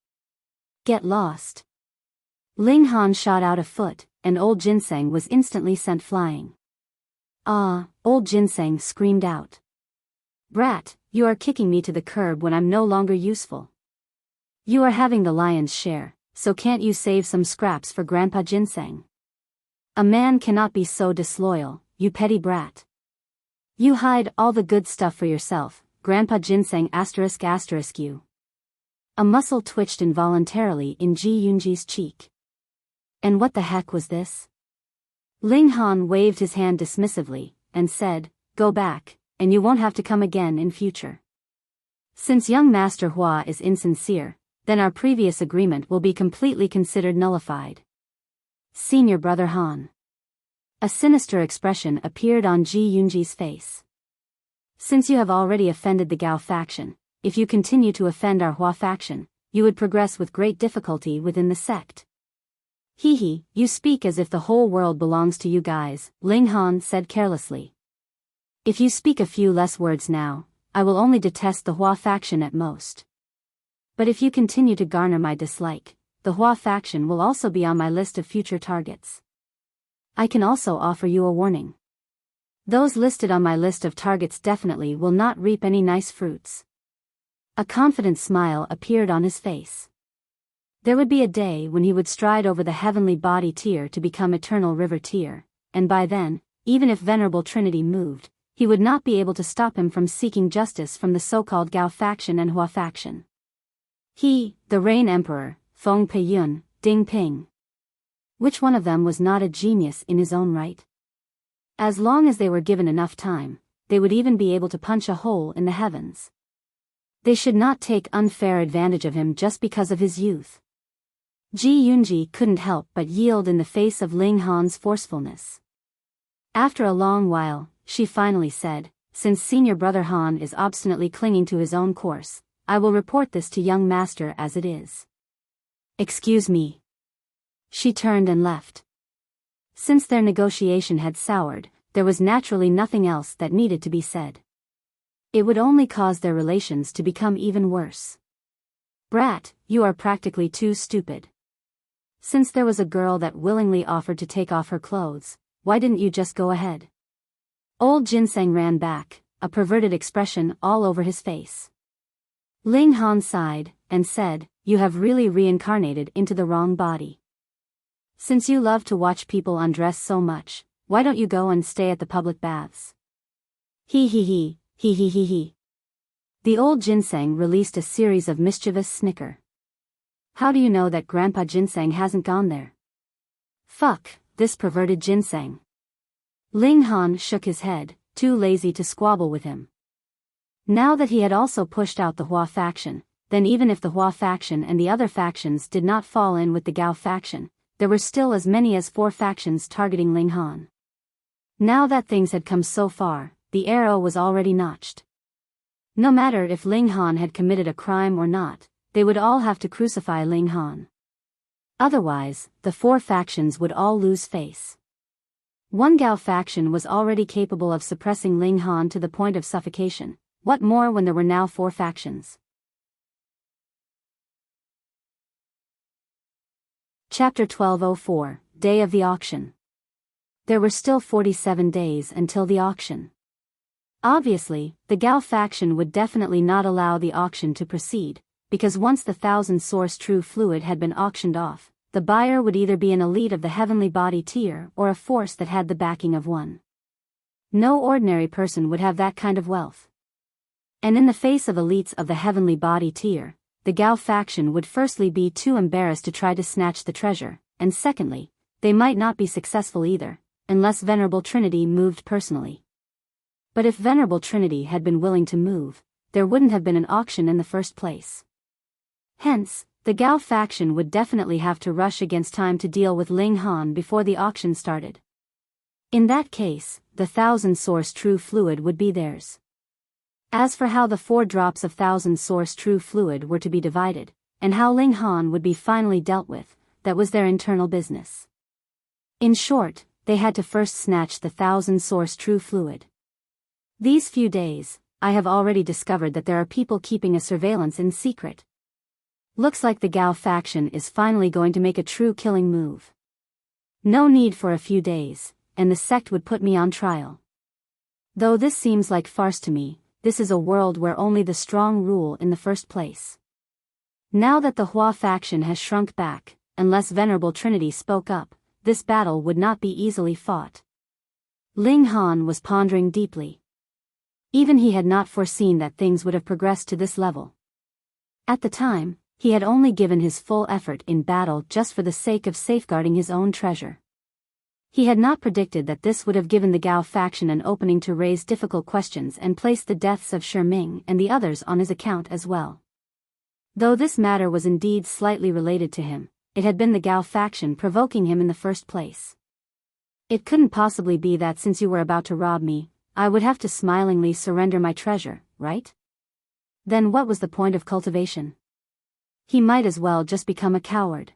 Get lost. Ling Han shot out a foot, and old ginseng was instantly sent flying. Ah, old ginseng screamed out. Brat, you are kicking me to the curb when I'm no longer useful. You are having the lion's share, so can't you save some scraps for Grandpa Ginseng? A man cannot be so disloyal, you petty brat. You hide all the good stuff for yourself, Grandpa Ginseng *** you. A muscle twitched involuntarily in Ji Yunji's cheek. And what the heck was this? Ling Han waved his hand dismissively, and said, Go back, and you won't have to come again in future. Since young Master Hua is insincere, then our previous agreement will be completely considered nullified. Senior brother Han. A sinister expression appeared on Ji Yunji's face. Since you have already offended the Gao faction, if you continue to offend our Hua faction, you would progress with great difficulty within the sect. Hee, you speak as if the whole world belongs to you guys, Ling Han said carelessly. If you speak a few less words now, I will only detest the Hua faction at most. But if you continue to garner my dislike, the Hua faction will also be on my list of future targets. I can also offer you a warning. Those listed on my list of targets definitely will not reap any nice fruits. A confident smile appeared on his face. There would be a day when he would stride over the heavenly body tier to become eternal river tier, and by then, even if Venerable Trinity moved, he would not be able to stop him from seeking justice from the so-called Gao faction and Hua faction. He, the Rain Emperor, Feng Peiyun, Ding Ping. Which one of them was not a genius in his own right? As long as they were given enough time, they would even be able to punch a hole in the heavens. They should not take unfair advantage of him just because of his youth. Ji Yunji couldn't help but yield in the face of Ling Han's forcefulness. After a long while, she finally said, "Since senior brother Han is obstinately clinging to his own course, I will report this to young master as it is." "Excuse me." She turned and left. Since their negotiation had soured, there was naturally nothing else that needed to be said. It would only cause their relations to become even worse. "Brat, you are practically too stupid. Since there was a girl that willingly offered to take off her clothes, why didn't you just go ahead?" Old Ginseng ran back, a perverted expression all over his face. Ling Han sighed, and said, "You have really reincarnated into the wrong body. Since you love to watch people undress so much, why don't you go and stay at the public baths?" He. The old Ginseng released a series of mischievous snicker. "How do you know that Grandpa Ginseng hasn't gone there?" "Fuck, this perverted Ginseng." Ling Han shook his head, too lazy to squabble with him. Now that he had also pushed out the Hua faction, then even if the Hua faction and the other factions did not fall in with the Gao faction, there were still as many as 4 factions targeting Ling Han. Now that things had come so far, the arrow was already notched. No matter if Ling Han had committed a crime or not, they would all have to crucify Ling Han. Otherwise, the 4 factions would all lose face. One Gao faction was already capable of suppressing Ling Han to the point of suffocation. What more when there were now 4 factions? Chapter 1204, Day of the Auction. There were still 47 days until the auction. Obviously, the Gao faction would definitely not allow the auction to proceed, because once the 1000-source true fluid had been auctioned off, the buyer would either be an elite of the heavenly body tier or a force that had the backing of one. No ordinary person would have that kind of wealth. And in the face of elites of the heavenly body tier, the Gao faction would firstly be too embarrassed to try to snatch the treasure, and secondly, they might not be successful either, unless Venerable Trinity moved personally. But if Venerable Trinity had been willing to move, there wouldn't have been an auction in the first place. Hence, the Gao faction would definitely have to rush against time to deal with Ling Han before the auction started. In that case, the 1000-source true fluid would be theirs. As for how the 4 drops of 1000-source true fluid were to be divided, and how Ling Han would be finally dealt with, that was their internal business. In short, they had to first snatch the 1000-source true fluid. These few days, I have already discovered that there are people keeping a surveillance in secret. Looks like the Gao faction is finally going to make a true killing move. No need for a few days, and the sect would put me on trial. Though this seems like farce to me, this is a world where only the strong rule in the first place. Now that the Hua faction has shrunk back, unless Venerable Trinity spoke up, this battle would not be easily fought. Ling Han was pondering deeply. Even he had not foreseen that things would have progressed to this level. At the time, he had only given his full effort in battle just for the sake of safeguarding his own treasure. He had not predicted that this would have given the Gao faction an opening to raise difficult questions and place the deaths of Shiming and the others on his account as well. Though this matter was indeed slightly related to him, it had been the Gao faction provoking him in the first place. It couldn't possibly be that since you were about to rob me, I would have to smilingly surrender my treasure, right? Then what was the point of cultivation? He might as well just become a coward.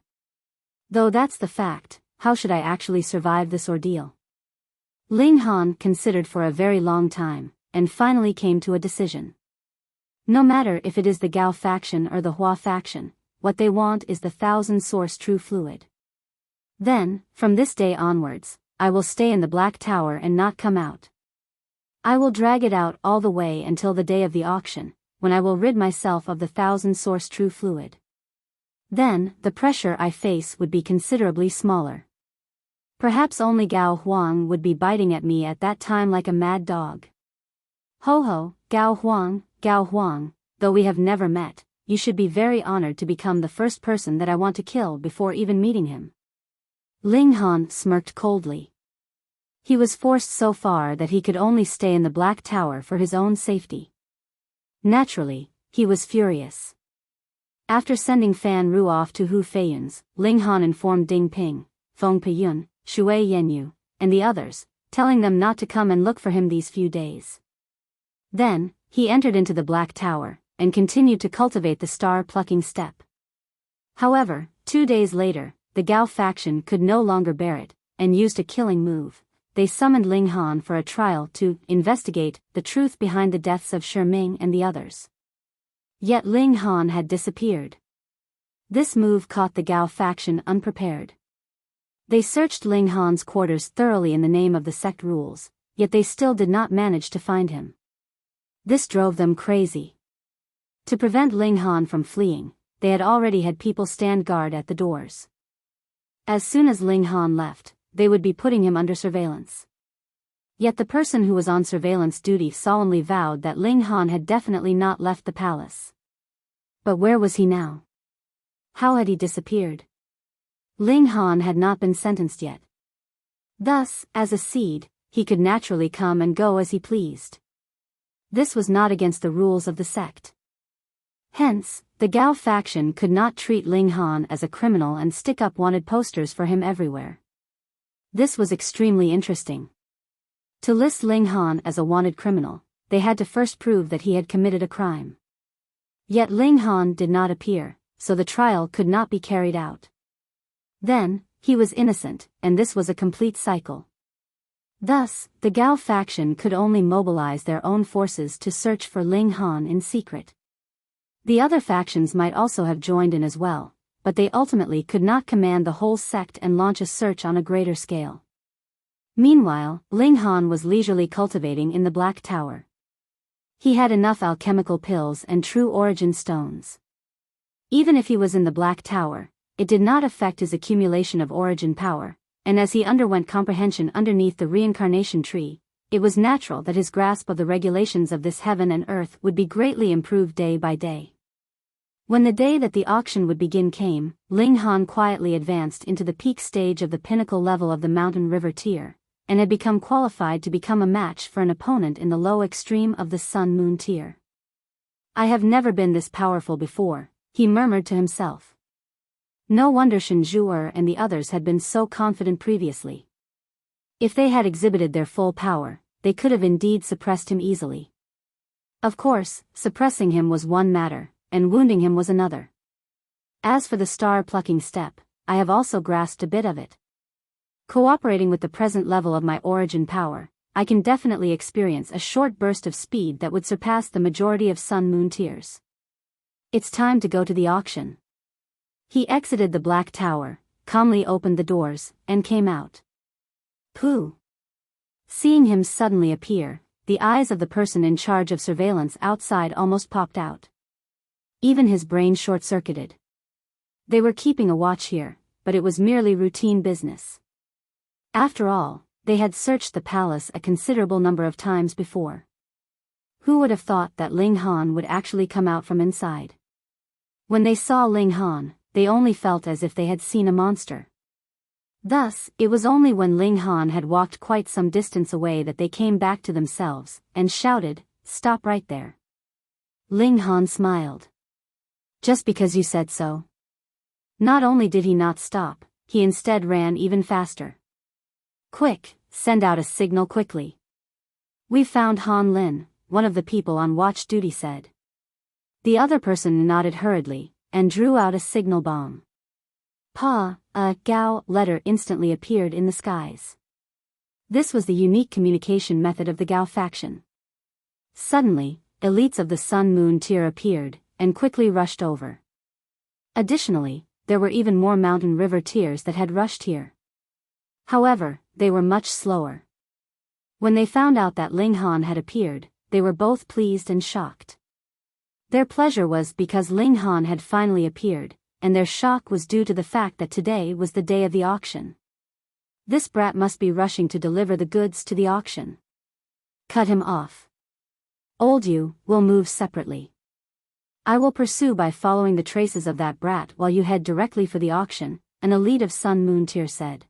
Though that's the fact, how should I actually survive this ordeal? Ling Han considered for a very long time, and finally came to a decision. No matter if it is the Gao faction or the Hua faction, what they want is the 1000-source true fluid. Then, from this day onwards, I will stay in the Black Tower and not come out. I will drag it out all the way until the day of the auction, when I will rid myself of the 1,000 source true fluid. Then, the pressure I face would be considerably smaller. Perhaps only Gao Huang would be biting at me at that time like a mad dog. Ho ho, Gao Huang, though we have never met, you should be very honored to become the first person that I want to kill before even meeting him. Ling Han smirked coldly. He was forced so far that he could only stay in the Black Tower for his own safety. Naturally, he was furious. After sending Fan Ru off to Hu Feiyun's, Ling Han informed Ding Ping, Feng Piyun, Shui Yenyu, and the others, telling them not to come and look for him these few days. Then, he entered into the Black Tower, and continued to cultivate the star-plucking step. However, 2 days later, the Gao faction could no longer bear it, and used a killing move. They summoned Ling Han for a trial to investigate the truth behind the deaths of Shi Ming and the others. Yet Ling Han had disappeared. This move caught the Gao faction unprepared. They searched Ling Han's quarters thoroughly in the name of the sect rules, yet they still did not manage to find him. This drove them crazy. To prevent Ling Han from fleeing, they had already had people stand guard at the doors. As soon as Ling Han left, they would be putting him under surveillance. Yet the person who was on surveillance duty solemnly vowed that Ling Han had definitely not left the palace. But where was he now? How had he disappeared? Ling Han had not been sentenced yet. Thus, as a seed, he could naturally come and go as he pleased. This was not against the rules of the sect. Hence, the Gao faction could not treat Ling Han as a criminal and stick up wanted posters for him everywhere. This was extremely interesting. To list Ling Han as a wanted criminal, they had to first prove that he had committed a crime. Yet Ling Han did not appear, so the trial could not be carried out. Then, he was innocent, and this was a complete cycle. Thus, the Gao faction could only mobilize their own forces to search for Ling Han in secret. The other factions might also have joined in as well, but they ultimately could not command the whole sect and launch a search on a greater scale. Meanwhile, Ling Han was leisurely cultivating in the Black Tower. He had enough alchemical pills and true origin stones. Even if he was in the Black Tower, it did not affect his accumulation of origin power, and as he underwent comprehension underneath the reincarnation tree, it was natural that his grasp of the regulations of this heaven and earth would be greatly improved day by day. When the day that the auction would begin came, Ling Han quietly advanced into the peak stage of the pinnacle level of the mountain river tier, and had become qualified to become a match for an opponent in the low extreme of the sun-moon tier. I have never been this powerful before, he murmured to himself. No wonder Shen Zhu'er and the others had been so confident previously. If they had exhibited their full power, they could have indeed suppressed him easily. Of course, suppressing him was one matter, and wounding him was another. As for the star-plucking step, I have also grasped a bit of it. Cooperating with the present level of my origin power, I can definitely experience a short burst of speed that would surpass the majority of sun-moon tiers. It's time to go to the auction. He exited the Black Tower, calmly opened the doors, and came out. Pooh! Seeing him suddenly appear, the eyes of the person in charge of surveillance outside almost popped out. Even his brain short-circuited. They were keeping a watch here, but it was merely routine business. After all, they had searched the palace a considerable number of times before. Who would have thought that Ling Han would actually come out from inside? When they saw Ling Han, they only felt as if they had seen a monster. Thus, it was only when Ling Han had walked quite some distance away that they came back to themselves, and shouted, "Stop right there." Ling Han smiled. "Just because you said so." Not only did he not stop, he instead ran even faster. "Quick, send out a signal quickly." "We've found Han Lin," one of the people on watch duty said. The other person nodded hurriedly, and drew out a signal bomb. A Gao letter instantly appeared in the skies. This was the unique communication method of the Gao faction. Suddenly, elites of the sun-moon tier appeared, and quickly rushed over. Additionally, there were even more mountain river tiers that had rushed here. However, they were much slower. When they found out that Ling Han had appeared, they were both pleased and shocked. Their pleasure was because Ling Han had finally appeared, and their shock was due to the fact that today was the day of the auction. This brat must be rushing to deliver the goods to the auction. Cut him off. Old you, will move separately. I will pursue by following the traces of that brat while you head directly for the auction, an elite of Sun Moon tier said.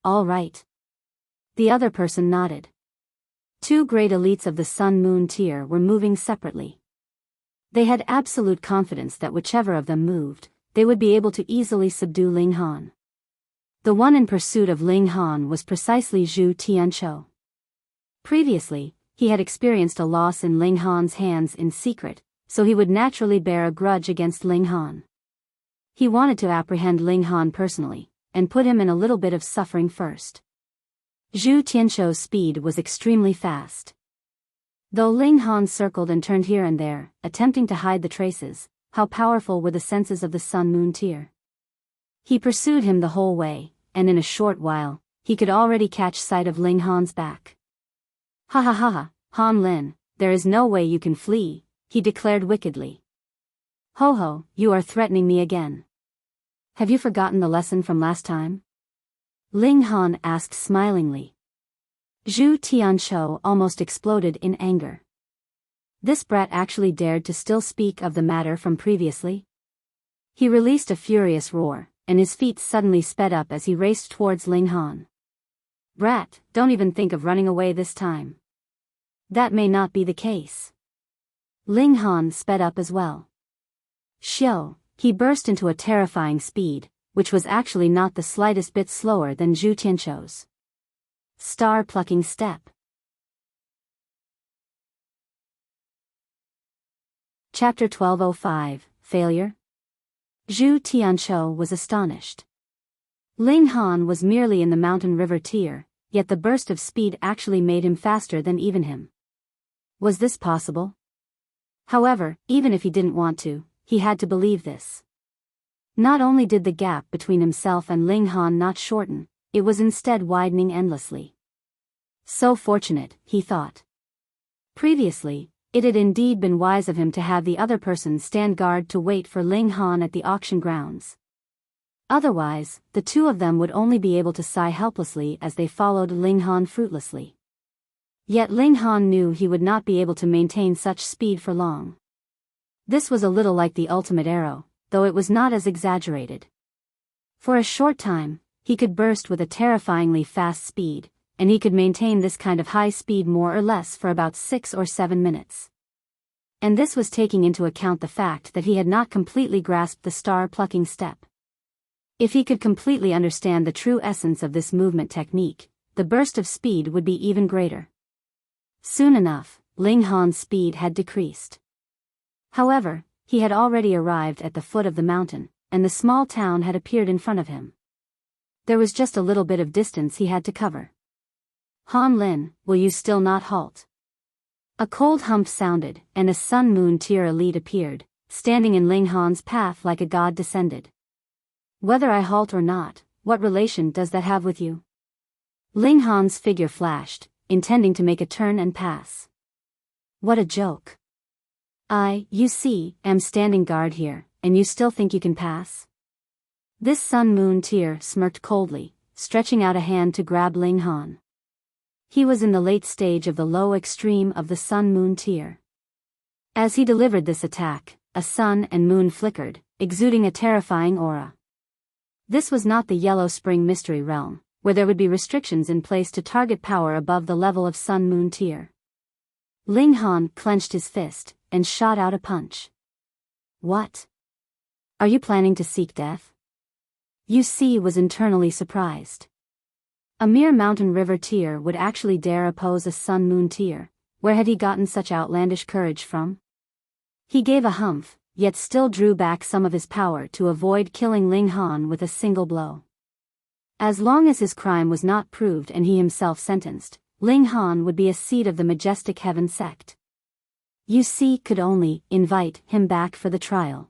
All right. The other person nodded. Two great elites of the Sun Moon tier were moving separately. They had absolute confidence that whichever of them moved, they would be able to easily subdue Ling Han. The one in pursuit of Ling Han was precisely Zhu Tianqiu. Previously, he had experienced a loss in Ling Han's hands in secret, so he would naturally bear a grudge against Ling Han. He wanted to apprehend Ling Han personally, and put him in a little bit of suffering first. Zhu Tianqiu's speed was extremely fast. Though Ling Han circled and turned here and there, attempting to hide the traces, how powerful were the senses of the Sun Moon tier. He pursued him the whole way, and in a short while, he could already catch sight of Ling Han's back. Ha ha ha ha, Han Lin, there is no way you can flee, he declared wickedly. Ho ho, you are threatening me again. Have you forgotten the lesson from last time? Ling Han asked smilingly. Zhu Tianqiu almost exploded in anger. This brat actually dared to still speak of the matter from previously? He released a furious roar, and his feet suddenly sped up as he raced towards Ling Han. Brat, don't even think of running away this time. That may not be the case. Ling Han sped up as well. Xiao, he burst into a terrifying speed, which was actually not the slightest bit slower than Zhu Tianqiu's. Star-plucking step. Chapter 1205, Failure. Zhu Tianqiu was astonished. Ling Han was merely in the mountain river tier, yet the burst of speed actually made him faster than even him. Was this possible? However, even if he didn't want to, he had to believe this. Not only did the gap between himself and Ling Han not shorten, it was instead widening endlessly. So fortunate, he thought. Previously, it had indeed been wise of him to have the other person stand guard to wait for Ling Han at the auction grounds. Otherwise, the two of them would only be able to sigh helplessly as they followed Ling Han fruitlessly. Yet Ling Han knew he would not be able to maintain such speed for long. This was a little like the ultimate arrow, though it was not as exaggerated. For a short time, he could burst with a terrifyingly fast speed, and he could maintain this kind of high speed more or less for about 6 or 7 minutes. And this was taking into account the fact that he had not completely grasped the star-plucking step. If he could completely understand the true essence of this movement technique, the burst of speed would be even greater. Soon enough, Ling Han's speed had decreased. However, he had already arrived at the foot of the mountain, and the small town had appeared in front of him. There was just a little bit of distance he had to cover. Han Lin, will you still not halt? A cold hump sounded, and a Sun Moon tier elite appeared, standing in Ling Han's path like a god descended. Whether I halt or not, what relation does that have with you? Ling Han's figure flashed, intending to make a turn and pass. What a joke. You see, am standing guard here, and you still think you can pass? This Sun Moon tier smirked coldly, stretching out a hand to grab Ling Han. He was in the late stage of the low extreme of the Sun Moon tier. As he delivered this attack, a sun and moon flickered, exuding a terrifying aura. This was not the Yellow Spring Mystery Realm, where there would be restrictions in place to target power above the level of Sun Moon tier. Ling Han clenched his fist, and shot out a punch. What? Are you planning to seek death? Yu Si was internally surprised. A mere mountain river tier would actually dare oppose a Sun Moon tier. Where had he gotten such outlandish courage from? He gave a humph, yet still drew back some of his power to avoid killing Ling Han with a single blow. As long as his crime was not proved and he himself sentenced, Ling Han would be a seed of the majestic heaven sect. Yu Si could only invite him back for the trial.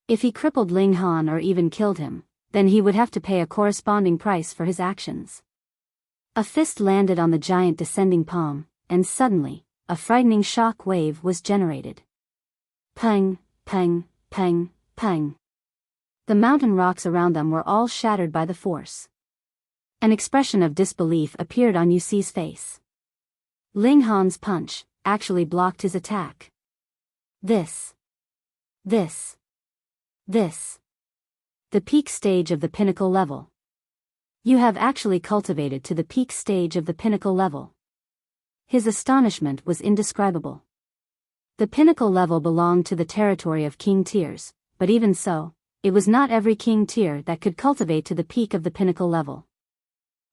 If he crippled Ling Han or even killed him, then he would have to pay a corresponding price for his actions. A fist landed on the giant descending palm, and suddenly, a frightening shock wave was generated. Pang, pang, pang, pang. The mountain rocks around them were all shattered by the force. An expression of disbelief appeared on Yuxi's face. Ling Han's punch actually blocked his attack. This. The peak stage of the pinnacle level. You have actually cultivated to the peak stage of the pinnacle level. His astonishment was indescribable. The pinnacle level belonged to the territory of king tiers, but even so, it was not every king tier that could cultivate to the peak of the pinnacle level.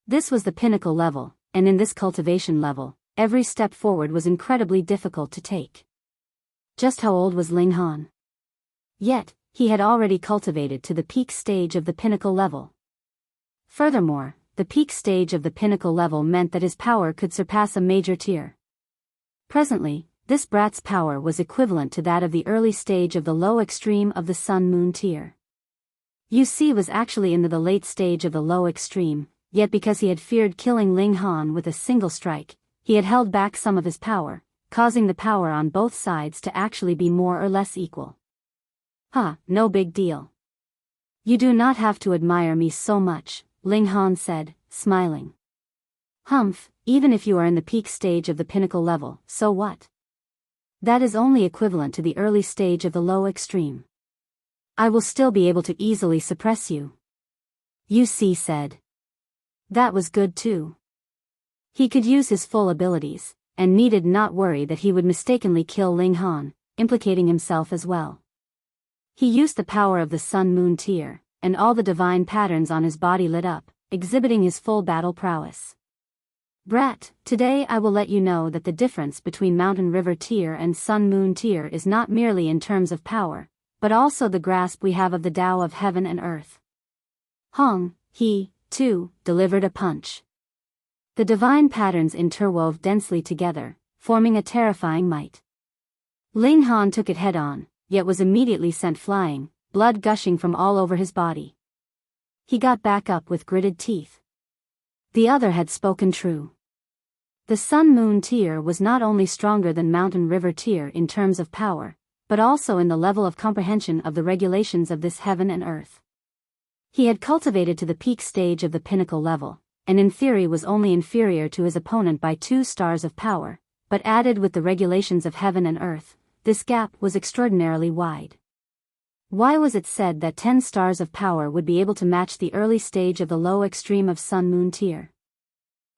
This was the pinnacle level, and in this cultivation level, every step forward was incredibly difficult to take. Just how old was Ling Han? Yet, he had already cultivated to the peak stage of the pinnacle level. Furthermore, the peak stage of the pinnacle level meant that his power could surpass a major tier. Presently, this brat's power was equivalent to that of the early stage of the low extreme of the Sun-Moon tier. Yuxi was actually in the late stage of the low extreme, yet because he had feared killing Ling Han with a single strike, he had held back some of his power, causing the power on both sides to actually be more or less equal. No big deal. You do not have to admire me so much, Ling Han said, smiling. Humph, even if you are in the peak stage of the pinnacle level, so what? That is only equivalent to the early stage of the low extreme. I will still be able to easily suppress you. Yuxi said. That was good too. He could use his full abilities, and needed not worry that he would mistakenly kill Ling Han, implicating himself as well. He used the power of the Sun-Moon tier, and all the divine patterns on his body lit up, exhibiting his full battle prowess. Brat, today I will let you know that the difference between Mountain River tier and Sun-Moon tier is not merely in terms of power, but also the grasp we have of the Tao of heaven and earth. Hong, he, too, delivered a punch. The divine patterns interwove densely together, forming a terrifying might. Ling Han took it head-on, yet was immediately sent flying, blood gushing from all over his body. He got back up with gritted teeth. The other had spoken true. The Sun-Moon tier was not only stronger than Mountain River tier in terms of power, but also in the level of comprehension of the regulations of this heaven and earth. He had cultivated to the peak stage of the pinnacle level, and in theory was only inferior to his opponent by 2 stars of power, but added with the regulations of heaven and earth, this gap was extraordinarily wide. Why was it said that 10 stars of power would be able to match the early stage of the low extreme of Sun-Moon tier?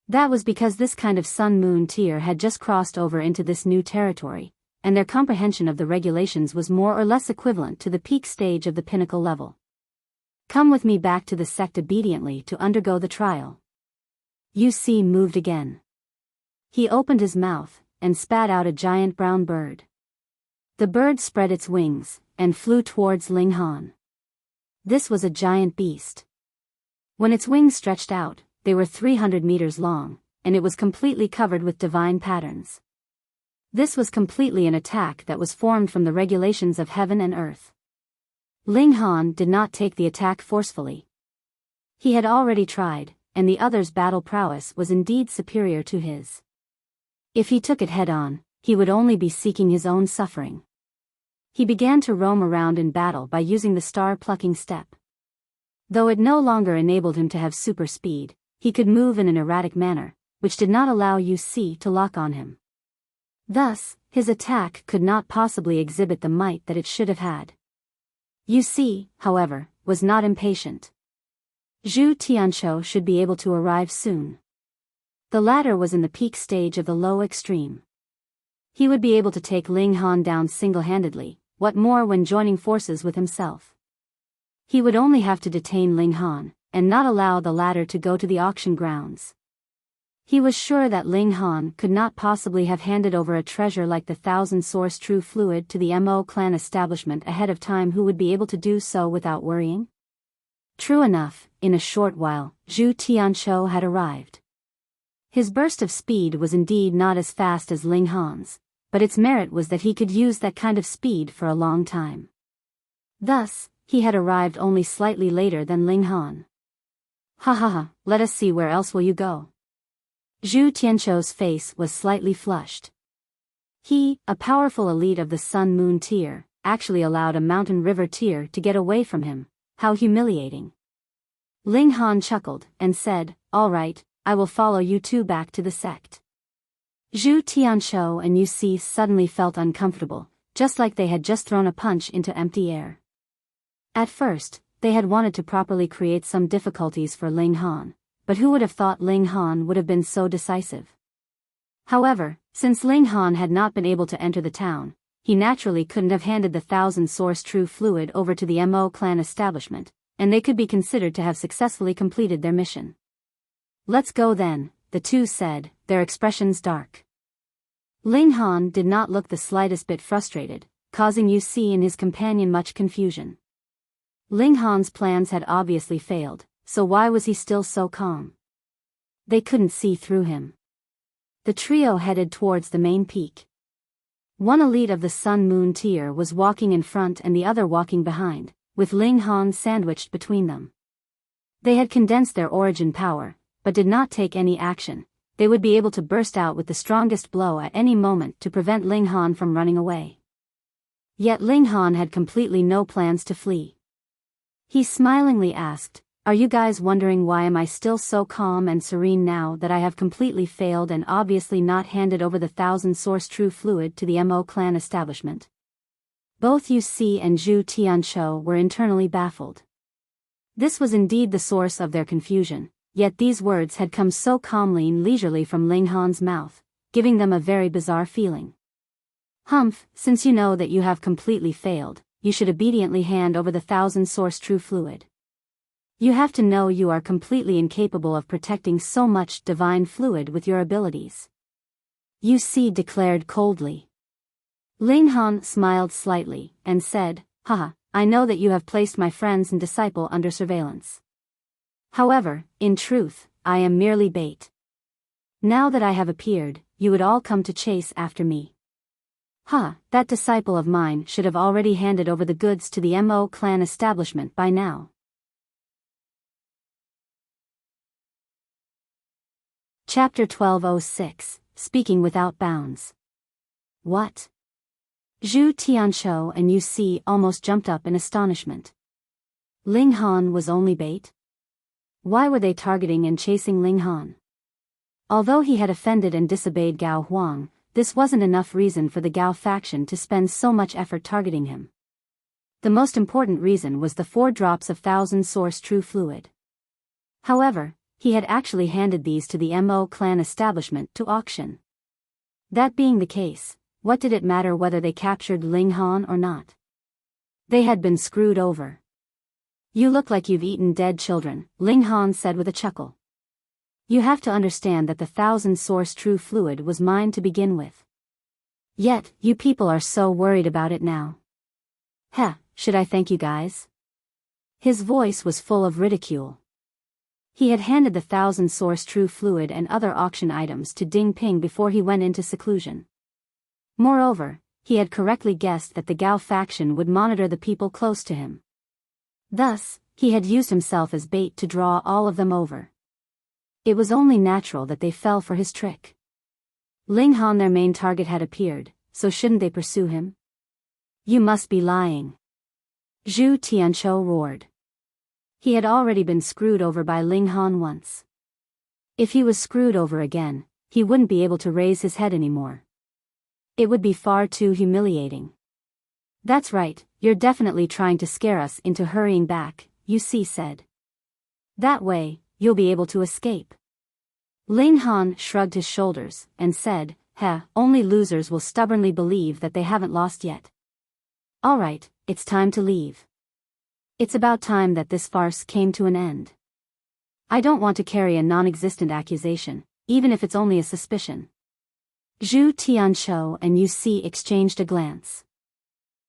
That was because this kind of Sun-Moon tier had just crossed over into this new territory, and their comprehension of the regulations was more or less equivalent to the peak stage of the pinnacle level. Come with me back to the sect obediently to undergo the trial. Yuxi moved again. He opened his mouth, and spat out a giant brown bird. The bird spread its wings, and flew towards Ling Han. This was a giant beast. When its wings stretched out, they were 300 meters long, and it was completely covered with divine patterns. This was completely an attack that was formed from the regulations of heaven and earth. Ling Han did not take the attack forcefully. He had already tried, and the other's battle prowess was indeed superior to his. If he took it head-on, he would only be seeking his own suffering. He began to roam around in battle by using the star-plucking step. Though it no longer enabled him to have super speed, he could move in an erratic manner, which did not allow Yuxi to lock on him. Thus, his attack could not possibly exhibit the might that it should have had. Yuxi, however, was not impatient. Zhu Tianqiu should be able to arrive soon. The latter was in the peak stage of the low extreme. He would be able to take Ling Han down single-handedly, what more when joining forces with himself. He would only have to detain Ling Han, and not allow the latter to go to the auction grounds. He was sure that Ling Han could not possibly have handed over a treasure like the 1000-source true fluid to the Mo clan establishment ahead of time. Who would be able to do so without worrying? True enough, in a short while, Zhu Tianqiu had arrived. His burst of speed was indeed not as fast as Ling Han's, but its merit was that he could use that kind of speed for a long time. Thus, he had arrived only slightly later than Ling Han. Let us see, where else will you go? Zhu Tianqiu's face was slightly flushed. He, a powerful elite of the Sun-Moon tier, actually allowed a mountain river tier to get away from him. How humiliating. Ling Han chuckled and said, "All right, I will follow you two back to the sect." Zhu Tianshou and Yu Si suddenly felt uncomfortable, just like they had just thrown a punch into empty air. At first, they had wanted to properly create some difficulties for Ling Han, but who would have thought Ling Han would have been so decisive? However, since Ling Han had not been able to enter the town, he naturally couldn't have handed the 1,000-source true fluid over to the Mo clan establishment, and they could be considered to have successfully completed their mission. "Let's go then," the two said, their expressions dark. Ling Han did not look the slightest bit frustrated, causing Yu Si and his companion much confusion. Ling Han's plans had obviously failed, so why was he still so calm? They couldn't see through him. The trio headed towards the main peak. One elite of the Sun-Moon tier was walking in front and the other walking behind, with Ling Han sandwiched between them. They had condensed their origin power, but did not take any action. They would be able to burst out with the strongest blow at any moment to prevent Ling Han from running away. Yet Ling Han had completely no plans to flee. He smilingly asked, "Are you guys wondering why am I still so calm and serene now that I have completely failed and obviously not handed over the 1,000-source true fluid to the Mo clan establishment?" Both Yu Si and Zhu Tianshou were internally baffled. This was indeed the source of their confusion, yet these words had come so calmly and leisurely from Ling Han's mouth, giving them a very bizarre feeling. "Humph, since you know that you have completely failed, you should obediently hand over the 1,000-source true fluid. You have to know you are completely incapable of protecting so much divine fluid with your abilities," Yu Si declared coldly. Ling Han smiled slightly, and said, "Haha, I know that you have placed my friends and disciple under surveillance. However, in truth, I am merely bait. Now that I have appeared, you would all come to chase after me. That disciple of mine should have already handed over the goods to the Mo clan establishment by now." Chapter 1206, Speaking Without Bounds. What? Zhu Tianshou and Yu Si almost jumped up in astonishment. Ling Han was only bait? Why were they targeting and chasing Ling Han? Although he had offended and disobeyed Gao Huang, this wasn't enough reason for the Gao faction to spend so much effort targeting him. The most important reason was the 4 drops of 1,000-source true fluid. However, he had actually handed these to the Mo clan establishment to auction. That being the case, what did it matter whether they captured Ling Han or not? They had been screwed over. "You look like you've eaten dead children," Ling Han said with a chuckle. "You have to understand that the 1,000-source true fluid was mine to begin with. Yet, you people are so worried about it now. Should I thank you guys?" His voice was full of ridicule. He had handed the 1,000-source true fluid and other auction items to Ding Ping before he went into seclusion. Moreover, he had correctly guessed that the Gao faction would monitor the people close to him. Thus, he had used himself as bait to draw all of them over. It was only natural that they fell for his trick. Ling Han, their main target, had appeared, so shouldn't they pursue him? "You must be lying," Zhu Tianshou roared. He had already been screwed over by Ling Han once. If he was screwed over again, he wouldn't be able to raise his head anymore. It would be far too humiliating. "That's right, you're definitely trying to scare us into hurrying back," Yu Si said. "That way, you'll be able to escape." Ling Han shrugged his shoulders, and said, Only losers will stubbornly believe that they haven't lost yet. Alright, it's time to leave. It's about time that this farce came to an end. I don't want to carry a non-existent accusation, even if it's only a suspicion." Zhu Tianshou and Yu Si exchanged a glance.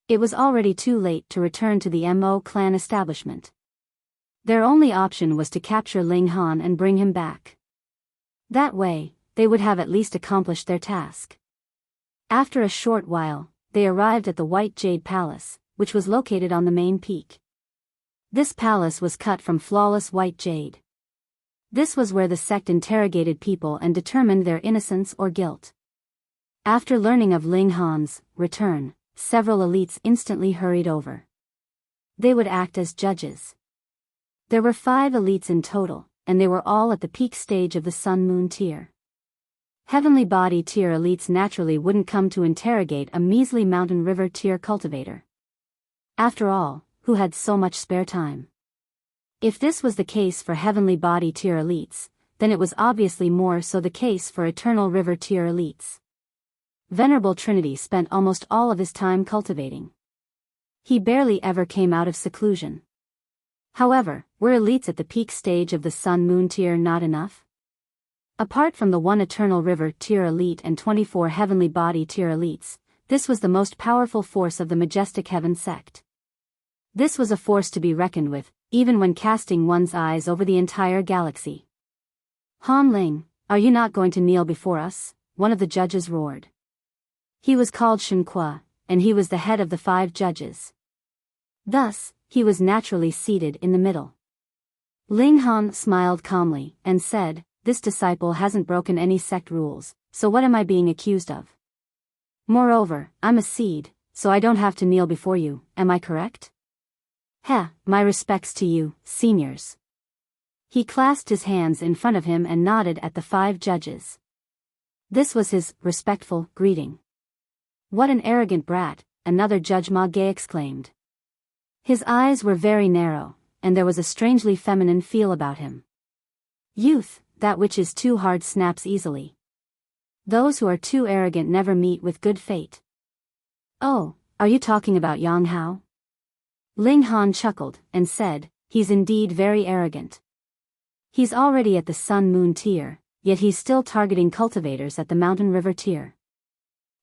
It was already too late to return to the Mo clan establishment. Their only option was to capture Ling Han and bring him back. That way, they would have at least accomplished their task. After a short while, they arrived at the White Jade Palace, which was located on the main peak. This palace was cut from flawless white jade. This was where the sect interrogated people and determined their innocence or guilt. After learning of Ling Han's return, several elites instantly hurried over. They would act as judges. There were 5 elites in total, and they were all at the peak stage of the Sun-Moon tier. Heavenly Body tier elites naturally wouldn't come to interrogate a measly Mountain River tier cultivator. After all, who had so much spare time? If this was the case for Heavenly Body tier elites, then it was obviously more so the case for Eternal River tier elites. Venerable Trinity spent almost all of his time cultivating. He barely ever came out of seclusion. However, were elites at the peak stage of the Sun-Moon tier not enough? Apart from the 1 Eternal River tier elite and 24 Heavenly Body tier elites, this was the most powerful force of the Majestic Heaven sect. This was a force to be reckoned with, even when casting one's eyes over the entire galaxy. "Han Ling, are you not going to kneel before us?" one of the judges roared. He was called Shen Kuo, and he was the head of the 5 judges. Thus, he was naturally seated in the middle. Ling Han smiled calmly, and said, "This disciple hasn't broken any sect rules, so what am I being accused of? Moreover, I'm a seed, so I don't have to kneel before you, am I correct? Heh, my respects to you, seniors." He clasped his hands in front of him and nodded at the 5 judges. This was his respectful greeting. "What an arrogant brat," another judge Ma Ge exclaimed. His eyes were very narrow, and there was a strangely feminine feel about him. "Youth, that which is too hard snaps easily. Those who are too arrogant never meet with good fate." "Oh, are you talking about Yang Hao?" Ling Han chuckled, and said, "He's indeed very arrogant. He's already at the Sun-Moon tier, yet he's still targeting cultivators at the Mountain River tier.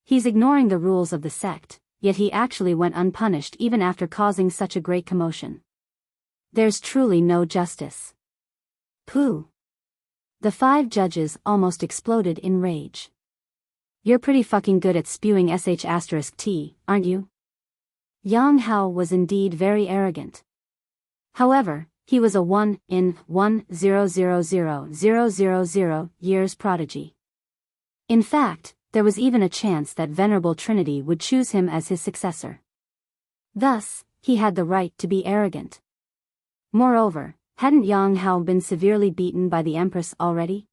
He's ignoring the rules of the sect, yet he actually went unpunished even after causing such a great commotion. There's truly no justice." Pooh! The 5 judges almost exploded in rage. "You're pretty fucking good at spewing sh*t, aren't you?" Yang Hao was indeed very arrogant. However, he was a 1 in 1,000,000 years prodigy. In fact, there was even a chance that Venerable Trinity would choose him as his successor. Thus, he had the right to be arrogant. Moreover, hadn't Yang Hao been severely beaten by the Empress already?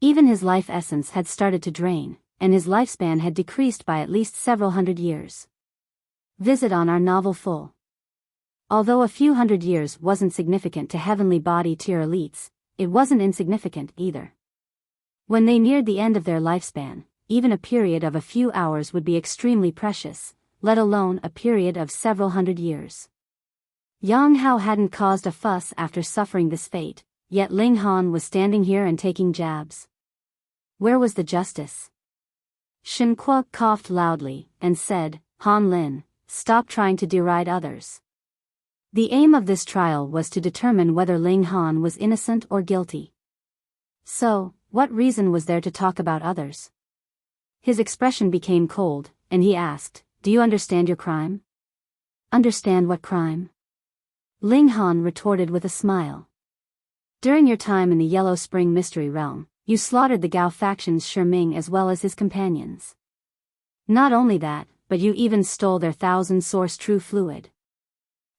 Even his life essence had started to drain, and his lifespan had decreased by at least several hundred years. Visit on our novel full. Although a few hundred years wasn't significant to Heavenly Body tier elites, it wasn't insignificant either. When they neared the end of their lifespan, even a period of a few hours would be extremely precious, let alone a period of several hundred years. Yang Hao hadn't caused a fuss after suffering this fate, yet Ling Han was standing here and taking jabs. Where was the justice? Shen Kuo coughed loudly, and said, "Han Lin, stop trying to deride others." The aim of this trial was to determine whether Ling Han was innocent or guilty. So, what reason was there to talk about others? His expression became cold, and he asked, "Do you understand your crime?" "Understand what crime?" Ling Han retorted with a smile. "During your time in the Yellow Spring Mystery Realm, you slaughtered the Gao faction's Ming as well as his companions. Not only that, but you even stole their 1,000-source true fluid."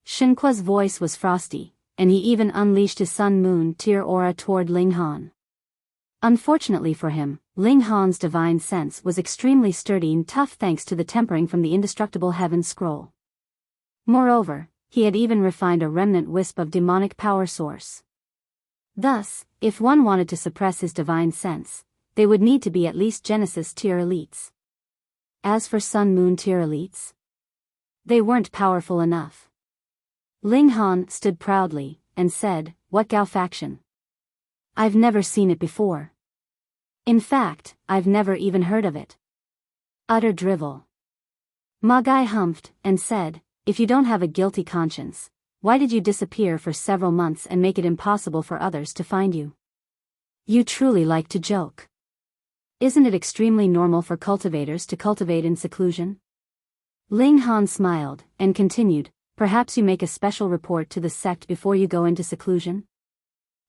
Shen Kuo's voice was frosty, and he even unleashed his Sun-Moon tier aura toward Ling Han. Unfortunately for him, Ling Han's divine sense was extremely sturdy and tough thanks to the tempering from the indestructible Heaven Scroll. Moreover, he had even refined a remnant wisp of demonic power source. Thus, if one wanted to suppress his divine sense, they would need to be at least Genesis tier elites. As for Sun-Moon tier elites, they weren't powerful enough. Ling Han stood proudly, and said, "What Gao faction? I've never seen it before. In fact, I've never even heard of it." Utter drivel. Ma Gai humphed, and said, "If you don't have a guilty conscience, why did you disappear for several months and make it impossible for others to find you? You truly like to joke. Isn't it extremely normal for cultivators to cultivate in seclusion?" Ling Han smiled, and continued, "Perhaps you make a special report to the sect before you go into seclusion?"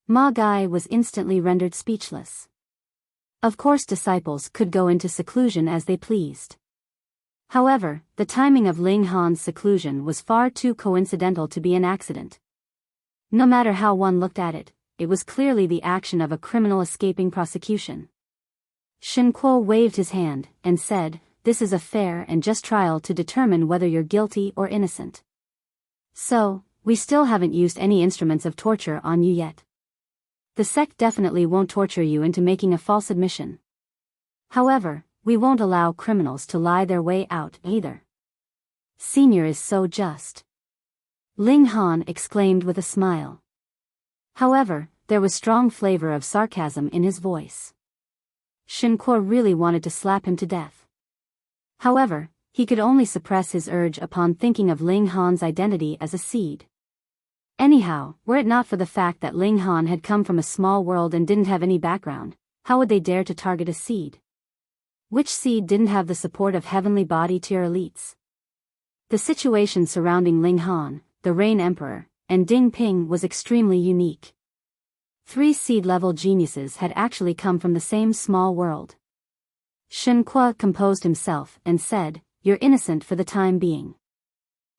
Ma Gai was instantly rendered speechless. Of course disciples could go into seclusion as they pleased. However, the timing of Ling Han's seclusion was far too coincidental to be an accident. No matter how one looked at it, it was clearly the action of a criminal escaping prosecution. Shen Kuo waved his hand and said, "This is a fair and just trial to determine whether you're guilty or innocent. So, we still haven't used any instruments of torture on you yet. The sect definitely won't torture you into making a false admission. However, we won't allow criminals to lie their way out either." "Senior is so just," Ling Han exclaimed with a smile. However, there was strong flavor of sarcasm in his voice. Shen Kuo really wanted to slap him to death. However, he could only suppress his urge upon thinking of Ling Han's identity as a seed. Anyhow, were it not for the fact that Ling Han had come from a small world and didn't have any background, how would they dare to target a seed? Which seed didn't have the support of heavenly body tier elites? The situation surrounding Ling Han, the Rain Emperor, and Ding Ping was extremely unique. 3 seed-level geniuses had actually come from the same small world. Shen Kuo composed himself and said, "You're innocent for the time being.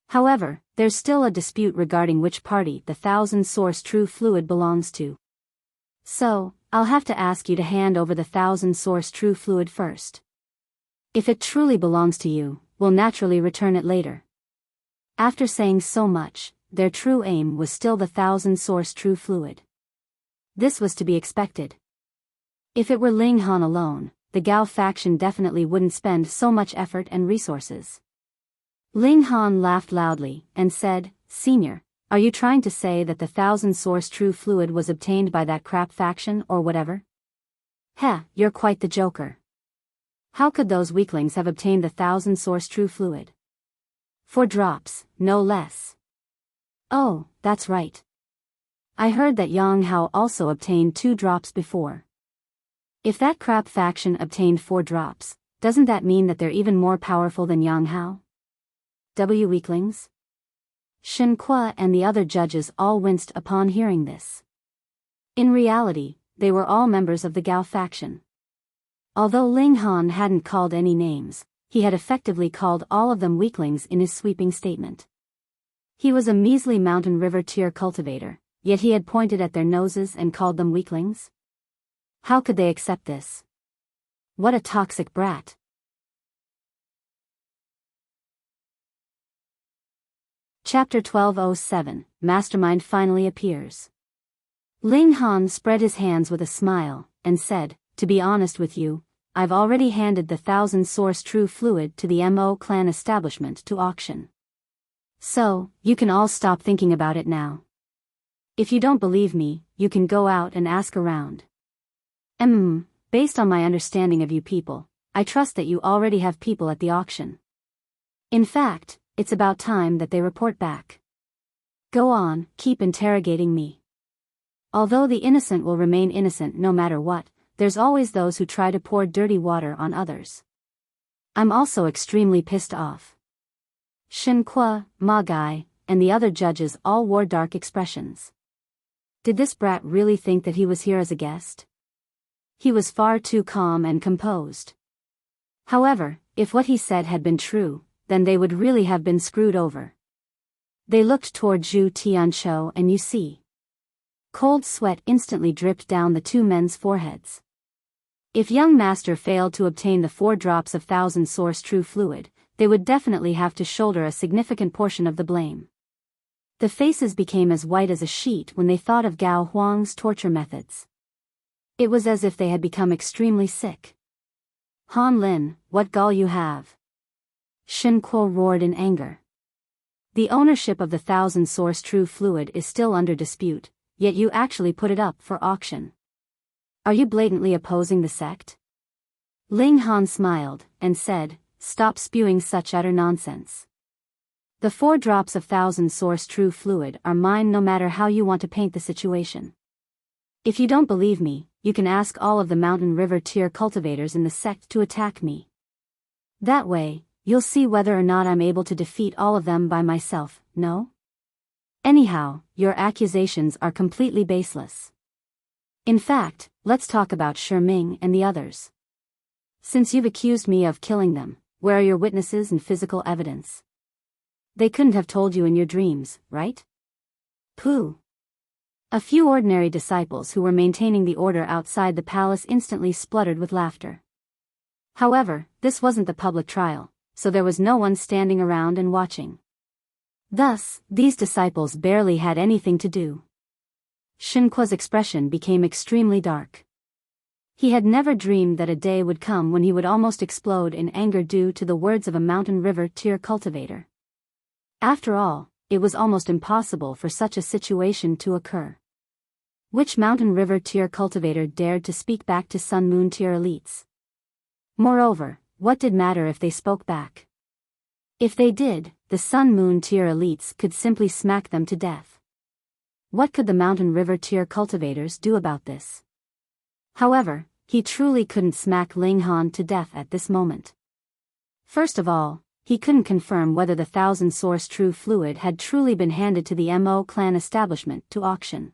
However, there's still a dispute regarding which party the 1000-source true fluid belongs to. So, I'll have to ask you to hand over the 1000-source true fluid first. If it truly belongs to you, we'll naturally return it later." After saying so much, their true aim was still the 1000-source true fluid. This was to be expected. If it were Ling Han alone, the Gao faction definitely wouldn't spend so much effort and resources. Ling Han laughed loudly and said, "Senior, are you trying to say that the 1000-source true fluid was obtained by that crap faction or whatever? Heh, you're quite the joker. How could those weaklings have obtained the 1000-source true fluid? 4 drops, no less. Oh, that's right. I heard that Yang Hao also obtained 2 drops before. If that crap faction obtained 4 drops, doesn't that mean that they're even more powerful than Yang Hao? Weaklings?" Shen Kuo and the other judges all winced upon hearing this. In reality, they were all members of the Gao faction. Although Ling Han hadn't called any names, he had effectively called all of them weaklings in his sweeping statement. He was a measly mountain river tier cultivator, yet he had pointed at their noses and called them weaklings? How could they accept this? What a toxic brat. Chapter 1207, Mastermind finally appears. Ling Han spread his hands with a smile, and said, "To be honest with you, I've already handed the 1000-source true fluid to the Mo clan establishment to auction. So, you can all stop thinking about it now. If you don't believe me, you can go out and ask around. Based on my understanding of you people, I trust that you already have people at the auction. In fact, it's about time that they report back. Go on, keep interrogating me. Although the innocent will remain innocent no matter what, there's always those who try to pour dirty water on others. I'm also extremely pissed off." Shen Kuo, Ma Gai, and the other judges all wore dark expressions. Did this brat really think that he was here as a guest? He was far too calm and composed. However, if what he said had been true, then they would really have been screwed over. They looked toward Zhu Tianqiu and you see. Cold sweat instantly dripped down the 2 men's foreheads. If young master failed to obtain the 4 drops of 1000-source true fluid, they would definitely have to shoulder a significant portion of the blame. The faces became as white as a sheet when they thought of Gao Huang's torture methods. It was as if they had become extremely sick. "Han Lin, what gall you have!" Shen Kuo roared in anger. "The ownership of the 1000-source true fluid is still under dispute, yet you actually put it up for auction. Are you blatantly opposing the sect?" Ling Han smiled and said, "Stop spewing such utter nonsense. The 4 drops of 1000-source true fluid are mine no matter how you want to paint the situation. If you don't believe me, you can ask all of the mountain river tier cultivators in the sect to attack me. That way, you'll see whether or not I'm able to defeat all of them by myself, no? Anyhow, your accusations are completely baseless. In fact, let's talk about Shi Ming and the others. Since you've accused me of killing them, Where are your witnesses and physical evidence? They couldn't have told you in your dreams, right? Pooh. A few ordinary disciples who were maintaining the order outside the palace instantly spluttered with laughter. However, this wasn't the public trial, so there was no one standing around and watching. Thus, these disciples barely had anything to do. Shenqua's expression became extremely dark. He had never dreamed that a day would come when he would almost explode in anger due to the words of a mountain river tier cultivator. After all, it was almost impossible for such a situation to occur. Which mountain river tier cultivator dared to speak back to Sun Moon tier elites? Moreover, what did matter if they spoke back? If they did, the Sun Moon tier elites could simply smack them to death. What could the mountain river tier cultivators do about this? However, he truly couldn't smack Ling Han to death at this moment. First of all, he couldn't confirm whether the 1000-source true fluid had truly been handed to the Mo clan establishment to auction.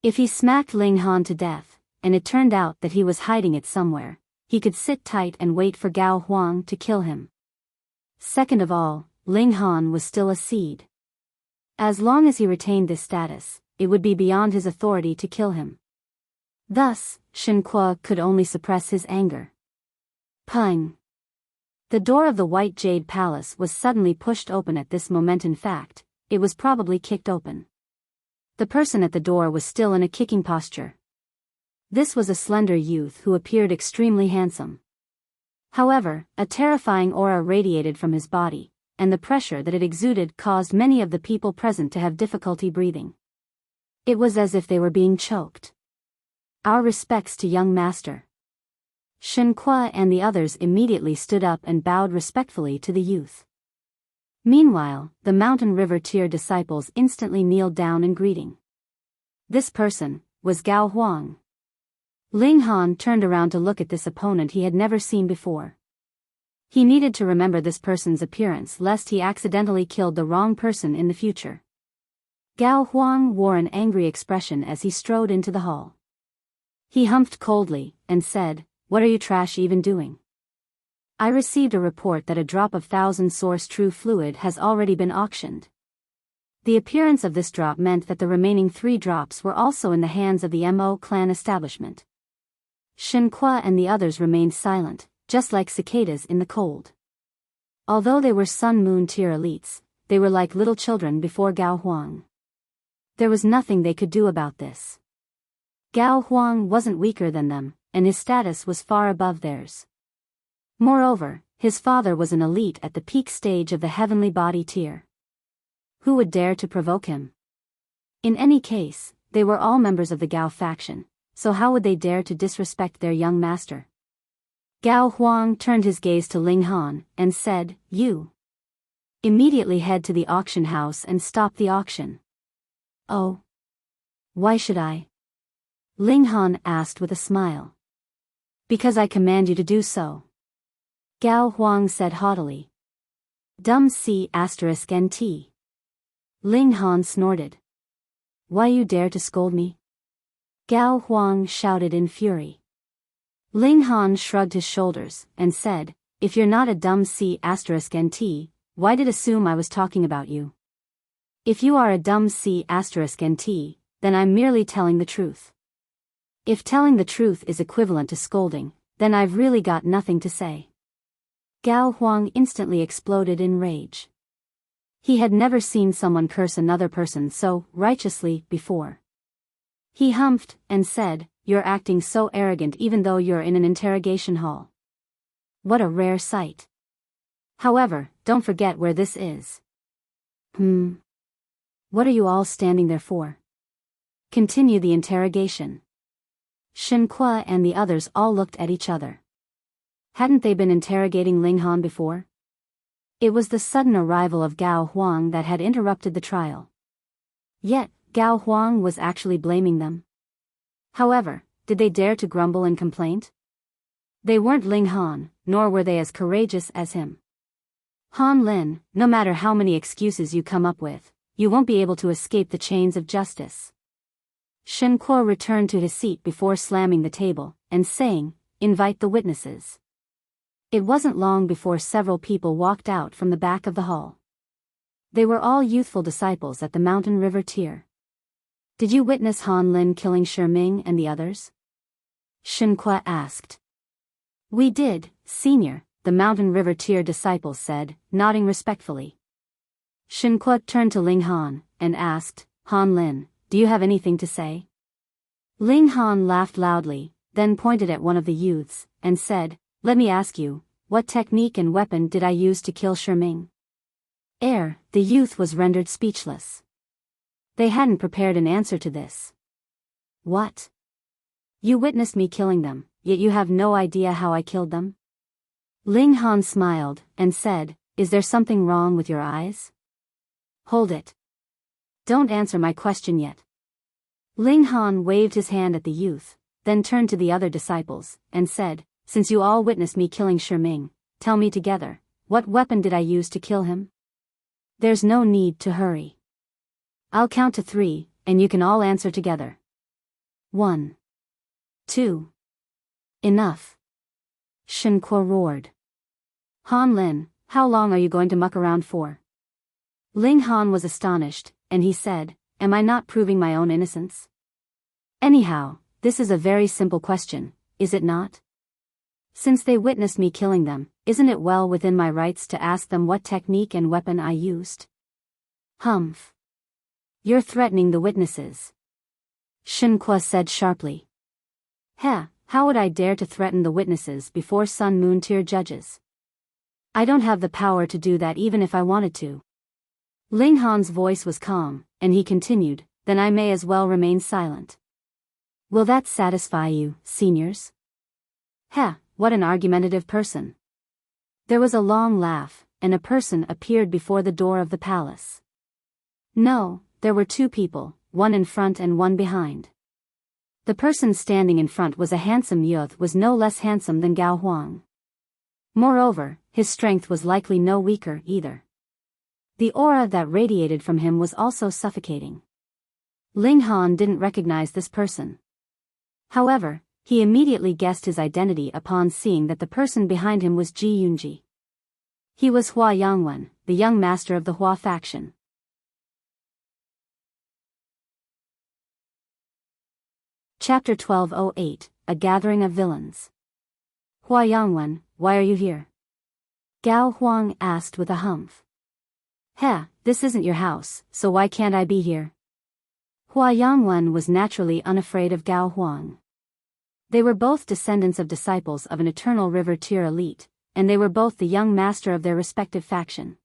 If he smacked Ling Han to death, and it turned out that he was hiding it somewhere, he could sit tight and wait for Gao Huang to kill him. Second of all, Ling Han was still a seed. As long as he retained this status, it would be beyond his authority to kill him. Thus, Shenqua could only suppress his anger. Pung! The door of the White Jade Palace was suddenly pushed open at this moment. In fact, it was probably kicked open. The person at the door was still in a kicking posture. This was a slender youth who appeared extremely handsome. However, a terrifying aura radiated from his body, and the pressure that it exuded caused many of the people present to have difficulty breathing. It was as if they were being choked. Our respects to young master. Shenqua and the others immediately stood up and bowed respectfully to the youth. Meanwhile, the Mountain River tier disciples instantly kneeled down in greeting. This person was Gao Huang. Ling Han turned around to look at this opponent he had never seen before. He needed to remember this person's appearance lest he accidentally killed the wrong person in the future. Gao Huang wore an angry expression as he strode into the hall. He humphed coldly and said, "What are you trash even doing? I received a report that a drop of 1000-source true fluid has already been auctioned." The appearance of this drop meant that the remaining 3 drops were also in the hands of the Mo clan establishment. Shenqua and the others remained silent, just like cicadas in the cold. Although they were Sun Moon tier elites, they were like little children before Gao Huang. There was nothing they could do about this. Gao Huang wasn't weaker than them, and his status was far above theirs. Moreover, his father was an elite at the peak stage of the heavenly body tier. Who would dare to provoke him? In any case, they were all members of the Gao faction, so how would they dare to disrespect their young master? Gao Huang turned his gaze to Ling Han and said, "You immediately head to the auction house and stop the auction." "Oh. Why should I?" Ling Han asked with a smile. "Because I command you to do so," Gao Huang said haughtily. "Dumb C*NT. Ling Han snorted. "Why you dare to scold me?" Gao Huang shouted in fury. Ling Han shrugged his shoulders and said, "If you're not a dumb C*NT, why did assume I was talking about you? If you are a dumb C*NT, then I'm merely telling the truth. If telling the truth is equivalent to scolding, then I've really got nothing to say." Gao Huang instantly exploded in rage. He had never seen someone curse another person so righteously before. He humphed and said, "You're acting so arrogant even though you're in an interrogation hall. What a rare sight. However, don't forget where this is." What are you all standing there for? Continue the interrogation." Shenqua and the others all looked at each other. Hadn't they been interrogating Ling Han before? It was the sudden arrival of Gao Huang that had interrupted the trial. Yet, Gao Huang was actually blaming them. However, did they dare to grumble in complaint? They weren't Ling Han, nor were they as courageous as him. "Han Lin, no matter how many excuses you come up with, you won't be able to escape the chains of justice." Shenqua returned to his seat before slamming the table, and saying, "Invite the witnesses." It wasn't long before several people walked out from the back of the hall. They were all youthful disciples at the Mountain River tier. Did you witness Han Lin killing Shi Ming and the others? Shen Kuo asked. We did, Senior, the Mountain River tier disciples said, nodding respectfully. Shen Kuo turned to Ling Han and asked, Han Lin, do you have anything to say? Ling Han laughed loudly, then pointed at one of the youths, and said, let me ask you, what technique and weapon did I use to kill Shi Ming? The youth was rendered speechless. They hadn't prepared an answer to this. What? You witnessed me killing them, yet you have no idea how I killed them? Ling Han smiled, and said, is there something wrong with your eyes? Hold it. Don't answer my question yet. Ling Han waved his hand at the youth, then turned to the other disciples, and said, since you all witnessed me killing Shi Ming, tell me together, what weapon did I use to kill him? There's no need to hurry. I'll count to 3, and you can all answer together. 1. 2. Enough. Shen Kuo roared. Han Lin, how long are you going to muck around for? Ling Han was astonished, and he said, am I not proving my own innocence? Anyhow, this is a very simple question, is it not? Since they witnessed me killing them, isn't it well within my rights to ask them what technique and weapon I used? Humph. You're threatening the witnesses. Shen Kuo said sharply. How would I dare to threaten the witnesses before Sun Moon tier judges? I don't have the power to do that even if I wanted to. Ling Han's voice was calm, and he continued, then I may as well remain silent. Will that satisfy you, seniors? What an argumentative person. There was a long laugh, and a person appeared before the door of the palace. No, there were 2 people, one in front and one behind. The person standing in front was a handsome youth, was no less handsome than Gao Huang. Moreover, his strength was likely no weaker either. The aura that radiated from him was also suffocating. Ling Han didn't recognize this person. However, he immediately guessed his identity upon seeing that the person behind him was Ji Yunji. He was Hua Yangwen, the young master of the Hua faction. Chapter 1208, A Gathering of Villains. Hua Yangwen, why are you here? Gao Huang asked with a humph. This isn't your house, so why can't I be here? Hua Yangwen was naturally unafraid of Gao Huang. They were both descendants of disciples of an Eternal River tier elite, and they were both the young master of their respective faction.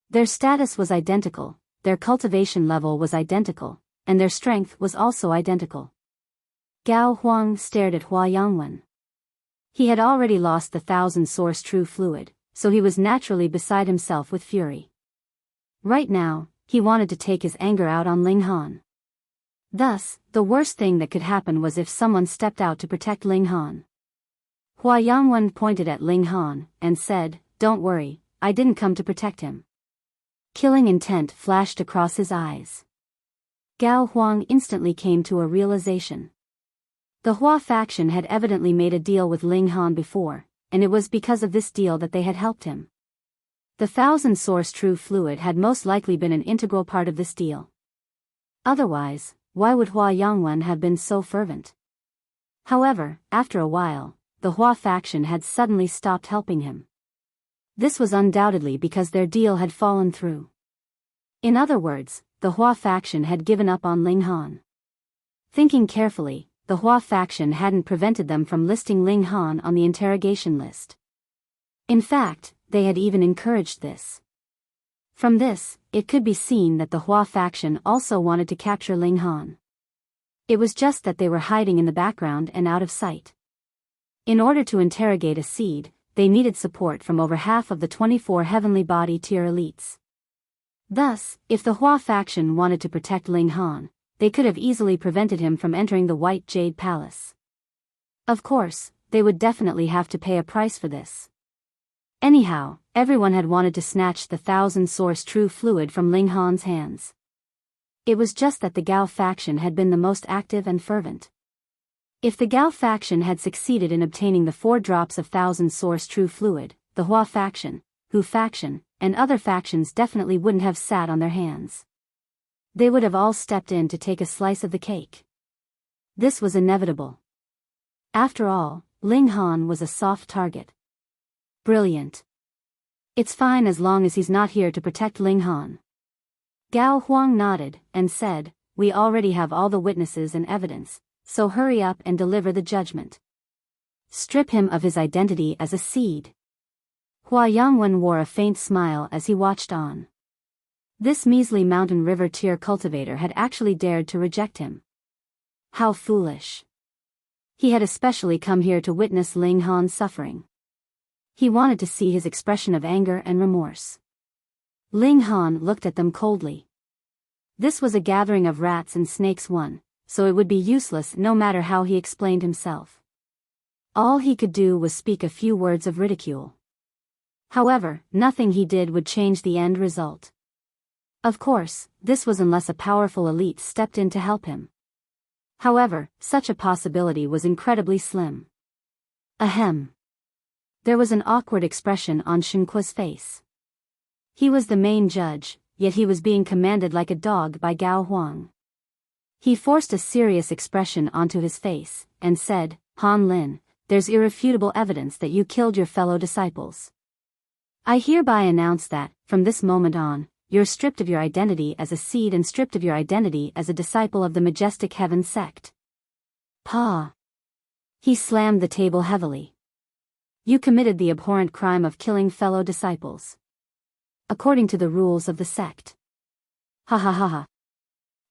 Their status was identical, their cultivation level was identical, and their strength was also identical. Gao Huang stared at Hua Yangwen. He had already lost the 1000-source true fluid, so he was naturally beside himself with fury. Right now, he wanted to take his anger out on Ling Han. Thus, the worst thing that could happen was if someone stepped out to protect Ling Han. Hua Yangwen pointed at Ling Han, and said, don't worry, I didn't come to protect him. Killing intent flashed across his eyes. Gao Huang instantly came to a realization. The Hua faction had evidently made a deal with Ling Han before, and it was because of this deal that they had helped him. The 1000-source true fluid had most likely been an integral part of this deal. Otherwise, why would Hua Yangwen have been so fervent? However, after a while, the Hua faction had suddenly stopped helping him. This was undoubtedly because their deal had fallen through. In other words, the Hua faction had given up on Ling Han. Thinking carefully, the Hua faction hadn't prevented them from listing Ling Han on the interrogation list. In fact, they had even encouraged this. From this, it could be seen that the Hua faction also wanted to capture Ling Han. It was just that they were hiding in the background and out of sight. In order to interrogate a seed, they needed support from over half of the 24 heavenly body tier elites. Thus, if the Hua faction wanted to protect Ling Han, they could have easily prevented him from entering the White Jade Palace. Of course, they would definitely have to pay a price for this. Anyhow, everyone had wanted to snatch the 1000-source true fluid from Ling Han's hands. It was just that the Gao faction had been the most active and fervent. If the Gao faction had succeeded in obtaining the 4 drops of Thousand Source True Fluid, the Hua faction, Hu faction, and other factions definitely wouldn't have sat on their hands. They would have all stepped in to take a slice of the cake. This was inevitable. After all, Ling Han was a soft target. Brilliant. It's fine as long as he's not here to protect Ling Han. Gao Huang nodded and said, "We already have all the witnesses and evidence, so hurry up and deliver the judgment. Strip him of his identity as a seed." Hua Yangwen wore a faint smile as he watched on. This measly mountain river tier cultivator had actually dared to reject him. How foolish. He had especially come here to witness Ling Han's suffering. He wanted to see his expression of anger and remorse. Ling Han looked at them coldly. This was a gathering of rats and snakes so it would be useless no matter how he explained himself. All he could do was speak a few words of ridicule. However, nothing he did would change the end result. Of course, this was unless a powerful elite stepped in to help him. However, such a possibility was incredibly slim. Ahem. There was an awkward expression on Shenqua's face. He was the main judge, yet he was being commanded like a dog by Gao Huang. He forced a serious expression onto his face, and said, "Han Lin, there's irrefutable evidence that you killed your fellow disciples. I hereby announce that, from this moment on, you're stripped of your identity as a seed and stripped of your identity as a disciple of the Majestic Heaven sect." Pa! He slammed the table heavily. "You committed the abhorrent crime of killing fellow disciples. According to the rules of the sect." Ha ha ha ha.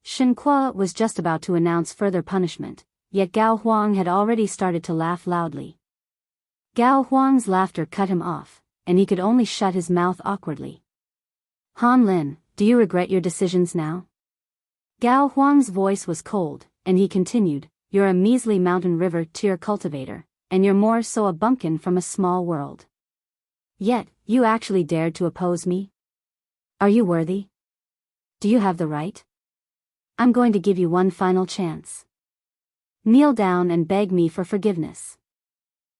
Shenqua was just about to announce further punishment, yet Gao Huang had already started to laugh loudly. Gao Huang's laughter cut him off, and he could only shut his mouth awkwardly. "Han Lin, do you regret your decisions now?" Gao Huang's voice was cold, and he continued, "You're a measly mountain river tier cultivator, and you're more so a bumpkin from a small world. Yet, you actually dared to oppose me? Are you worthy? Do you have the right? I'm going to give you one final chance. Kneel down and beg me for forgiveness.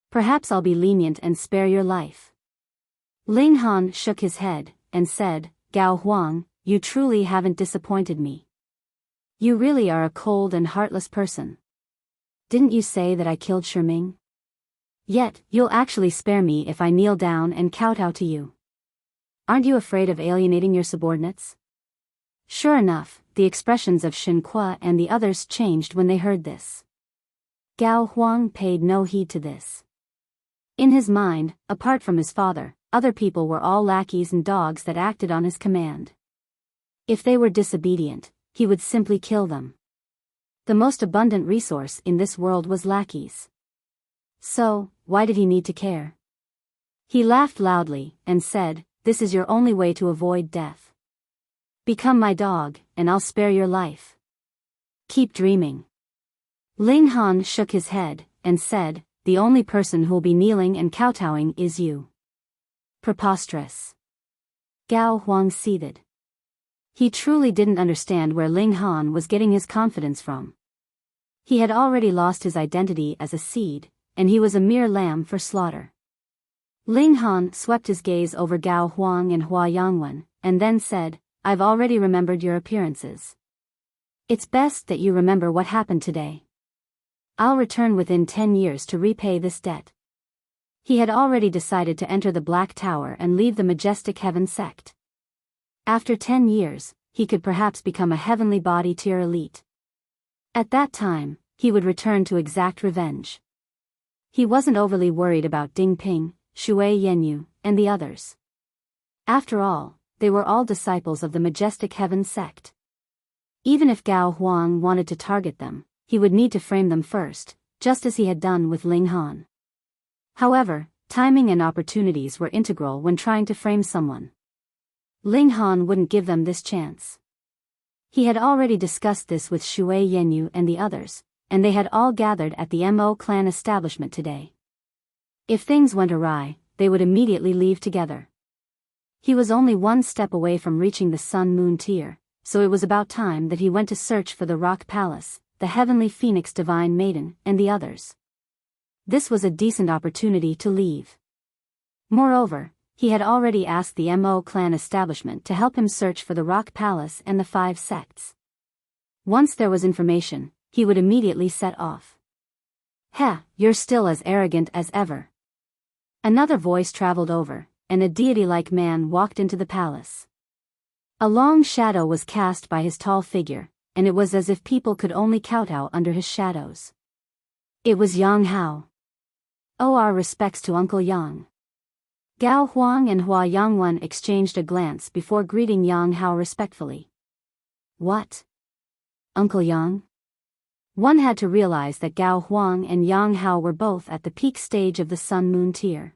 Perhaps I'll be lenient and spare your life." Ling Han shook his head, and said, "Gao Huang, you truly haven't disappointed me. You really are a cold and heartless person. Didn't you say that I killed Shiming? Yet, you'll actually spare me if I kneel down and kowtow to you. Aren't you afraid of alienating your subordinates?" Sure enough, the expressions of Shenqua and the others changed when they heard this. Gao Huang paid no heed to this. In his mind, apart from his father, other people were all lackeys and dogs that acted on his command. If they were disobedient, he would simply kill them. The most abundant resource in this world was lackeys. So, why did he need to care? He laughed loudly, and said, "This is your only way to avoid death. Become my dog, and I'll spare your life. Keep dreaming." Ling Han shook his head, and said, "The only person who'll be kneeling and kowtowing is you." Preposterous. Gao Huang seethed. He truly didn't understand where Ling Han was getting his confidence from. He had already lost his identity as a seed, and he was a mere lamb for slaughter. Ling Han swept his gaze over Gao Huang and Hua Yangwen, and then said, "I've already remembered your appearances. It's best that you remember what happened today. I'll return within 10 years to repay this debt." He had already decided to enter the Black Tower and leave the Majestic Heaven sect. After 10 years, he could perhaps become a heavenly body tier elite. At that time, he would return to exact revenge. He wasn't overly worried about Ding Ping, Shui Yenyu, and the others. After all, they were all disciples of the Majestic Heaven sect. Even if Gao Huang wanted to target them, he would need to frame them first, just as he had done with Ling Han. However, timing and opportunities were integral when trying to frame someone. Ling Han wouldn't give them this chance. He had already discussed this with Shui Yenyu and the others, and they had all gathered at the Mo clan establishment today. If things went awry, they would immediately leave together. He was only one step away from reaching the Sun Moon tier, so it was about time that he went to search for the Rock Palace, the Heavenly Phoenix Divine Maiden, and the others. This was a decent opportunity to leave. Moreover, he had already asked the Mo clan establishment to help him search for the Rock Palace and the 5 sects. Once there was information, he would immediately set off. "Heh, you're still as arrogant as ever." Another voice traveled over, and a deity-like man walked into the palace. A long shadow was cast by his tall figure, and it was as if people could only kowtow under his shadows. It was Yang Hao. "Oh, our respects to Uncle Yang." Gao Huang and Hua Yangwen exchanged a glance before greeting Yang Hao respectfully. "What? Uncle Yang?" One had to realize that Gao Huang and Yang Hao were both at the peak stage of the Sun-Moon tier.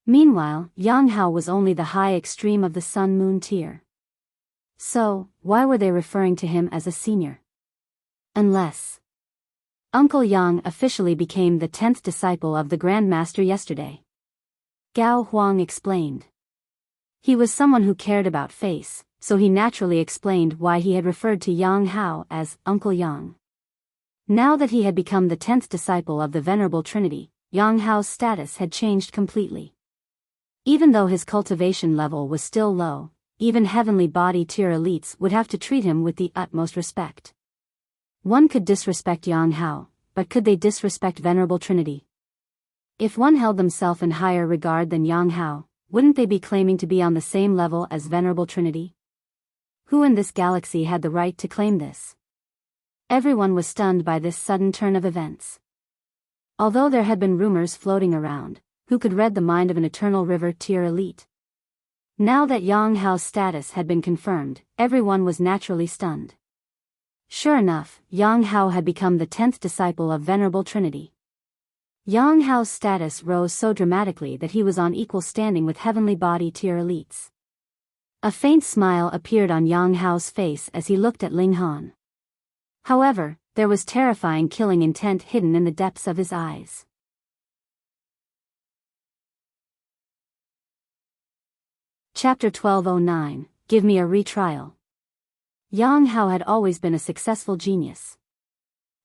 Meanwhile, Yang Hao was only the high extreme of the Sun-Moon tier. So, why were they referring to him as a senior? Unless Uncle Yang officially became the 10th disciple of the Grand Master yesterday. Gao Huang explained. He was someone who cared about face, so he naturally explained why he had referred to Yang Hao as Uncle Yang. Now that he had become the 10th disciple of the Venerable Trinity, Yang Hao's status had changed completely. Even though his cultivation level was still low, even heavenly body tier elites would have to treat him with the utmost respect. One could disrespect Yang Hao, but could they disrespect Venerable Trinity? If one held themselves in higher regard than Yang Hao, wouldn't they be claiming to be on the same level as Venerable Trinity? Who in this galaxy had the right to claim this? Everyone was stunned by this sudden turn of events. Although there had been rumors floating around, who could read the mind of an Eternal River tier elite? Now that Yang Hao's status had been confirmed, everyone was naturally stunned. Sure enough, Yang Hao had become the 10th disciple of Venerable Trinity. Yang Hao's status rose so dramatically that he was on equal standing with heavenly body tier elites. A faint smile appeared on Yang Hao's face as he looked at Ling Han. However, there was terrifying killing intent hidden in the depths of his eyes. Chapter 1209, Give Me a Retrial. Yang Hao had always been a successful genius.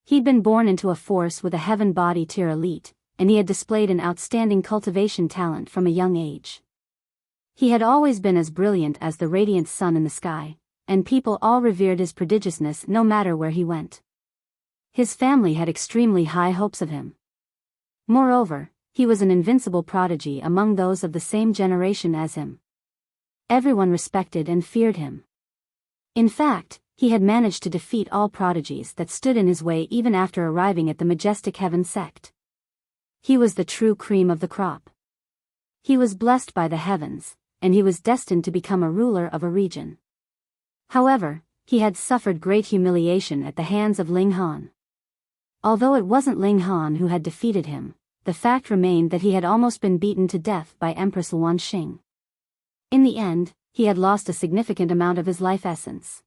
He'd been born into a force with a heaven body tier elite, and he had displayed an outstanding cultivation talent from a young age. He had always been as brilliant as the radiant sun in the sky, and people all revered his prodigiousness no matter where he went. His family had extremely high hopes of him. Moreover, he was an invincible prodigy among those of the same generation as him. Everyone respected and feared him. In fact, he had managed to defeat all prodigies that stood in his way even after arriving at the majestic heaven sect. He was the true cream of the crop. He was blessed by the heavens, and he was destined to become a ruler of a region. However, he had suffered great humiliation at the hands of Ling Han. Although it wasn't Ling Han who had defeated him, the fact remained that he had almost been beaten to death by Empress Luan Xing. In the end, he had lost a significant amount of his life essence.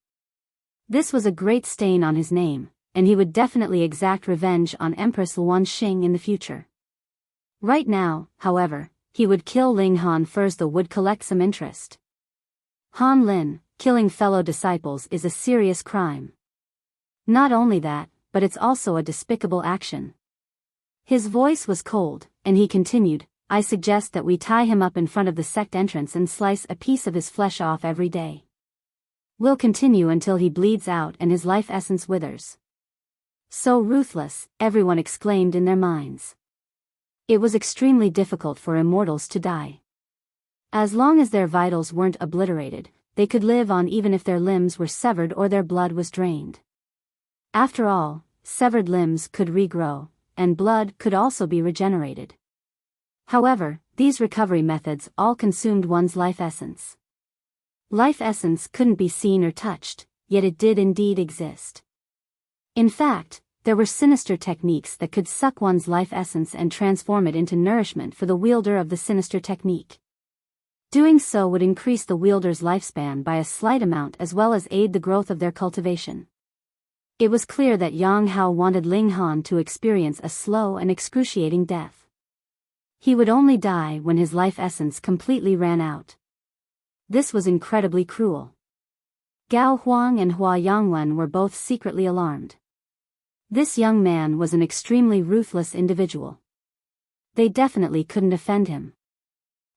This was a great stain on his name, and he would definitely exact revenge on Empress Luan Xing in the future. Right now, however, he would kill Ling Han first, though would collect some interest. Han Lin, killing fellow disciples is a serious crime. Not only that, but it's also a despicable action. His voice was cold, and he continued, I suggest that we tie him up in front of the sect entrance and slice a piece of his flesh off every day. We'll continue until he bleeds out and his life essence withers. So ruthless, everyone exclaimed in their minds. It was extremely difficult for immortals to die. As long as their vitals weren't obliterated, they could live on even if their limbs were severed or their blood was drained. After all, severed limbs could regrow, and blood could also be regenerated. However, these recovery methods all consumed one's life essence. Life essence couldn't be seen or touched, yet it did indeed exist. In fact, there were sinister techniques that could suck one's life essence and transform it into nourishment for the wielder of the sinister technique. Doing so would increase the wielder's lifespan by a slight amount as well as aid the growth of their cultivation. It was clear that Yang Hao wanted Ling Han to experience a slow and excruciating death. He would only die when his life essence completely ran out. This was incredibly cruel. Gao Huang and Hua Yangwen were both secretly alarmed. This young man was an extremely ruthless individual. They definitely couldn't offend him.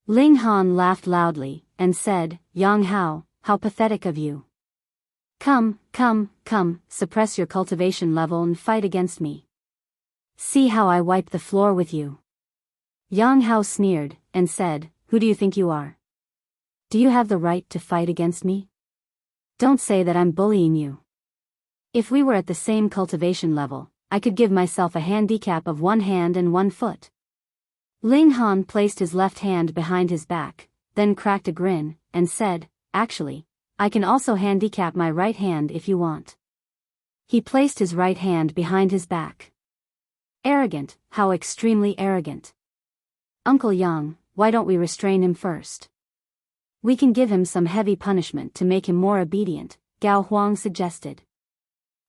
Ling Han laughed loudly, and said, Yang Hao, how pathetic of you. Come, suppress your cultivation level and fight against me. See how I wipe the floor with you. Yang Hao sneered, and said, Who do you think you are? Do you have the right to fight against me? Don't say that I'm bullying you. If we were at the same cultivation level, I could give myself a handicap of 1 hand and 1 foot. Ling Han placed his left hand behind his back, then cracked a grin, and said, Actually, I can also handicap my right hand if you want. He placed his right hand behind his back. Arrogant, how extremely arrogant. Uncle Yang, why don't we restrain him first? We can give him some heavy punishment to make him more obedient, Gao Huang suggested.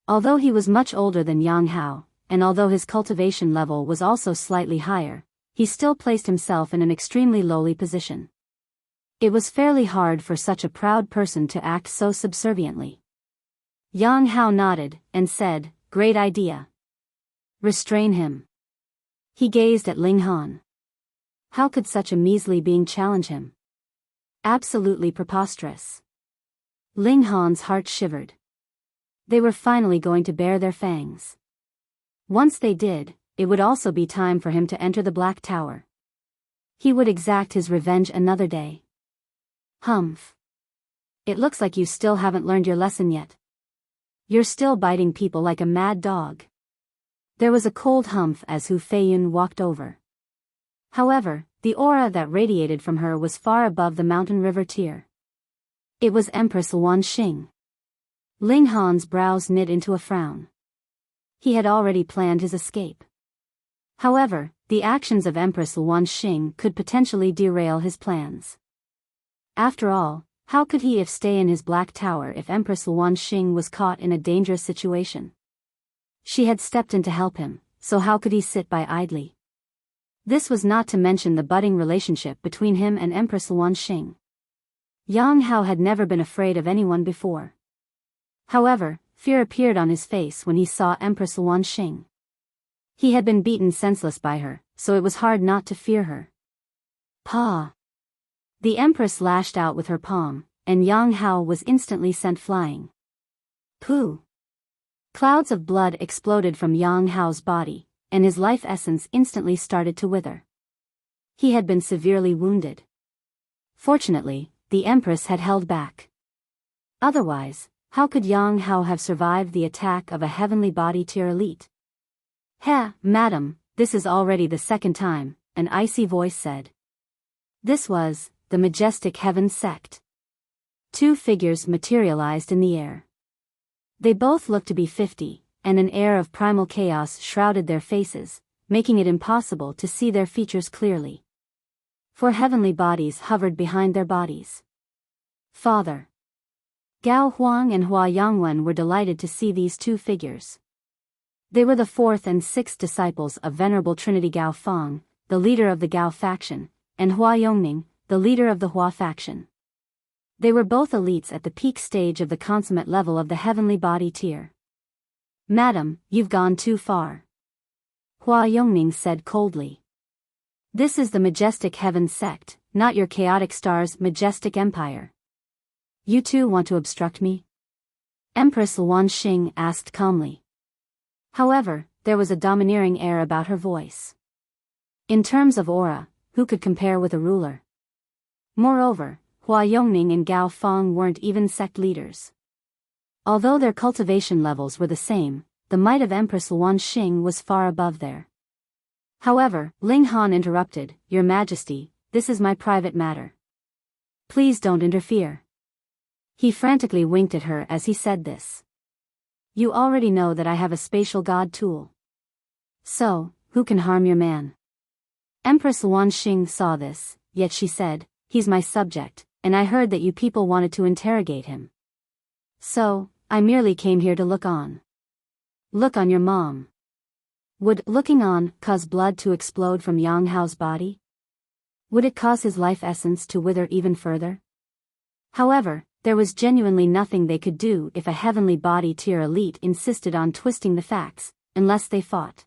Although he was much older than Yang Hao, and although his cultivation level was also slightly higher, he still placed himself in an extremely lowly position. It was fairly hard for such a proud person to act so subserviently. Yang Hao nodded, and said, Great idea. Restrain him. He gazed at Ling Han. How could such a measly being challenge him? Absolutely preposterous. Ling Han's heart shivered. They were finally going to bare their fangs. Once they did, it would also be time for him to enter the Black Tower. He would exact his revenge another day. Humph. It looks like you still haven't learned your lesson yet. You're still biting people like a mad dog. There was a cold humph as Hu Feiyun walked over. However, the aura that radiated from her was far above the mountain river tier. It was Empress Luan Xing. Ling Han's brows knit into a frown. He had already planned his escape. However, the actions of Empress Luan Xing could potentially derail his plans. After all, how could he stay in his Black Tower if Empress Luan Xing was caught in a dangerous situation? She had stepped in to help him, so how could he sit by idly? This was not to mention the budding relationship between him and Empress Luan Xing. Yang Hao had never been afraid of anyone before. However, fear appeared on his face when he saw Empress Luan Xing. He had been beaten senseless by her, so it was hard not to fear her. Pa! The Empress lashed out with her palm, and Yang Hao was instantly sent flying. Pooh! Clouds of blood exploded from Yang Hao's body, and his life essence instantly started to wither. He had been severely wounded. Fortunately, the Empress had held back. Otherwise, how could Yang Hao have survived the attack of a heavenly body tier elite? Madam, this is already the 2nd time, an icy voice said. This was the majestic heaven sect. 2 figures materialized in the air. They both looked to be 50, and an air of primal chaos shrouded their faces, making it impossible to see their features clearly. 4 heavenly bodies hovered behind their bodies. Father. Gao Huang and Hua Yangwen were delighted to see these 2 figures. They were the 4th and 6th disciples of Venerable Trinity Gao Feng, the leader of the Gao faction, and Hua Yongning, the leader of the Hua faction. They were both elites at the peak stage of the consummate level of the heavenly body tier. Madam, you've gone too far. Hua Yongning said coldly. This is the majestic heaven sect, not your chaotic star's majestic empire. You two want to obstruct me? Empress Luan Xing asked calmly. However, there was a domineering air about her voice. In terms of aura, who could compare with a ruler? Moreover, Hua Yongning and Gao Feng weren't even sect leaders. Although their cultivation levels were the same, the might of Empress Luan Xing was far above there. However, Ling Han interrupted, Your Majesty, this is my private matter. Please don't interfere. He frantically winked at her as he said this. You already know that I have a spatial god tool. So, who can harm your man? Empress Luan Xing saw this, yet she said, He's my subject, and I heard that you people wanted to interrogate him. So, I merely came here to look on. Look on your mom. Would looking on cause blood to explode from Yang Hao's body? Would it cause his life essence to wither even further? However, there was genuinely nothing they could do if a heavenly body tier elite insisted on twisting the facts, unless they fought.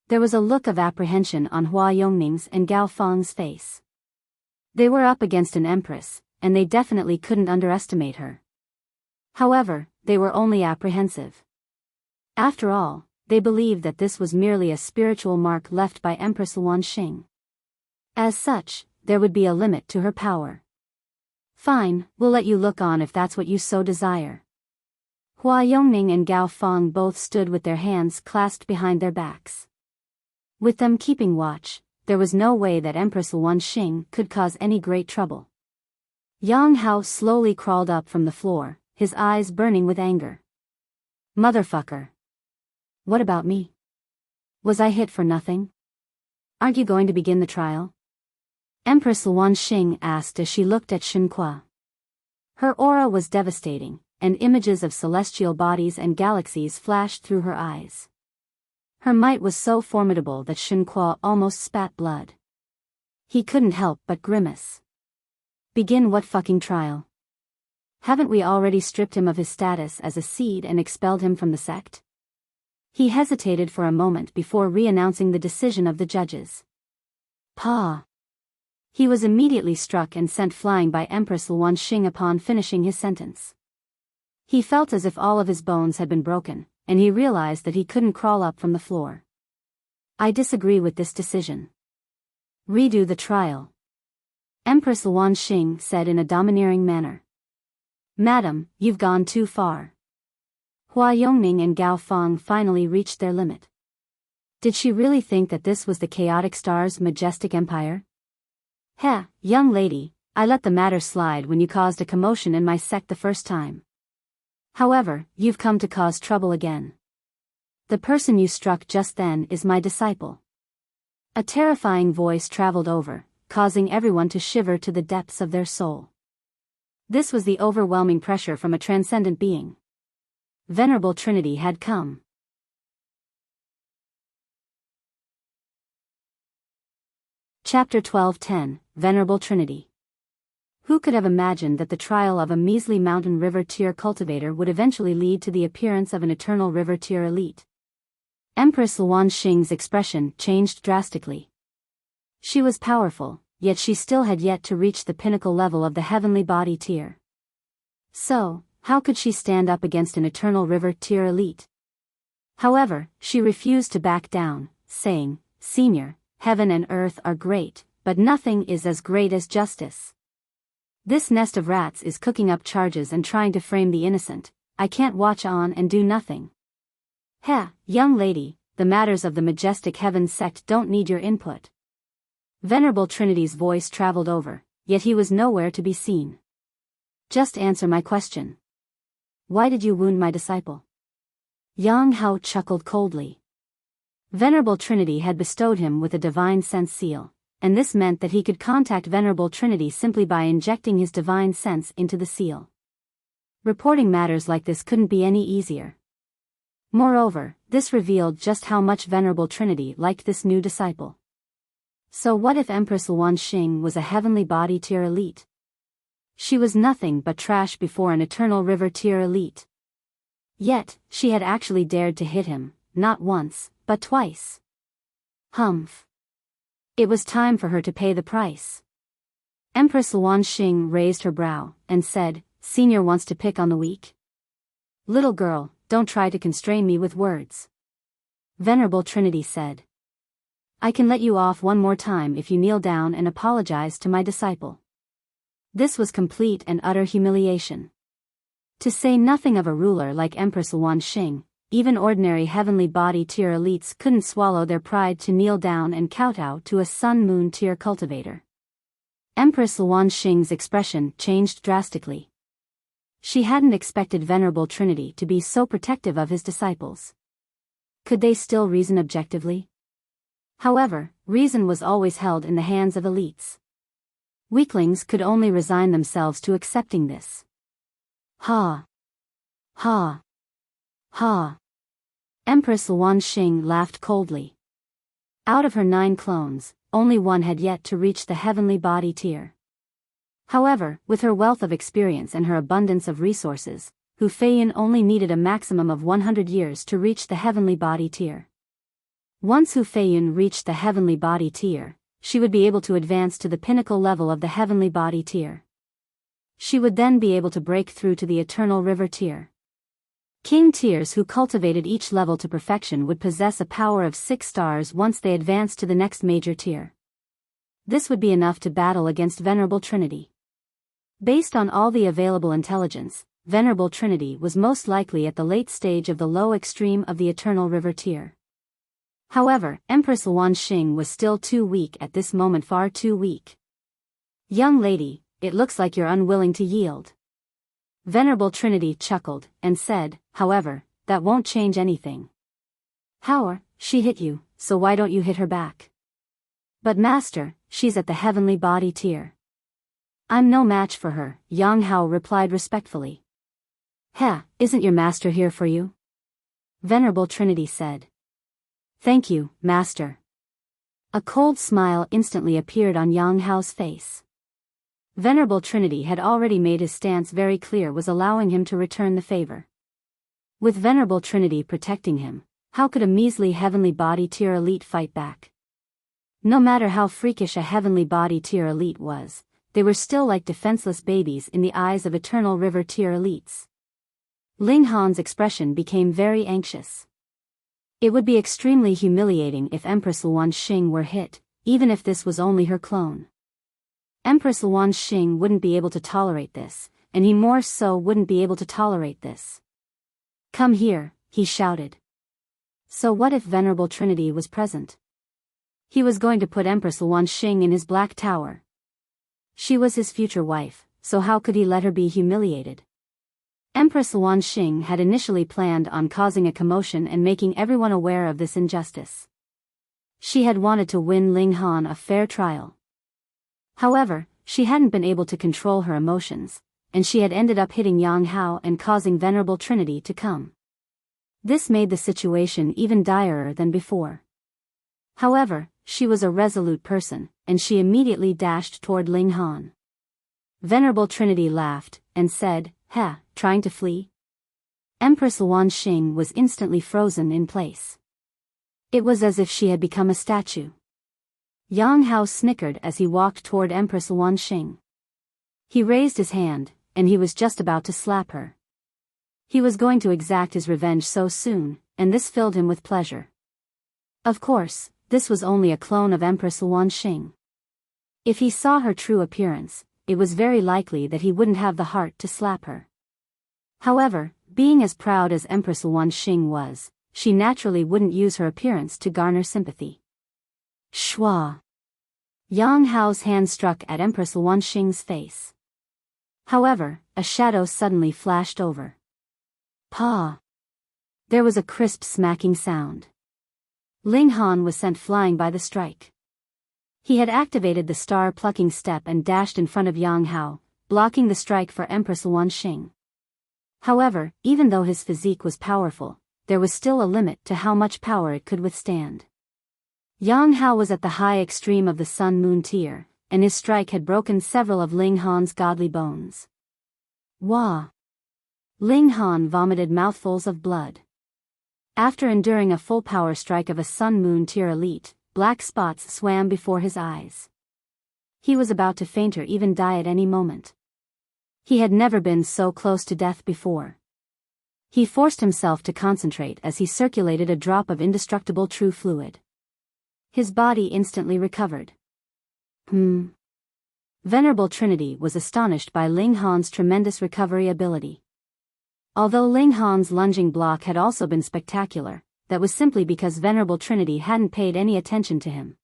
There was a look of apprehension on Hua Yongning's and Gao Feng's face. They were up against an empress, and they definitely couldn't underestimate her. However, they were only apprehensive. After all, they believed that this was merely a spiritual mark left by Empress Luanxing. As such, there would be a limit to her power. Fine, we'll let you look on if that's what you so desire. Hua Yongning and Gao Feng both stood with their hands clasped behind their backs. With them keeping watch, there was no way that Empress Luanxing could cause any great trouble. Yang Hao slowly crawled up from the floor, his eyes burning with anger. Motherfucker. What about me? Was I hit for nothing? Aren't you going to begin the trial? Empress Luanxing asked as she looked at Shenhua. Her aura was devastating, and images of celestial bodies and galaxies flashed through her eyes. Her might was so formidable that Shenhua almost spat blood. He couldn't help but grimace. Begin what fucking trial? Haven't we already stripped him of his status as a seed and expelled him from the sect? He hesitated for a moment before re-announcing the decision of the judges. Pa! He was immediately struck and sent flying by Empress Luanxing upon finishing his sentence. He felt as if all of his bones had been broken, and he realized that he couldn't crawl up from the floor. I disagree with this decision. Redo the trial. Empress Luanxing said in a domineering manner. Madam, you've gone too far. Hua Yongning and Gao Feng finally reached their limit. Did she really think that this was the chaotic star's majestic empire? Heh, young lady, I let the matter slide when you caused a commotion in my sect the first time. However, you've come to cause trouble again. The person you struck just then is my disciple. A terrifying voice traveled over, causing everyone to shiver to the depths of their soul. This was the overwhelming pressure from a transcendent being. Venerable Trinity had come. Chapter 12:10, Venerable Trinity. Who could have imagined that the trial of a measly mountain river tier cultivator would eventually lead to the appearance of an eternal river tier elite? Empress Luanxing's expression changed drastically. She was powerful, yet she still had yet to reach the pinnacle level of the heavenly body tier. So, how could she stand up against an eternal river tier elite? However, she refused to back down, saying, Senior, heaven and earth are great, but nothing is as great as justice. This nest of rats is cooking up charges and trying to frame the innocent. I can't watch on and do nothing. Heh, young lady, the matters of the majestic heaven sect don't need your input. Venerable Trinity's voice traveled over, yet he was nowhere to be seen. Just answer my question. Why did you wound my disciple? Yang Hao chuckled coldly. Venerable Trinity had bestowed him with a divine sense seal, and this meant that he could contact Venerable Trinity simply by injecting his divine sense into the seal. Reporting matters like this couldn't be any easier. Moreover, this revealed just how much Venerable Trinity liked this new disciple. So what if Empress Luanxing was a heavenly body tier elite? She was nothing but trash before an eternal river tier elite. Yet, she had actually dared to hit him, not once, but twice. Humph. It was time for her to pay the price. Empress Luanxing raised her brow, and said, Senior wants to pick on the weak? Little girl, don't try to constrain me with words. Venerable Trinity said. I can let you off one more time if you kneel down and apologize to my disciple. This was complete and utter humiliation. To say nothing of a ruler like Empress Luanxing, even ordinary heavenly body tier elites couldn't swallow their pride to kneel down and kowtow to a sun-moon tier cultivator. Empress Luanxing's expression changed drastically. She hadn't expected Venerable Trinity to be so protective of his disciples. Could they still reason objectively? However, reason was always held in the hands of elites. Weaklings could only resign themselves to accepting this. Ha! Ha! Ha! Empress Luanxing laughed coldly. Out of her 9 clones, only one had yet to reach the heavenly body tier. However, with her wealth of experience and her abundance of resources, Hu Feiyin only needed a maximum of 100 years to reach the heavenly body tier. Once Hu Feiyin reached the heavenly body tier, she would be able to advance to the pinnacle level of the heavenly body tier. She would then be able to break through to the eternal river tier. King tiers who cultivated each level to perfection would possess a power of 6 stars once they advanced to the next major tier. This would be enough to battle against Venerable Trinity. Based on all the available intelligence, Venerable Trinity was most likely at the late stage of the low extreme of the eternal river tier. However, Empress Luan Xing was still too weak at this moment, far too weak. "Young lady, it looks like you're unwilling to yield." Venerable Trinity chuckled and said, "However, that won't change anything." "How? She hit you, so why don't you hit her back?" "But master, she's at the heavenly body tier." "I'm no match for her," Yang Hao replied respectfully. Isn't your master here for you?" Venerable Trinity said. "Thank you, master." A cold smile instantly appeared on Yang Hao's face. Venerable Trinity had already made his stance very clear, was allowing him to return the favor. With Venerable Trinity protecting him, how could a measly heavenly body tier elite fight back? No matter how freakish a heavenly body tier elite was, they were still like defenseless babies in the eyes of eternal river tier elites. Ling Han's expression became very anxious. It would be extremely humiliating if Empress Luan Xing were hit, even if this was only her clone. Empress Luan Xing wouldn't be able to tolerate this, and he more so wouldn't be able to tolerate this. "Come here," he shouted. So what if Venerable Trinity was present? He was going to put Empress Luan Xing in his black tower. She was his future wife, so how could he let her be humiliated? Empress Luan Xing had initially planned on causing a commotion and making everyone aware of this injustice. She had wanted to win Ling Han a fair trial. However, she hadn't been able to control her emotions, and she had ended up hitting Yang Hao and causing Venerable Trinity to come. This made the situation even direr than before. However, she was a resolute person, and she immediately dashed toward Ling Han. Venerable Trinity laughed, and said, "Trying to flee?" Empress Luan Xing was instantly frozen in place. It was as if she had become a statue. Yang Hao snickered as he walked toward Empress Luan Xing. He raised his hand, and he was just about to slap her. He was going to exact his revenge so soon, and this filled him with pleasure. Of course, this was only a clone of Empress Luan Xing. If he saw her true appearance, it was very likely that he wouldn't have the heart to slap her. However, being as proud as Empress Luan Xing was, she naturally wouldn't use her appearance to garner sympathy. Shwa! Yang Hao's hand struck at Empress Luan Xing's face. However, a shadow suddenly flashed over. Pa! There was a crisp smacking sound. Ling Han was sent flying by the strike. He had activated the star-plucking step and dashed in front of Yang Hao, blocking the strike for Empress Luan Xing. However, even though his physique was powerful, there was still a limit to how much power it could withstand. Yang Hao was at the high extreme of the Sun-Moon tier, and his strike had broken several of Ling Han's godly bones. Wah! Ling Han vomited mouthfuls of blood. After enduring a full power strike of a Sun-Moon tier elite, black spots swam before his eyes. He was about to faint or even die at any moment. He had never been so close to death before. He forced himself to concentrate as he circulated a drop of indestructible true fluid. His body instantly recovered. Venerable Trinity was astonished by Ling Han's tremendous recovery ability. Although Ling Han's lunging block had also been spectacular, that was simply because Venerable Trinity hadn't paid any attention to him.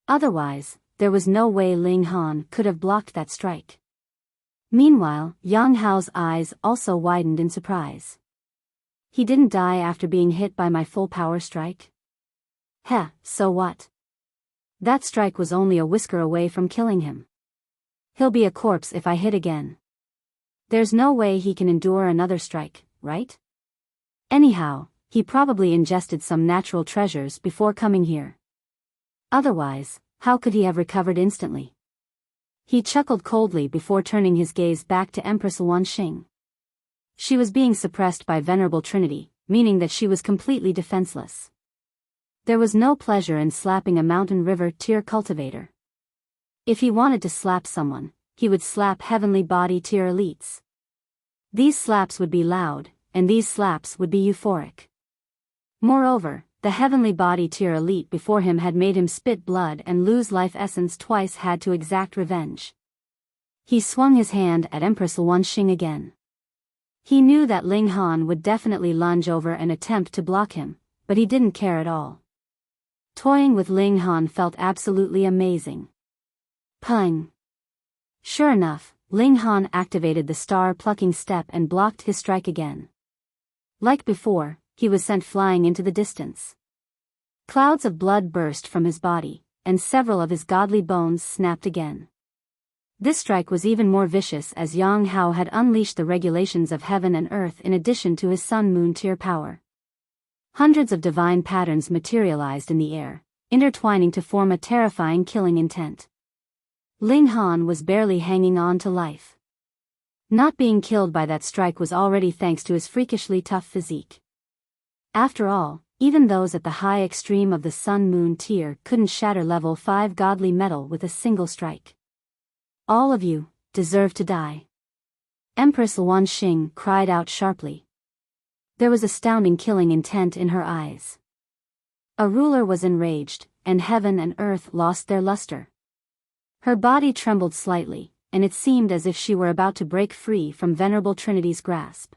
Otherwise, there was no way Ling Han could have blocked that strike. Meanwhile, Yang Hao's eyes also widened in surprise. He didn't die after being hit by my full power strike? So what? That strike was only a whisker away from killing him. He'll be a corpse if I hit again. There's no way he can endure another strike, right? Anyhow, he probably ingested some natural treasures before coming here. Otherwise, how could he have recovered instantly? He chuckled coldly before turning his gaze back to Empress Luan Xing. She was being suppressed by Venerable Trinity, meaning that she was completely defenseless. There was no pleasure in slapping a mountain river tier cultivator. If he wanted to slap someone, he would slap heavenly body tier elites. These slaps would be loud, and these slaps would be euphoric. Moreover, the heavenly body tier elite before him had made him spit blood and lose life essence twice, had to exact revenge. He swung his hand at Empress Wanxing again. He knew that Ling Han would definitely lunge over and attempt to block him, but he didn't care at all. Toying with Ling Han felt absolutely amazing. Pung! Sure enough, Ling Han activated the star-plucking step and blocked his strike again. Like before, he was sent flying into the distance. Clouds of blood burst from his body, and several of his godly bones snapped again. This strike was even more vicious as Yang Hao had unleashed the regulations of heaven and earth in addition to his sun-moon tier power. Hundreds of divine patterns materialized in the air, intertwining to form a terrifying killing intent. Ling Han was barely hanging on to life. Not being killed by that strike was already thanks to his freakishly tough physique. After all, even those at the high extreme of the sun-moon tier couldn't shatter level 5 godly metal with a single strike. All of you deserve to die. Empress Wanxing cried out sharply. There was astounding killing intent in her eyes. A ruler was enraged, and heaven and earth lost their luster. Her body trembled slightly, and it seemed as if she were about to break free from Venerable Trinity's grasp.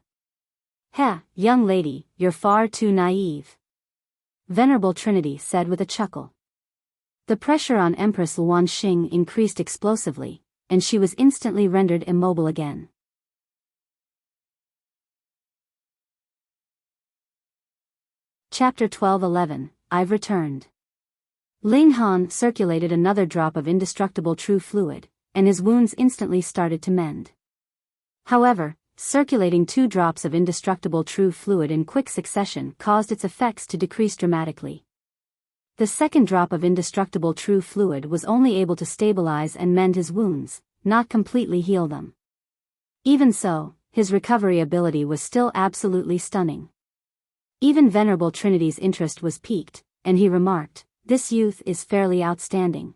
"Heh, young lady, you're far too naive," Venerable Trinity said with a chuckle. The pressure on Empress Wanxing increased explosively, and she was instantly rendered immobile again. Chapter 12:11, I've returned. Ling Han circulated another drop of indestructible true fluid, and his wounds instantly started to mend. However, circulating 2 drops of indestructible true fluid in quick succession caused its effects to decrease dramatically. The second drop of indestructible true fluid was only able to stabilize and mend his wounds, not completely heal them. Even so, his recovery ability was still absolutely stunning. Even Venerable Trinity's interest was piqued, and he remarked, "This youth is fairly outstanding."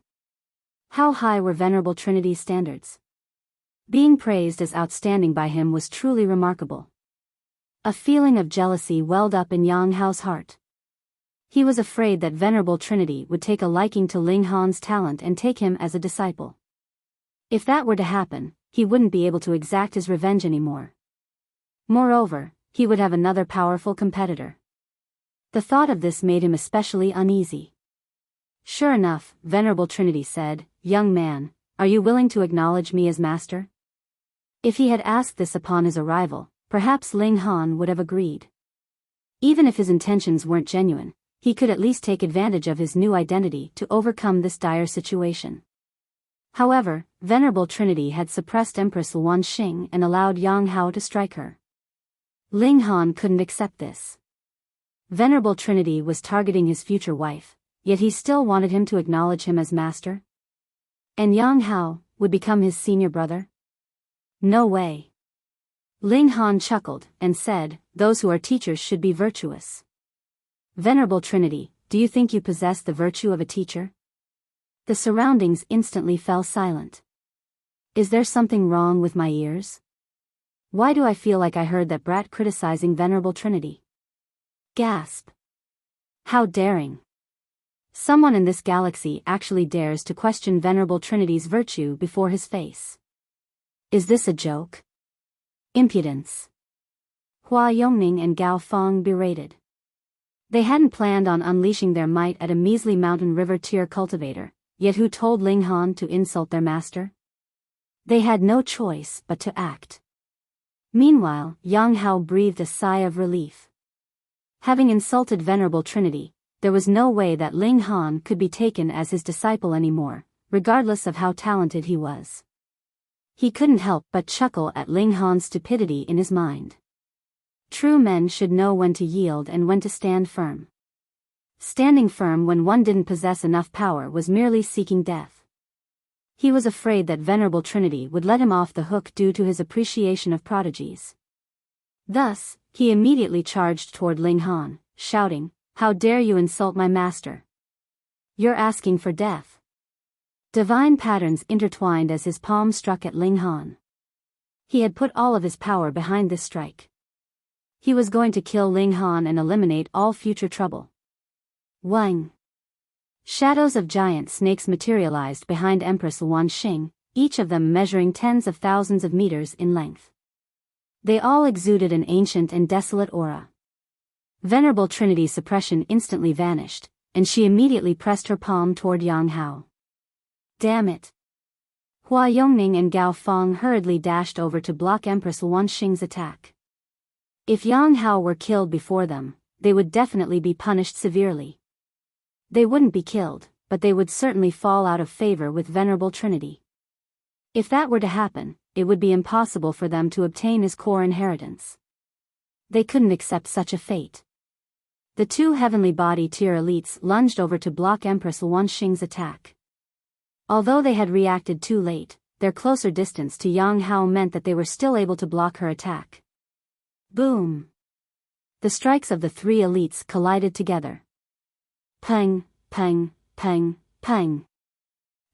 How high were Venerable Trinity's standards? Being praised as outstanding by him was truly remarkable. A feeling of jealousy welled up in Yang Hao's heart. He was afraid that Venerable Trinity would take a liking to Ling Han's talent and take him as a disciple. If that were to happen, he wouldn't be able to exact his revenge anymore. Moreover, he would have another powerful competitor. The thought of this made him especially uneasy. Sure enough, Venerable Trinity said, "Young man, are you willing to acknowledge me as master?" If he had asked this upon his arrival, perhaps Ling Han would have agreed. Even if his intentions weren't genuine, he could at least take advantage of his new identity to overcome this dire situation. However, Venerable Trinity had suppressed Empress Wanxing and allowed Yang Hao to strike her. Ling Han couldn't accept this. Venerable Trinity was targeting his future wife, yet he still wanted him to acknowledge him as master? And Yang Hao would become his senior brother? No way. Ling Han chuckled and said, "Those who are teachers should be virtuous." Venerable Trinity, do you think you possess the virtue of a teacher? The surroundings instantly fell silent. Is there something wrong with my ears? Why do I feel like I heard that brat criticizing Venerable Trinity? Gasp. How daring. Someone in this galaxy actually dares to question Venerable Trinity's virtue before his face. Is this a joke? Impudence. Hua Yongning and Gao Feng berated. They hadn't planned on unleashing their might at a measly mountain river tier cultivator, yet who told Ling Han to insult their master? They had no choice but to act. Meanwhile, Yang Hao breathed a sigh of relief. Having insulted Venerable Trinity, there was no way that Ling Han could be taken as his disciple anymore, regardless of how talented he was. He couldn't help but chuckle at Ling Han's stupidity in his mind. True men should know when to yield and when to stand firm. Standing firm when one didn't possess enough power was merely seeking death. He was afraid that Venerable Trinity would let him off the hook due to his appreciation of prodigies. Thus, he immediately charged toward Ling Han, shouting, "How dare you insult my master? You're asking for death." Divine patterns intertwined as his palm struck at Ling Han. He had put all of his power behind this strike. He was going to kill Ling Han and eliminate all future trouble. Wang. Shadows of giant snakes materialized behind Empress Wan Xing, each of them measuring tens of thousands of meters in length. They all exuded an ancient and desolate aura. Venerable Trinity's suppression instantly vanished, and she immediately pressed her palm toward Yang Hao. Damn it! Hua Yongning and Gao Feng hurriedly dashed over to block Empress Wan Xing's attack. If Yang Hao were killed before them, they would definitely be punished severely. They wouldn't be killed, but they would certainly fall out of favor with Venerable Trinity. If that were to happen, it would be impossible for them to obtain his core inheritance. They couldn't accept such a fate. The two heavenly body tier elites lunged over to block Empress Wan Xing's attack. Although they had reacted too late, their closer distance to Yang Hao meant that they were still able to block her attack. Boom! The strikes of the three elites collided together. Pang, pang, pang, pang.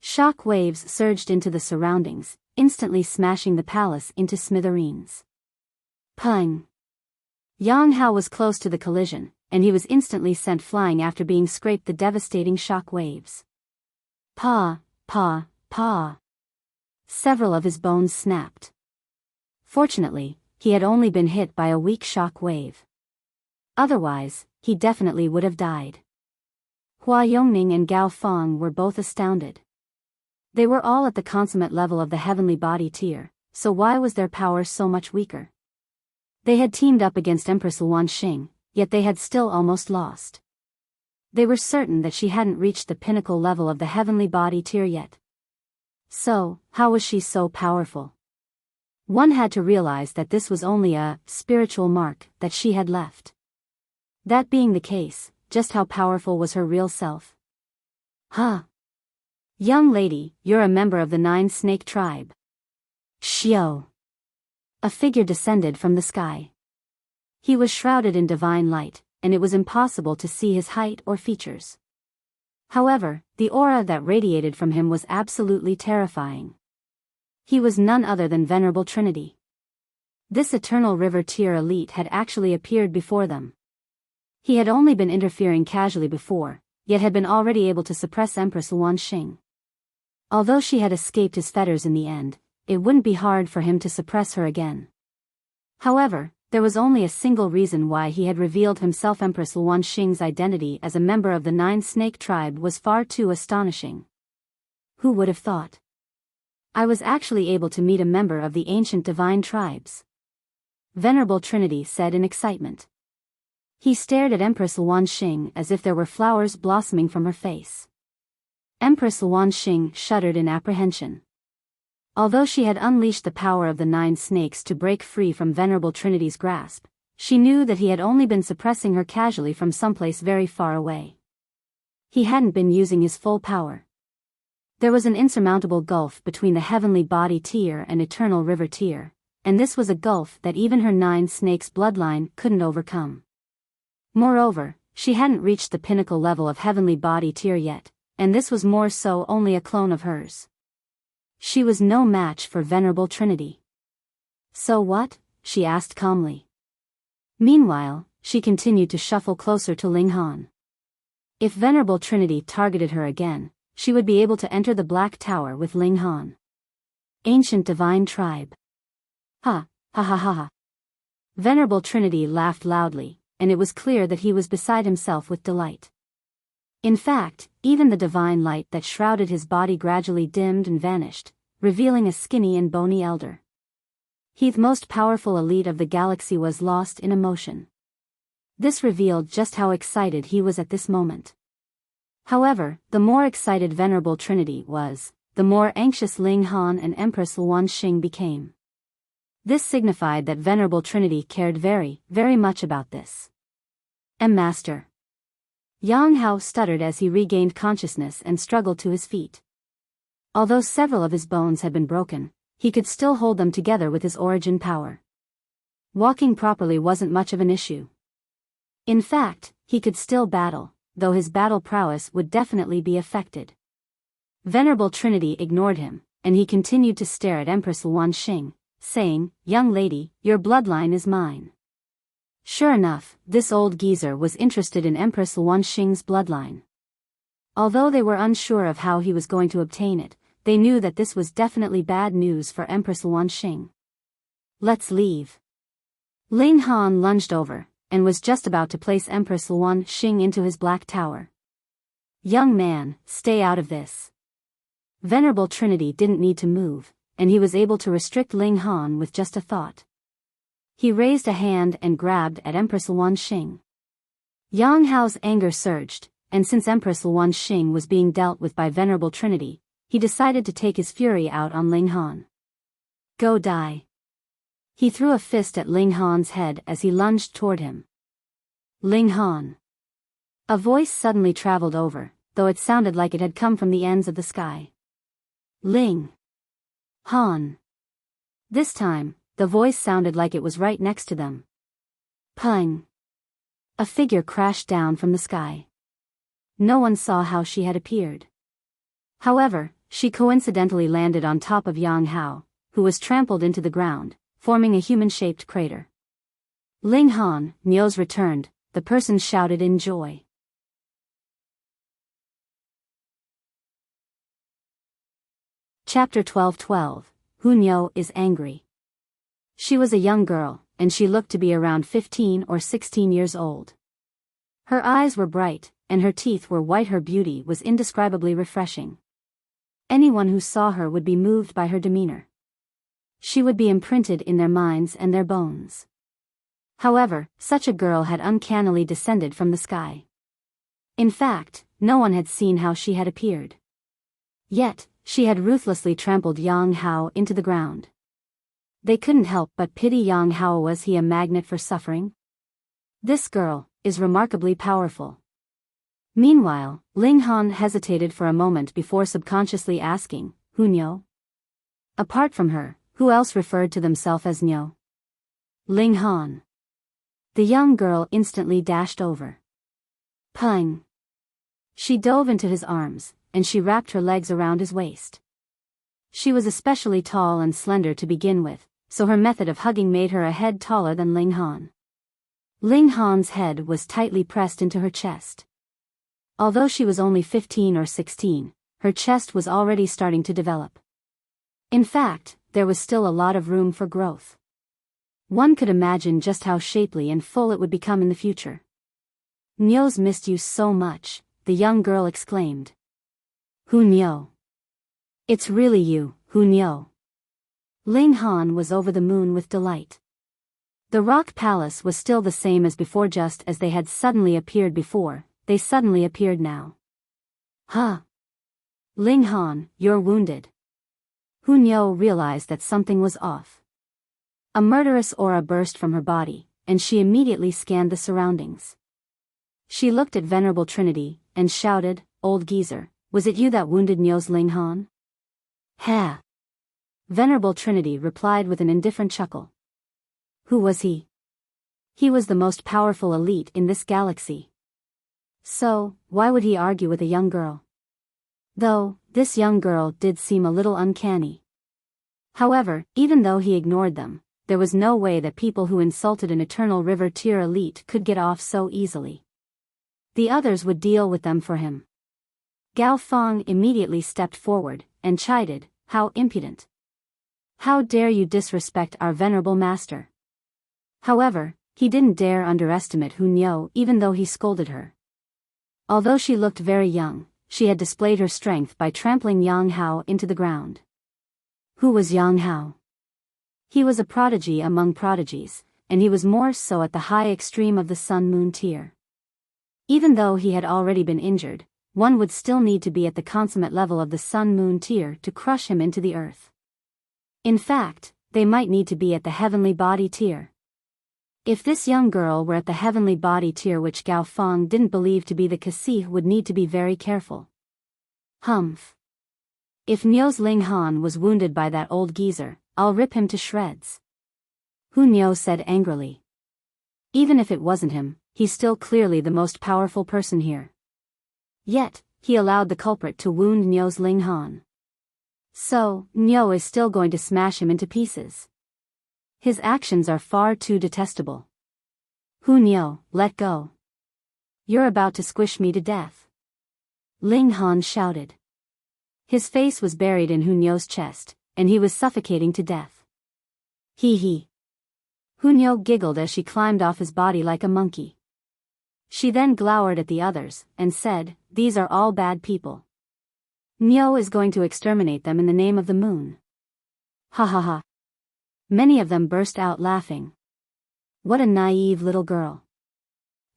Shock waves surged into the surroundings, instantly smashing the palace into smithereens. Pang! Yang Hao was close to the collision, and he was instantly sent flying after being scraped the devastating shock waves. Pa, pa, pa. Several of his bones snapped. Fortunately, he had only been hit by a weak shock wave. Otherwise, he definitely would have died. Hua Yongning and Gao Feng were both astounded. They were all at the consummate level of the heavenly body tier, so why was their power so much weaker? They had teamed up against Empress Wan Xing, yet they had still almost lost. They were certain that she hadn't reached the pinnacle level of the heavenly body tier yet. So, how was she so powerful? One had to realize that this was only a spiritual mark that she had left. That being the case, just how powerful was her real self? Huh? Young lady, you're a member of the 9 Snake Tribe. Xiao. A figure descended from the sky. He was shrouded in divine light, and it was impossible to see his height or features. However, the aura that radiated from him was absolutely terrifying. He was none other than Venerable Trinity. This Eternal River tier elite had actually appeared before them. He had only been interfering casually before, yet had been already able to suppress Empress Wan Xing. Although she had escaped his fetters in the end, it wouldn't be hard for him to suppress her again. However, there was only a single reason why he had revealed himself. Empress Wan Xing's identity as a member of the 9 Snake Tribe was far too astonishing. Who would have thought? I was actually able to meet a member of the ancient divine tribes. Venerable Trinity said in excitement. He stared at Empress Wan Xing as if there were flowers blossoming from her face. Empress Wan Xing shuddered in apprehension. Although she had unleashed the power of the 9 snakes to break free from Venerable Trinity's grasp, she knew that he had only been suppressing her casually from someplace very far away. He hadn't been using his full power. There was an insurmountable gulf between the heavenly body tier and eternal river tier, and this was a gulf that even her 9 snakes bloodline couldn't overcome. Moreover, she hadn't reached the pinnacle level of heavenly body tier yet, and this was more so only a clone of hers. She was no match for Venerable Trinity. So what? She asked calmly. Meanwhile, she continued to shuffle closer to Ling Han. If Venerable Trinity targeted her again, she would be able to enter the Black Tower with Ling Han. Ancient Divine Tribe. Ha, ha ha ha ha. Venerable Trinity laughed loudly, and it was clear that he was beside himself with delight. In fact, even the divine light that shrouded his body gradually dimmed and vanished, revealing a skinny and bony elder. The most powerful elite of the galaxy was lost in emotion. This revealed just how excited he was at this moment. However, the more excited Venerable Trinity was, the more anxious Ling Han and Empress Wan Xing became. This signified that Venerable Trinity cared very, very much about this. Master. Yang Hao stuttered as he regained consciousness and struggled to his feet. Although several of his bones had been broken, he could still hold them together with his origin power. Walking properly wasn't much of an issue. In fact, he could still battle, though his battle prowess would definitely be affected. Venerable Trinity ignored him, and he continued to stare at Empress Luan Xing, saying, "Young lady, your bloodline is mine." Sure enough, this old geezer was interested in Empress Luan Xing's bloodline. Although they were unsure of how he was going to obtain it, they knew that this was definitely bad news for Empress Luan Xing. "Let's leave." Ling Han lunged over, and was just about to place Empress Luan Xing into his black tower. "Young man, stay out of this." Venerable Trinity didn't need to move, and he was able to restrict Ling Han with just a thought. He raised a hand and grabbed at Empress Luan Xing. Yang Hao's anger surged, and since Empress Luan Xing was being dealt with by Venerable Trinity, he decided to take his fury out on Ling Han. "Go die." He threw a fist at Ling Han's head as he lunged toward him. "Ling Han." A voice suddenly traveled over, though it sounded like it had come from the ends of the sky. "Ling Han." This time, the voice sounded like it was right next to them. Pung. A figure crashed down from the sky. No one saw how she had appeared. However, she coincidentally landed on top of Yang Hao, who was trampled into the ground, forming a human-shaped crater. "Ling Han, Nyo's returned," the person shouted in joy. Chapter 12:12, Hu Nyo is angry. She was a young girl, and she looked to be around 15 or 16 years old. Her eyes were bright, and her teeth were white. Her beauty was indescribably refreshing. Anyone who saw her would be moved by her demeanor. She would be imprinted in their minds and their bones. However, such a girl had uncannily descended from the sky. In fact, no one had seen how she had appeared. Yet, she had ruthlessly trampled Yang Hao into the ground. They couldn't help but pity Yang Hao. Was he a magnet for suffering? This girl is remarkably powerful. Meanwhile, Ling Han hesitated for a moment before subconsciously asking, "Hu Nyo?" Apart from her, who else referred to themselves as Nyo? Ling Han. The young girl instantly dashed over. Pung. She dove into his arms, and she wrapped her legs around his waist. She was especially tall and slender to begin with, so her method of hugging made her a head taller than Ling Han. Ling Han's head was tightly pressed into her chest. Although she was only 15 or 16, her chest was already starting to develop. In fact, there was still a lot of room for growth. One could imagine just how shapely and full it would become in the future. "Nyo's missed you so much," the young girl exclaimed. "Hu Nyo. It's really you, Hu Nyo." Ling Han was over the moon with delight. The rock palace was still the same as before. Just as they had suddenly appeared before, they suddenly appeared now. "Huh? Ling Han, you're wounded." Hu Nyo realized that something was off. A murderous aura burst from her body, and she immediately scanned the surroundings. She looked at Venerable Trinity, and shouted, "Old geezer, was it you that wounded Nyo's Ling Han?" "Ha!" Venerable Trinity replied with an indifferent chuckle. Who was he? He was the most powerful elite in this galaxy. So, why would he argue with a young girl? Though, this young girl did seem a little uncanny. However, even though he ignored them, there was no way that people who insulted an Eternal River tier elite could get off so easily. The others would deal with them for him. Gao Feng immediately stepped forward, and chided, "How impudent! How dare you disrespect our venerable master?" However, he didn't dare underestimate Hu Nyo even though he scolded her. Although she looked very young, she had displayed her strength by trampling Yang Hao into the ground. Who was Yang Hao? He was a prodigy among prodigies, and he was more so at the high extreme of the Sun-Moon tier. Even though he had already been injured, one would still need to be at the consummate level of the Sun-Moon tier to crush him into the earth. In fact, they might need to be at the heavenly body tier. If this young girl were at the heavenly body tier, which Gao Feng didn't believe to be the case, would need to be very careful. Humph. If Nyo's Ling Han was wounded by that old geezer, I'll rip him to shreds. Niu said angrily. Even if it wasn't him, he's still clearly the most powerful person here. Yet, he allowed the culprit to wound Niu's Ling Han. So, Niu is still going to smash him into pieces. His actions are far too detestable. Niu, let go. You're about to squish me to death. Ling Han shouted. His face was buried in Niu's chest, and he was suffocating to death. Hee. Niu giggled as she climbed off his body like a monkey. She then glowered at the others, and said, "These are all bad people. Niu is going to exterminate them in the name of the moon." Ha ha ha. Many of them burst out laughing. What a naive little girl.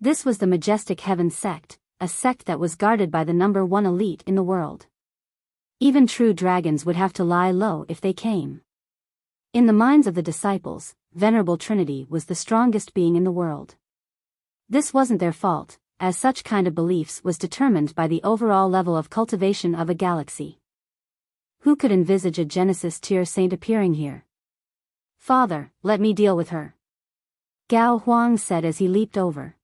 This was the Majestic Heaven sect, a sect that was guarded by the #1 elite in the world. Even true dragons would have to lie low if they came. In the minds of the disciples, Venerable Trinity was the strongest being in the world. This wasn't their fault, as such kind of beliefs was determined by the overall level of cultivation of a galaxy. Who could envisage a Genesis tier saint appearing here? Father, let me deal with her. Gao Huang said as he leaped over.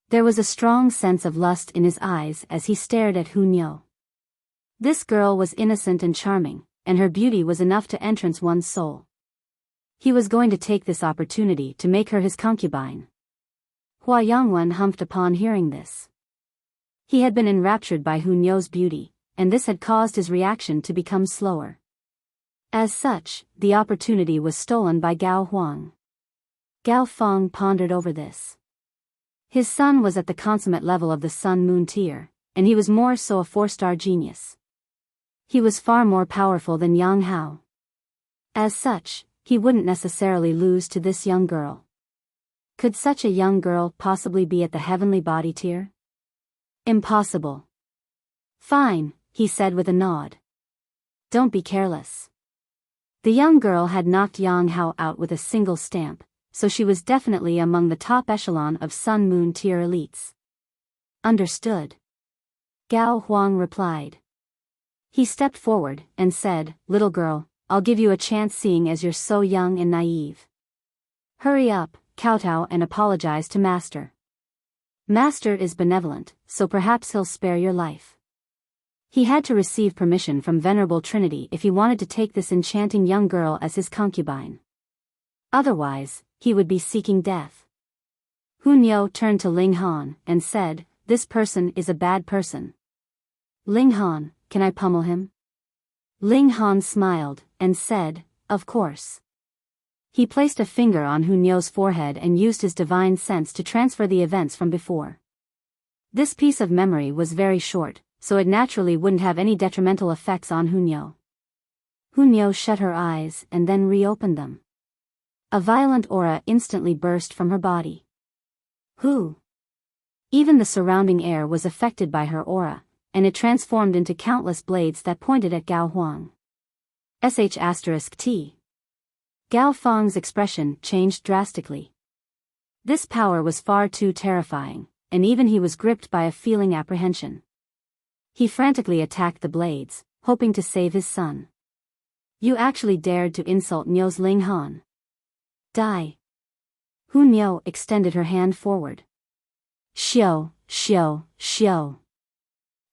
There was a strong sense of lust in his eyes as he stared at Niu. This girl was innocent and charming, and her beauty was enough to entrance one's soul. He was going to take this opportunity to make her his concubine. Hua Yangwen humphed upon hearing this. He had been enraptured by Niu's beauty, and this had caused his reaction to become slower. As such, the opportunity was stolen by Gao Huang. Gao Feng pondered over this. His son was at the consummate level of the Sun-Moon tier, and he was more so a 4-star genius. He was far more powerful than Yang Hao. As such, he wouldn't necessarily lose to this young girl. Could such a young girl possibly be at the heavenly body tier? Impossible. Fine, he said with a nod. Don't be careless. The young girl had knocked Yang Hao out with a single stamp, so she was definitely among the top echelon of Sun-Moon tier elites. Understood. Gao Huang replied. He stepped forward and said, "Little girl, I'll give you a chance seeing as you're so young and naive. Hurry up, kowtow and apologize to Master. Master is benevolent, so perhaps he'll spare your life." He had to receive permission from Venerable Trinity if he wanted to take this enchanting young girl as his concubine. Otherwise, he would be seeking death. Niu turned to Ling Han and said, "This person is a bad person. Ling Han, can I pummel him?" Ling Han smiled and said, "Of course." He placed a finger on Niu's forehead and used his divine sense to transfer the events from before. This piece of memory was very short, so it naturally wouldn't have any detrimental effects on Niu. Niu shut her eyes and then reopened them. A violent aura instantly burst from her body. Even the surrounding air was affected by her aura, and it transformed into countless blades that pointed at Gao Huang. *T. Gao Feng's expression changed drastically. This power was far too terrifying, and even he was gripped by a feeling apprehension. He frantically attacked the blades, hoping to save his son. "You actually dared to insult Niu's Ling Han. Die." Niu extended her hand forward. Xiao.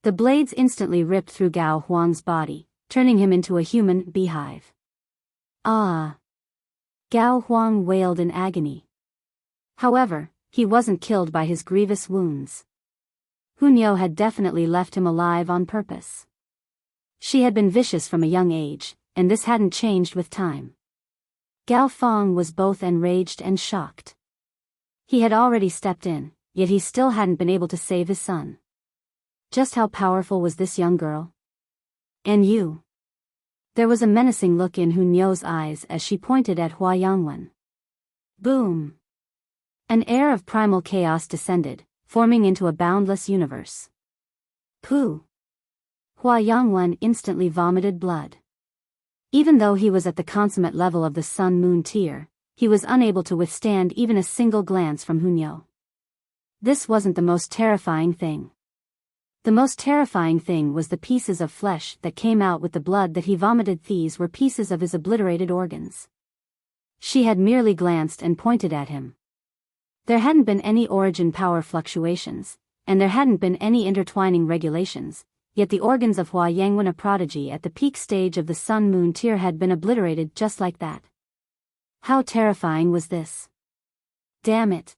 The blades instantly ripped through Gao Huang's body, turning him into a human beehive. Ah! Gao Huang wailed in agony. However, he wasn't killed by his grievous wounds. Niu had definitely left him alive on purpose. She had been vicious from a young age, and this hadn't changed with time. Gao Feng was both enraged and shocked. He had already stepped in, yet he still hadn't been able to save his son. Just how powerful was this young girl? "And you?" There was a menacing look in Niu's eyes as she pointed at Hua Yangwen. Boom! An air of primal chaos descended, forming into a boundless universe. Pooh! Hua Yangwen instantly vomited blood. Even though he was at the consummate level of the Sun-Moon tier, he was unable to withstand even a single glance from Niu. This wasn't the most terrifying thing. The most terrifying thing was the pieces of flesh that came out with the blood that he vomited. These were pieces of his obliterated organs. She had merely glanced and pointed at him. There hadn't been any origin power fluctuations, and there hadn't been any intertwining regulations, yet the organs of Hua Yangwen, a prodigy at the peak stage of the Sun-Moon tier, had been obliterated just like that. How terrifying was this? Damn it.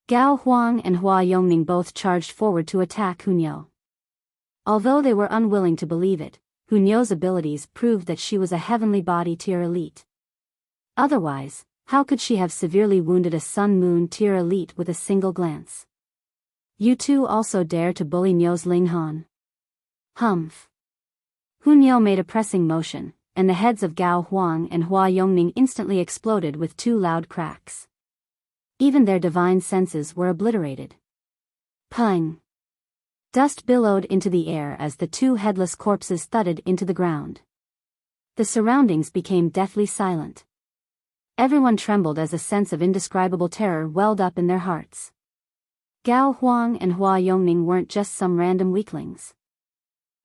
Gao Huang and Hua Yongning both charged forward to attack Hunyao. Although they were unwilling to believe it, Hunyao's abilities proved that she was a heavenly body tier elite. Otherwise, how could she have severely wounded a Sun-Moon tier elite with a single glance? You two also dare to bully Nyo's Ling Han? Humph. Hunyao made a pressing motion, and the heads of Gao Huang and Hua Yongning instantly exploded with two loud cracks. Even their divine senses were obliterated. Pung! Dust billowed into the air as the two headless corpses thudded into the ground. The surroundings became deathly silent. Everyone trembled as a sense of indescribable terror welled up in their hearts. Gao Huang and Hua Yongning weren't just some random weaklings.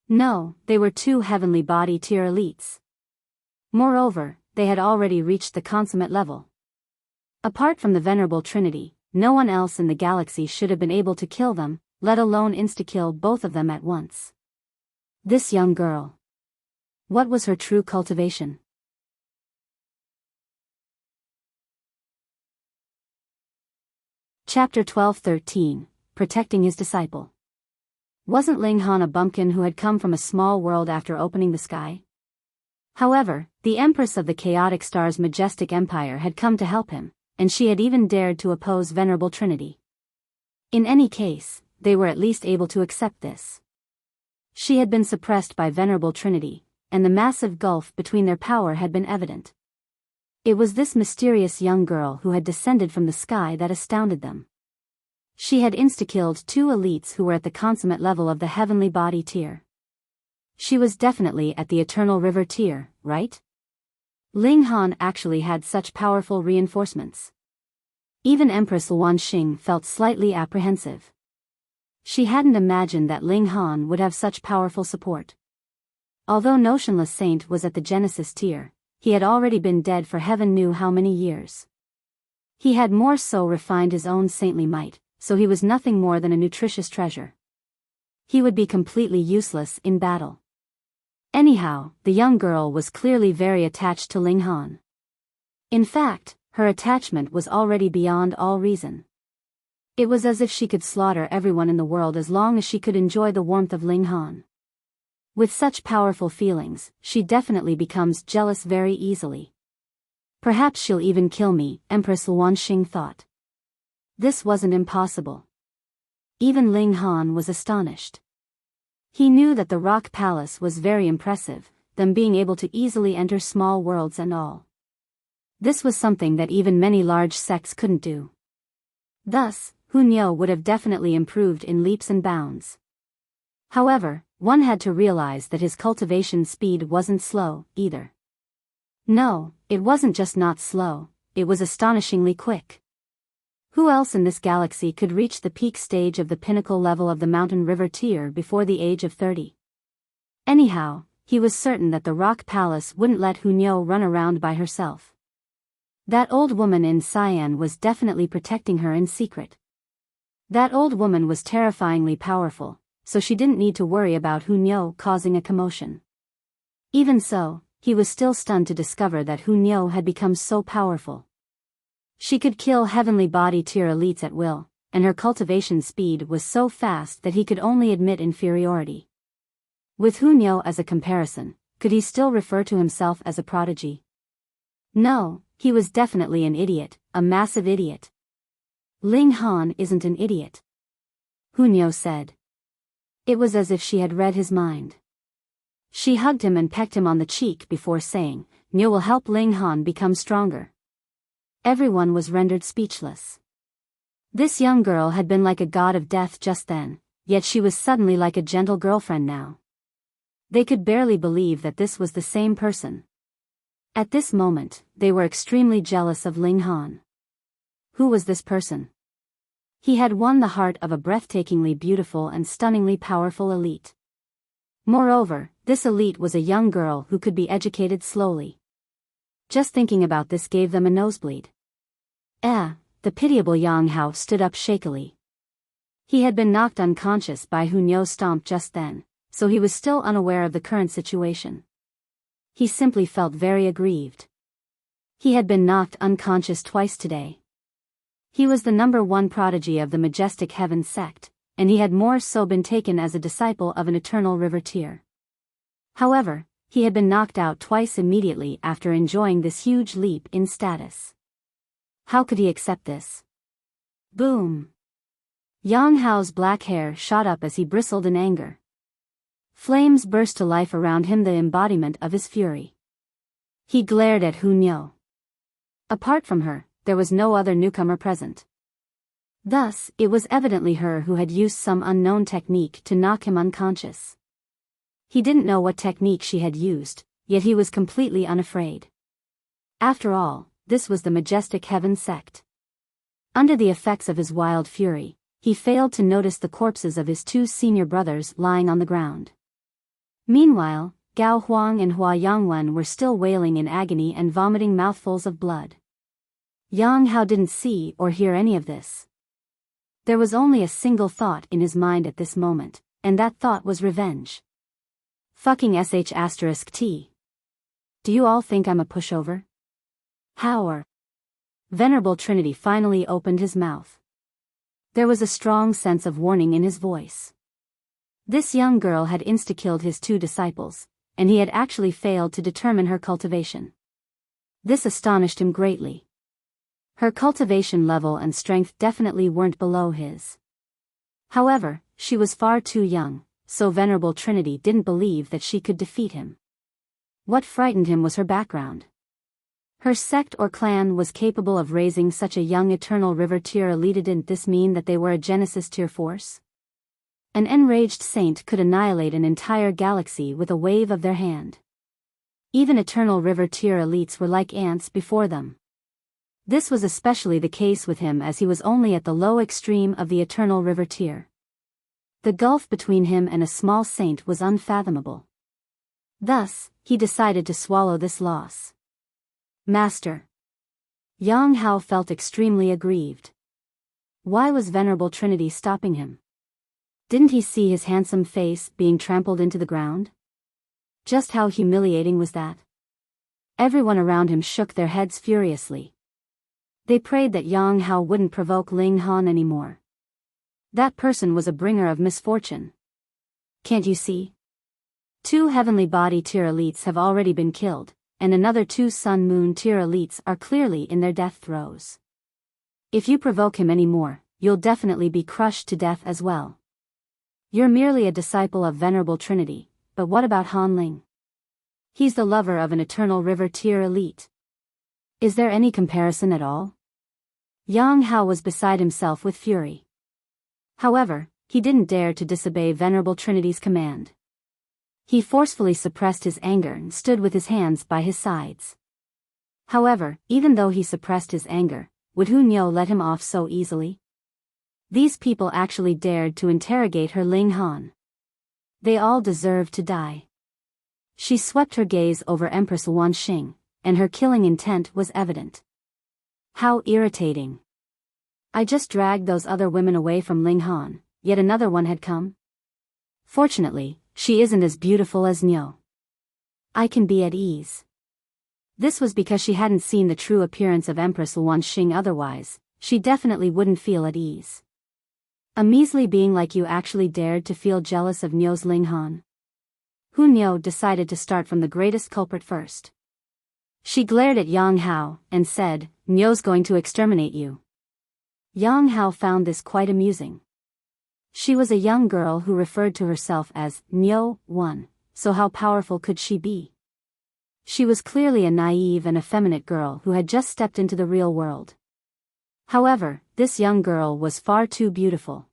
No, they were two heavenly body tier elites. Moreover, they had already reached the consummate level. Apart from the Venerable Trinity, no one else in the galaxy should have been able to kill them, let alone insta-kill both of them at once. This young girl. What was her true cultivation? Chapter 12-13, Protecting His Disciple. Wasn't Ling Han a bumpkin who had come from a small world after opening the sky? However, the Empress of the Chaotic Star's majestic empire had come to help him, and she had even dared to oppose Venerable Trinity. In any case, they were at least able to accept this. She had been suppressed by Venerable Trinity, and the massive gulf between their power had been evident. It was this mysterious young girl who had descended from the sky that astounded them. She had insta-killed two elites who were at the consummate level of the heavenly body tier. She was definitely at the Eternal River tier, right? Ling Han actually had such powerful reinforcements. Even Empress Luanxing felt slightly apprehensive. She hadn't imagined that Ling Han would have such powerful support. Although Notionless Saint was at the Genesis tier, he had already been dead for heaven knew how many years. He had more so refined his own saintly might, so he was nothing more than a nutritious treasure. He would be completely useless in battle. Anyhow, the young girl was clearly very attached to Ling Han. In fact, her attachment was already beyond all reason. It was as if she could slaughter everyone in the world as long as she could enjoy the warmth of Ling Han. With such powerful feelings, she definitely becomes jealous very easily. Perhaps she'll even kill me, Empress Luanxing thought. This wasn't impossible. Even Ling Han was astonished. He knew that the Rock Palace was very impressive, them being able to easily enter small worlds and all. This was something that even many large sects couldn't do. Thus, Hunyao would have definitely improved in leaps and bounds. However, one had to realize that his cultivation speed wasn't slow, either. No, it wasn't just not slow, it was astonishingly quick. Who else in this galaxy could reach the peak stage of the pinnacle level of the Mountain River tier before the age of 30? Anyhow, he was certain that the Rock Palace wouldn't let Hunyao run around by herself. That old woman in cyan was definitely protecting her in secret. That old woman was terrifyingly powerful, so she didn't need to worry about Hunyao causing a commotion. Even so, he was still stunned to discover that Hunyao had become so powerful. She could kill heavenly body tier elites at will, and her cultivation speed was so fast that he could only admit inferiority. With Hunyao as a comparison, could he still refer to himself as a prodigy? No, he was definitely an idiot, a massive idiot. Ling Han isn't an idiot, Hunyao said. It was as if she had read his mind. She hugged him and pecked him on the cheek before saying, "Nyo will help Ling Han become stronger." Everyone was rendered speechless. This young girl had been like a god of death just then, yet she was suddenly like a gentle girlfriend now. They could barely believe that this was the same person. At this moment, they were extremely jealous of Ling Han. Who was this person? He had won the heart of a breathtakingly beautiful and stunningly powerful elite. Moreover, this elite was a young girl who could be educated slowly. Just thinking about this gave them a nosebleed. The pitiable Yang Hao stood up shakily. He had been knocked unconscious by Hunyo's stomp just then, so he was still unaware of the current situation. He simply felt very aggrieved. He had been knocked unconscious twice today. He was the #1 prodigy of the Majestic Heaven sect, and he had more so been taken as a disciple of an eternal river tier. However, he had been knocked out twice immediately after enjoying this huge leap in status. How could he accept this? Boom! Yang Hao's black hair shot up as he bristled in anger. Flames burst to life around him, the embodiment of his fury. He glared at Hunyo. Apart from her, there was no other newcomer present. Thus, it was evidently her who had used some unknown technique to knock him unconscious. He didn't know what technique she had used, yet he was completely unafraid. After all, this was the Majestic Heaven sect. Under the effects of his wild fury, he failed to notice the corpses of his 2 senior brothers lying on the ground. Meanwhile, Gao Huang and Hua Yangwen were still wailing in agony and vomiting mouthfuls of blood. Yang Hao didn't see or hear any of this. There was only a single thought in his mind at this moment, and that thought was revenge. Fucking sh*t. Do you all think I'm a pushover? How are? Venerable Trinity finally opened his mouth. There was a strong sense of warning in his voice. This young girl had insta-killed his 2 disciples, and he had actually failed to determine her cultivation. This astonished him greatly. Her cultivation level and strength definitely weren't below his. However, she was far too young, so Venerable Trinity didn't believe that she could defeat him. What frightened him was her background. Her sect or clan was capable of raising such a young eternal river tier elite. Didn't this mean that they were a Genesis tier force? An enraged saint could annihilate an entire galaxy with a wave of their hand. Even eternal river tier elites were like ants before them. This was especially the case with him as he was only at the low extreme of the eternal river tier. The gulf between him and a small saint was unfathomable. Thus, he decided to swallow this loss. Master. Yang Hao felt extremely aggrieved. Why was Venerable Trinity stopping him? Didn't he see his handsome face being trampled into the ground? Just how humiliating was that? Everyone around him shook their heads furiously. They prayed that Yang Hao wouldn't provoke Ling Han anymore. That person was a bringer of misfortune. Can't you see? 2 heavenly body tier elites have already been killed, and another 2 sun moon tier elites are clearly in their death throes. If you provoke him anymore, you'll definitely be crushed to death as well. You're merely a disciple of Venerable Trinity, but what about Han Ling? He's the lover of an eternal river tier elite. Is there any comparison at all? Yang Hao was beside himself with fury. However, he didn't dare to disobey Venerable Trinity's command. He forcefully suppressed his anger and stood with his hands by his sides. However, even though he suppressed his anger, would Hunyo let him off so easily? These people actually dared to interrogate her Ling Han. They all deserved to die. She swept her gaze over Empress Wanxing, and her killing intent was evident. How irritating. I just dragged those other women away from Ling Han, yet another one had come. Fortunately, she isn't as beautiful as Nyo. I can be at ease. This was because she hadn't seen the true appearance of Empress Wanxing. Otherwise, she definitely wouldn't feel at ease. A measly being like you actually dared to feel jealous of Nyo's Ling Han. Hunyo decided to start from the greatest culprit first. She glared at Yang Hao and said, Nyo's going to exterminate you. Yang Hao found this quite amusing. She was a young girl who referred to herself as Nyo One, so how powerful could she be? She was clearly a naive and effeminate girl who had just stepped into the real world. However, this young girl was far too beautiful.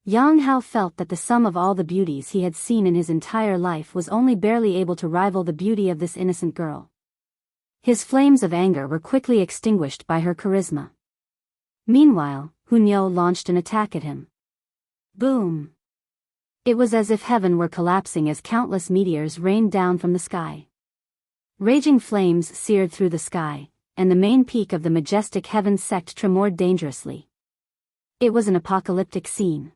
Yang Hao felt that the sum of all the beauties he had seen in his entire life was only barely able to rival the beauty of this innocent girl. His flames of anger were quickly extinguished by her charisma. Meanwhile, Hunyo launched an attack at him. Boom! It was as if heaven were collapsing as countless meteors rained down from the sky. Raging flames seared through the sky, and the main peak of the majestic heaven sect tremored dangerously. It was an apocalyptic scene.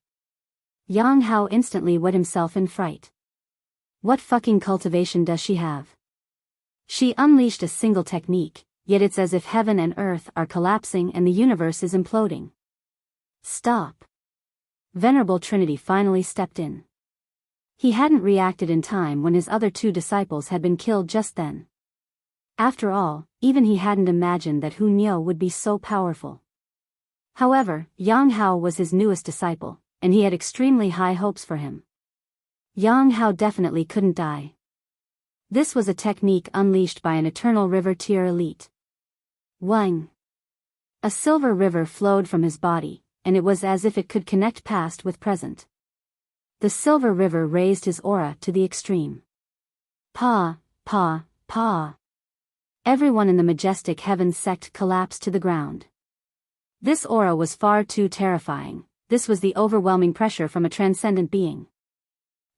Yang Hao instantly wet himself in fright. What fucking cultivation does she have? She unleashed a single technique, yet it's as if heaven and earth are collapsing and the universe is imploding. Stop. Venerable Trinity finally stepped in. He hadn't reacted in time when his other 2 disciples had been killed just then. After all, even he hadn't imagined that Hu Niu would be so powerful. However, Yang Hao was his newest disciple, and he had extremely high hopes for him. Yang Hao definitely couldn't die. This was a technique unleashed by an Eternal River tier elite. Wang. A silver river flowed from his body, and it was as if it could connect past with present. The silver river raised his aura to the extreme. Pa, pa, pa. Everyone in the majestic heaven sect collapsed to the ground. This aura was far too terrifying. This was the overwhelming pressure from a transcendent being.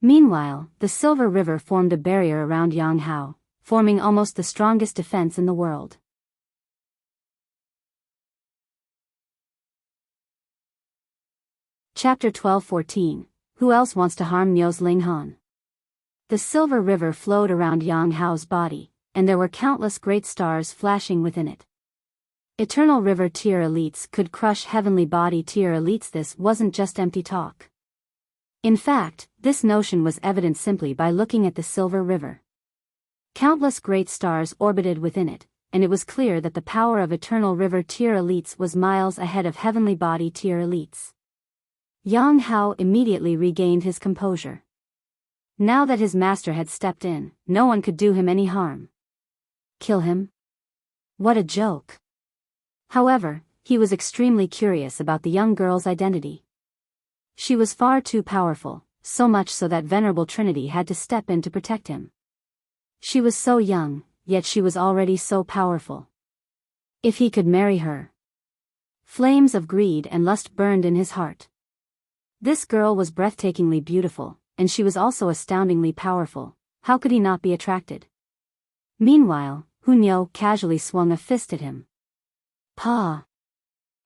Meanwhile, the silver river formed a barrier around Yang Hao, forming almost the strongest defense in the world. Chapter 12-14. Who else wants to harm Niu's Ling Han? The silver river flowed around Yang Hao's body, and there were countless great stars flashing within it. Eternal River tier elites could crush heavenly body tier elites. This wasn't just empty talk. In fact, this notion was evident simply by looking at the silver river. Countless great stars orbited within it, and it was clear that the power of Eternal River tier elites was miles ahead of heavenly body tier elites. Yang Hao immediately regained his composure. Now that his master had stepped in, no one could do him any harm. Kill him? What a joke. However, he was extremely curious about the young girl's identity. She was far too powerful, so much so that Venerable Trinity had to step in to protect him. She was so young, yet she was already so powerful. If he could marry her. Flames of greed and lust burned in his heart. This girl was breathtakingly beautiful, and she was also astoundingly powerful. How could he not be attracted? Meanwhile, Hu Niu casually swung a fist at him. Pa!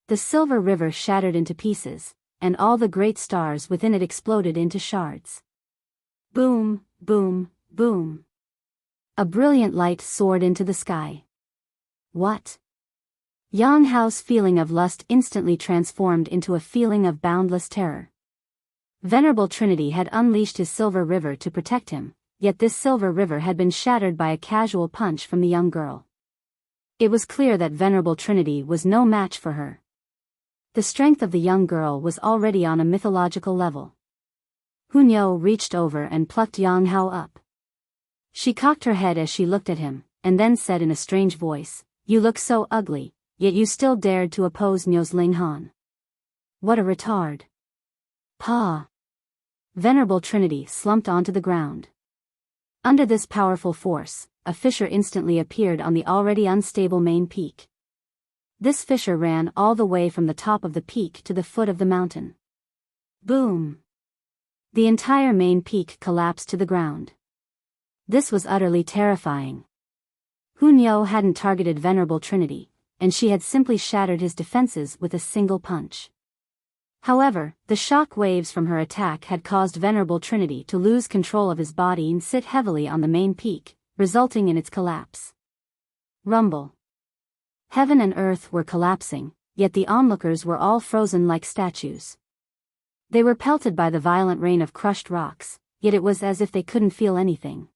The silver river shattered into pieces, and all the great stars within it exploded into shards. Boom, boom, boom. A brilliant light soared into the sky. What? Yang Hao's feeling of lust instantly transformed into a feeling of boundless terror. Venerable Trinity had unleashed his silver river to protect him, yet this silver river had been shattered by a casual punch from the young girl. It was clear that Venerable Trinity was no match for her. The strength of the young girl was already on a mythological level. Hu Niu reached over and plucked Yang Hao up. She cocked her head as she looked at him, and then said in a strange voice, "You look so ugly, yet you still dared to oppose Niu's Ling Han. What a retard." Pa! Venerable Trinity slumped onto the ground. Under this powerful force, a fissure instantly appeared on the already unstable main peak. This fissure ran all the way from the top of the peak to the foot of the mountain. Boom! The entire main peak collapsed to the ground. This was utterly terrifying. Hu Niu hadn't targeted Venerable Trinity, and she had simply shattered his defenses with a single punch. However, the shock waves from her attack had caused Venerable Trinity to lose control of his body and sit heavily on the main peak, resulting in its collapse. Rumble. Heaven and earth were collapsing, yet the onlookers were all frozen like statues. They were pelted by the violent rain of crushed rocks, yet it was as if they couldn't feel anything.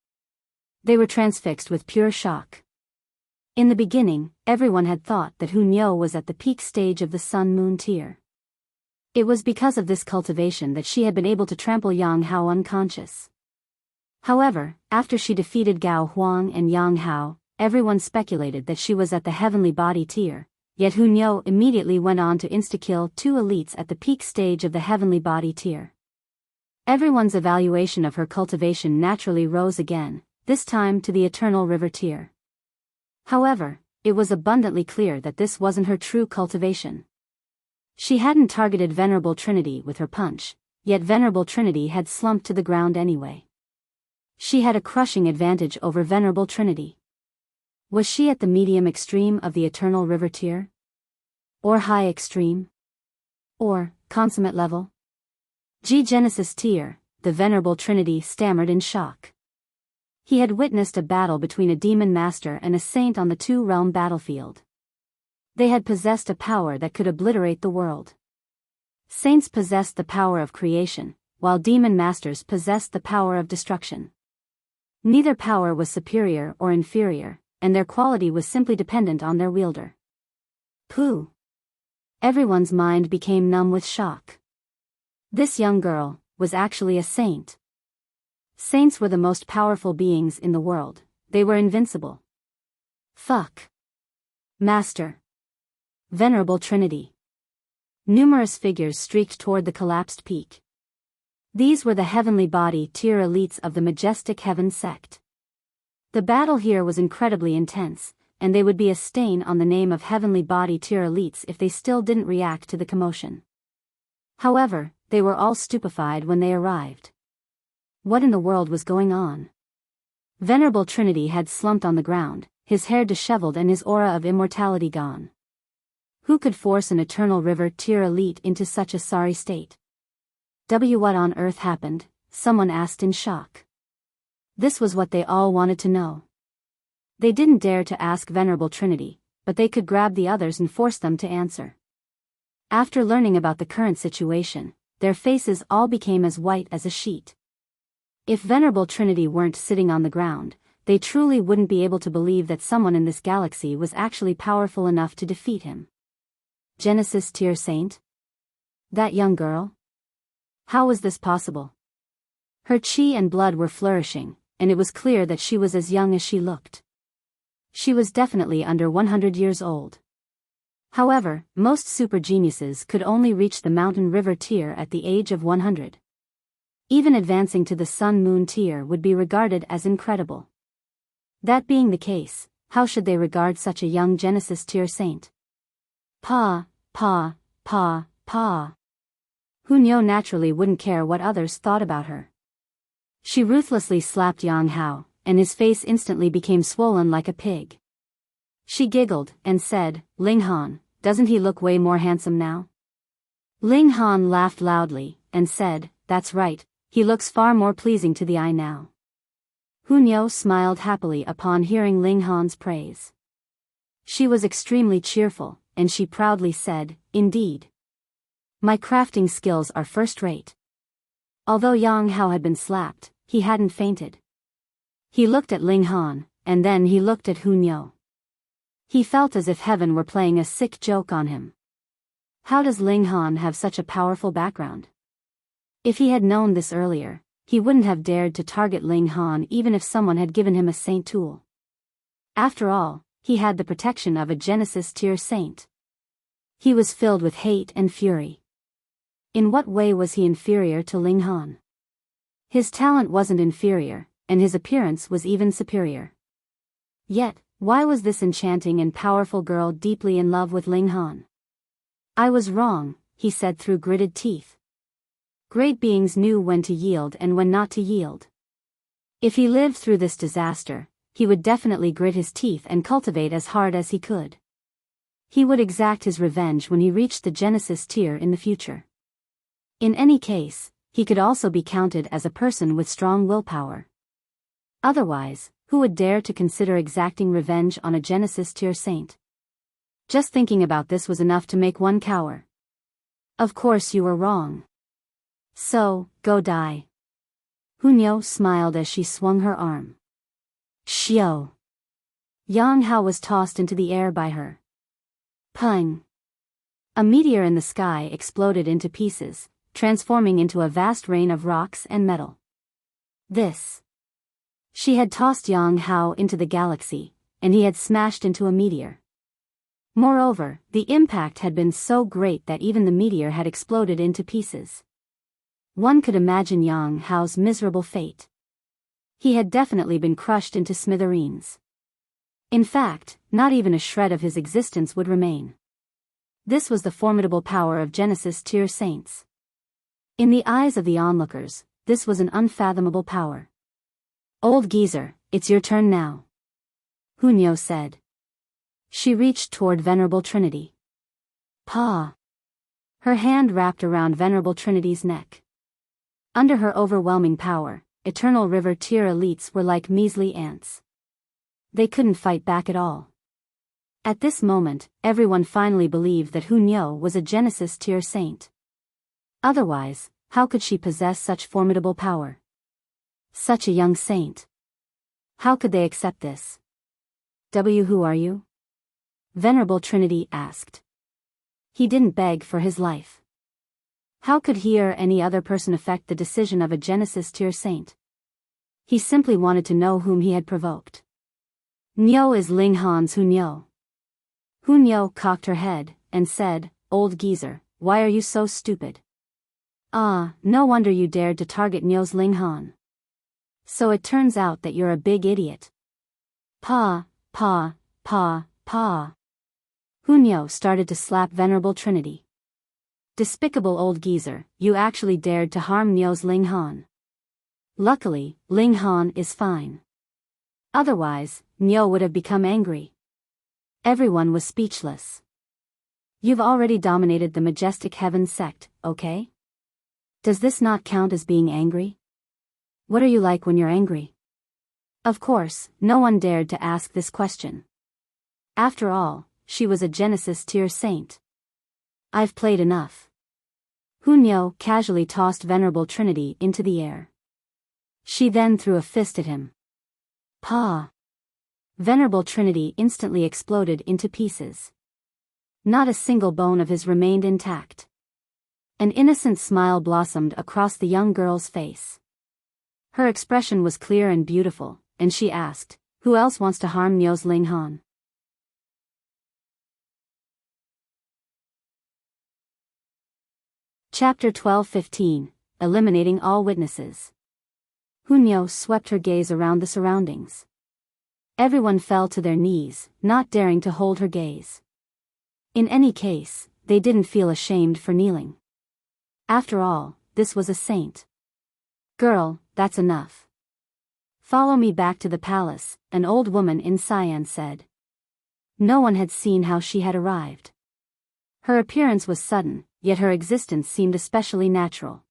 They were transfixed with pure shock. In the beginning, everyone had thought that Hu Niu was at the peak stage of the Sun-Moon tier. It was because of this cultivation that she had been able to trample Yang Hao unconscious. However, after she defeated Gao Huang and Yang Hao, everyone speculated that she was at the heavenly body tier, yet Hu Niu immediately went on to insta-kill 2 elites at the peak stage of the heavenly body tier. Everyone's evaluation of her cultivation naturally rose again, this time to the Eternal River tier. However, it was abundantly clear that this wasn't her true cultivation. She hadn't targeted Venerable Trinity with her punch, yet Venerable Trinity had slumped to the ground anyway. She had a crushing advantage over Venerable Trinity. Was she at the medium extreme of the eternal river tier? Or high extreme? Or consummate level? Genesis tier, the Venerable Trinity stammered in shock. He had witnessed a battle between a demon master and a saint on the two-realm battlefield. They had possessed a power that could obliterate the world. Saints possessed the power of creation, while demon masters possessed the power of destruction. Neither power was superior or inferior, and their quality was simply dependent on their wielder. Pooh! Everyone's mind became numb with shock. This young girl was actually a saint. Saints were the most powerful beings in the world. They were invincible. Fuck. Master. Venerable Trinity. Numerous figures streaked toward the collapsed peak. These were the heavenly body tier elites of the majestic heaven sect. The battle here was incredibly intense, and they would be a stain on the name of heavenly body tier elites if they still didn't react to the commotion. However, they were all stupefied when they arrived. What in the world was going on? Venerable Trinity had slumped on the ground, his hair disheveled and his aura of immortality gone. Who could force an eternal river tier elite into such a sorry state? What on earth happened? Someone asked in shock. This was what they all wanted to know. They didn't dare to ask Venerable Trinity, but they could grab the others and force them to answer. After learning about the current situation, their faces all became as white as a sheet. If Venerable Trinity weren't sitting on the ground, they truly wouldn't be able to believe that someone in this galaxy was actually powerful enough to defeat him. Genesis tier saint? That young girl? How was this possible? Her chi and blood were flourishing, and it was clear that she was as young as she looked. She was definitely under 100 years old. However, most super geniuses could only reach the mountain river tier at the age of 100. Even advancing to the sun-moon tier would be regarded as incredible. That being the case, how should they regard such a young Genesis tier saint? Pa. Hunyo naturally wouldn't care what others thought about her. She ruthlessly slapped Yang Hao, and his face instantly became swollen like a pig. She giggled and said, "Ling Han, doesn't he look way more handsome now?" Ling Han laughed loudly and said, "That's right, he looks far more pleasing to the eye now." Hunyo smiled happily upon hearing Ling Han's praise. She was extremely cheerful, and she proudly said, "Indeed. My crafting skills are first-rate." Although Yang Hao had been slapped, he hadn't fainted. He looked at Ling Han, and then he looked at Hunyo. He felt as if heaven were playing a sick joke on him. How does Ling Han have such a powerful background? If he had known this earlier, he wouldn't have dared to target Ling Han even if someone had given him a saint tool. After all, he had the protection of a Genesis tier saint. He was filled with hate and fury. In what way was he inferior to Ling Han? His talent wasn't inferior, and his appearance was even superior. Yet, why was this enchanting and powerful girl deeply in love with Ling Han? "I was wrong," he said through gritted teeth. Great beings knew when to yield and when not to yield. If he lived through this disaster, he would definitely grit his teeth and cultivate as hard as he could. He would exact his revenge when he reached the Genesis tier in the future. In any case, he could also be counted as a person with strong willpower. Otherwise, who would dare to consider exacting revenge on a Genesis tier saint? Just thinking about this was enough to make one cower. "Of course you were wrong. So, go die." Hunyo smiled as she swung her arm. Shio. Yang Hao was tossed into the air by her. Pung. A meteor in the sky exploded into pieces, transforming into a vast rain of rocks and metal. This. She had tossed Yang Hao into the galaxy, and he had smashed into a meteor. Moreover, the impact had been so great that even the meteor had exploded into pieces. One could imagine Yang Hao's miserable fate. He had definitely been crushed into smithereens. In fact, not even a shred of his existence would remain. This was the formidable power of Genesis tier saints. In the eyes of the onlookers, this was an unfathomable power. "Old geezer, it's your turn now." Hunyo said. She reached toward Venerable Trinity. Pa. Her hand wrapped around Venerable Trinity's neck. Under her overwhelming power, Eternal River tier elites were like measly ants. They couldn't fight back at all. At this moment, everyone finally believed that Hunyo was a Genesis tier saint. Otherwise, how could she possess such formidable power? Such a young saint. How could they accept this? Who are you? Venerable Trinity asked. He didn't beg for his life. How could he or any other person affect the decision of a Genesis tier saint? He simply wanted to know whom he had provoked. Nyo is Ling Han's Hunyo. Hunyo cocked her head, and said, Old geezer, why are you so stupid? Ah, no wonder you dared to target Nyo's Ling Han. So it turns out that you're a big idiot. Pa. Hunyo started to slap Venerable Trinity. Despicable old geezer, you actually dared to harm Nyo's Ling Han. Luckily, Ling Han is fine. Otherwise, Nyo would have become angry. Everyone was speechless. You've already dominated the Majestic Heaven sect, okay? Does this not count as being angry? What are you like when you're angry? Of course, no one dared to ask this question. After all, she was a Genesis tier saint. I've played enough. Hunyo casually tossed Venerable Trinity into the air. She then threw a fist at him. Pa. Venerable Trinity instantly exploded into pieces. Not a single bone of his remained intact. An innocent smile blossomed across the young girl's face. Her expression was clear and beautiful, and she asked, who else wants to harm Nyo's Ling Han? Chapter 12-15, Eliminating All Witnesses. Hunyo swept her gaze around the surroundings. Everyone fell to their knees, not daring to hold her gaze. In any case, they didn't feel ashamed for kneeling. After all, this was a saint. Girl, that's enough. Follow me back to the palace, an old woman in cyan said. No one had seen how she had arrived. Her appearance was sudden, yet her existence seemed especially natural.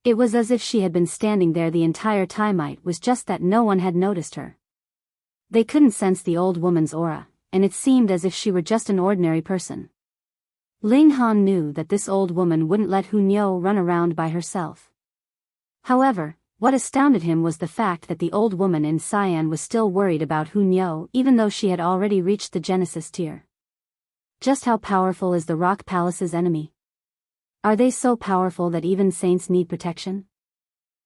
It was as if she had been standing there the entire time. It was just that no one had noticed her. They couldn't sense the old woman's aura, and it seemed as if she were just an ordinary person. Ling Han knew that this old woman wouldn't let Hunyo run around by herself. However, what astounded him was the fact that the old woman in cyan was still worried about Hunyo even though she had already reached the Genesis tier. Just how powerful is the Rock Palace's enemy? Are they so powerful that even saints need protection?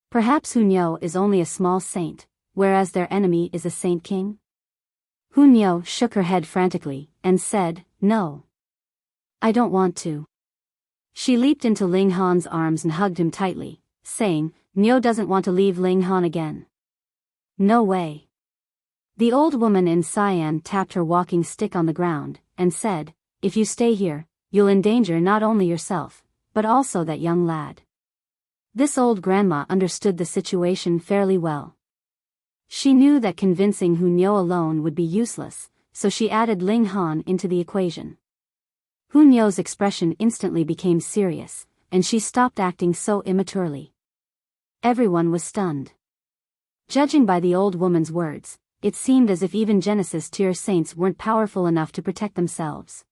Perhaps Hunyo is only a small saint, whereas their enemy is a saint king? Hunyo shook her head frantically, and said, No. I don't want to. She leaped into Ling Han's arms and hugged him tightly, saying, Nyo doesn't want to leave Ling Han again. No way. The old woman in cyan tapped her walking stick on the ground, and said, If you stay here, you'll endanger not only yourself, but also that young lad. This old grandma understood the situation fairly well. She knew that convincing Hunyo alone would be useless, so she added Ling Han into the equation. Hunyo's expression instantly became serious, and she stopped acting so immaturely. Everyone was stunned. Judging by the old woman's words, it seemed as if even Genesis tier saints weren't powerful enough to protect themselves.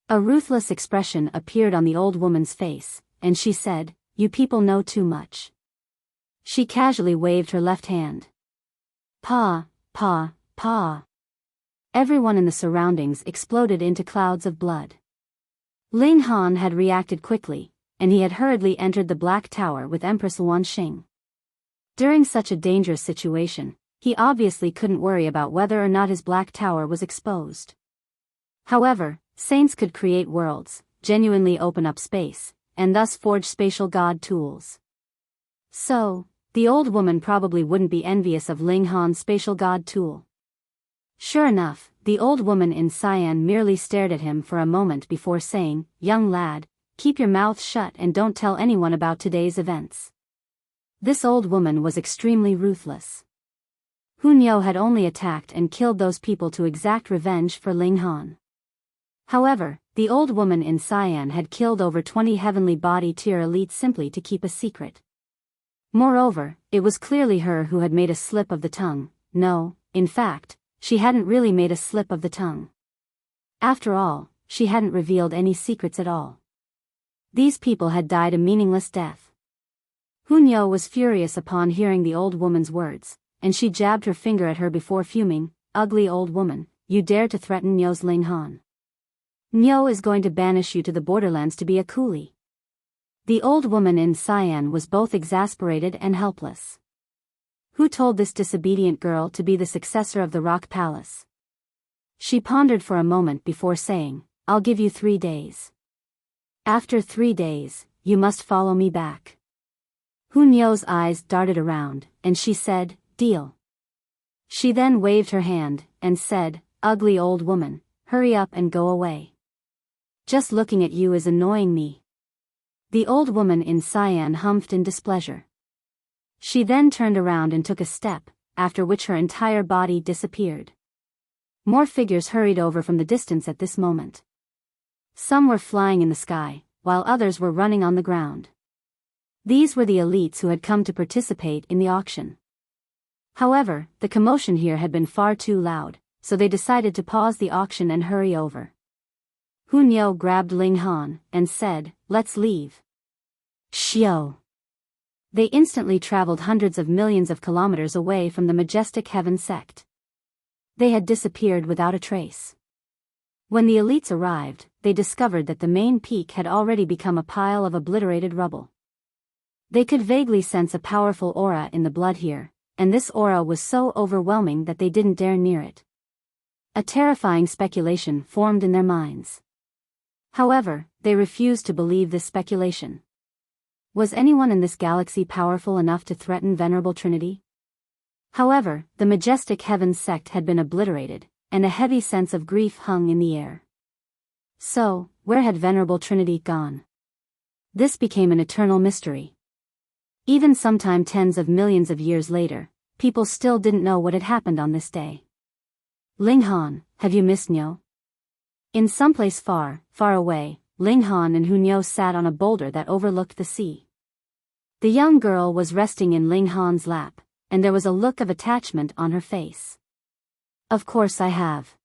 A ruthless expression appeared on the old woman's face, and she said, You people know too much. She casually waved her left hand. Pa. Everyone in the surroundings exploded into clouds of blood. Ling Han had reacted quickly, and he had hurriedly entered the Black Tower with Empress Wanxing. During such a dangerous situation, he obviously couldn't worry about whether or not his Black Tower was exposed. However, saints could create worlds, genuinely open up space, and thus forge spatial god tools. So, the old woman probably wouldn't be envious of Ling Han's spatial god tool. Sure enough, the old woman in cyan merely stared at him for a moment before saying, Young lad, keep your mouth shut and don't tell anyone about today's events. This old woman was extremely ruthless. Niu had only attacked and killed those people to exact revenge for Ling Han. However, the old woman in cyan had killed over 20 heavenly body tier elites simply to keep a secret. Moreover, it was clearly her who had made a slip of the tongue. No, in fact, she hadn't really made a slip of the tongue. After all, she hadn't revealed any secrets at all. These people had died a meaningless death. Niu was furious upon hearing the old woman's words, and she jabbed her finger at her before fuming. Ugly old woman, you dare to threaten Niu's Ling Han. Niu is going to banish you to the borderlands to be a coolie. The old woman in cyan was both exasperated and helpless. Who told this disobedient girl to be the successor of the Rock Palace? She pondered for a moment before saying, I'll give you 3 days. After 3 days, you must follow me back. Niu's eyes darted around, and she said, deal. She then waved her hand, and said, ugly old woman, hurry up and go away. Just looking at you is annoying me. The old woman in cyan humphed in displeasure. She then turned around and took a step, after which her entire body disappeared. More figures hurried over from the distance at this moment. Some were flying in the sky, while others were running on the ground. These were the elites who had come to participate in the auction. However, the commotion here had been far too loud, so they decided to pause the auction and hurry over. Niu grabbed Ling Han, and said, let's leave. Xiao. They instantly traveled hundreds of millions of kilometers away from the majestic heaven sect. They had disappeared without a trace. When the elites arrived, they discovered that the main peak had already become a pile of obliterated rubble. They could vaguely sense a powerful aura in the blood here, and this aura was so overwhelming that they didn't dare near it. A terrifying speculation formed in their minds. However, they refused to believe this speculation. Was anyone in this galaxy powerful enough to threaten Venerable Trinity? However, the majestic heaven sect had been obliterated, and a heavy sense of grief hung in the air. So, where had Venerable Trinity gone? This became an eternal mystery. Even sometime tens of millions of years later, people still didn't know what had happened on this day. Ling Han, have you missed Niu? In some place far, far away, Ling Han and Niu sat on a boulder that overlooked the sea. The young girl was resting in Ling Han's lap, and there was a look of attachment on her face. Of course I have.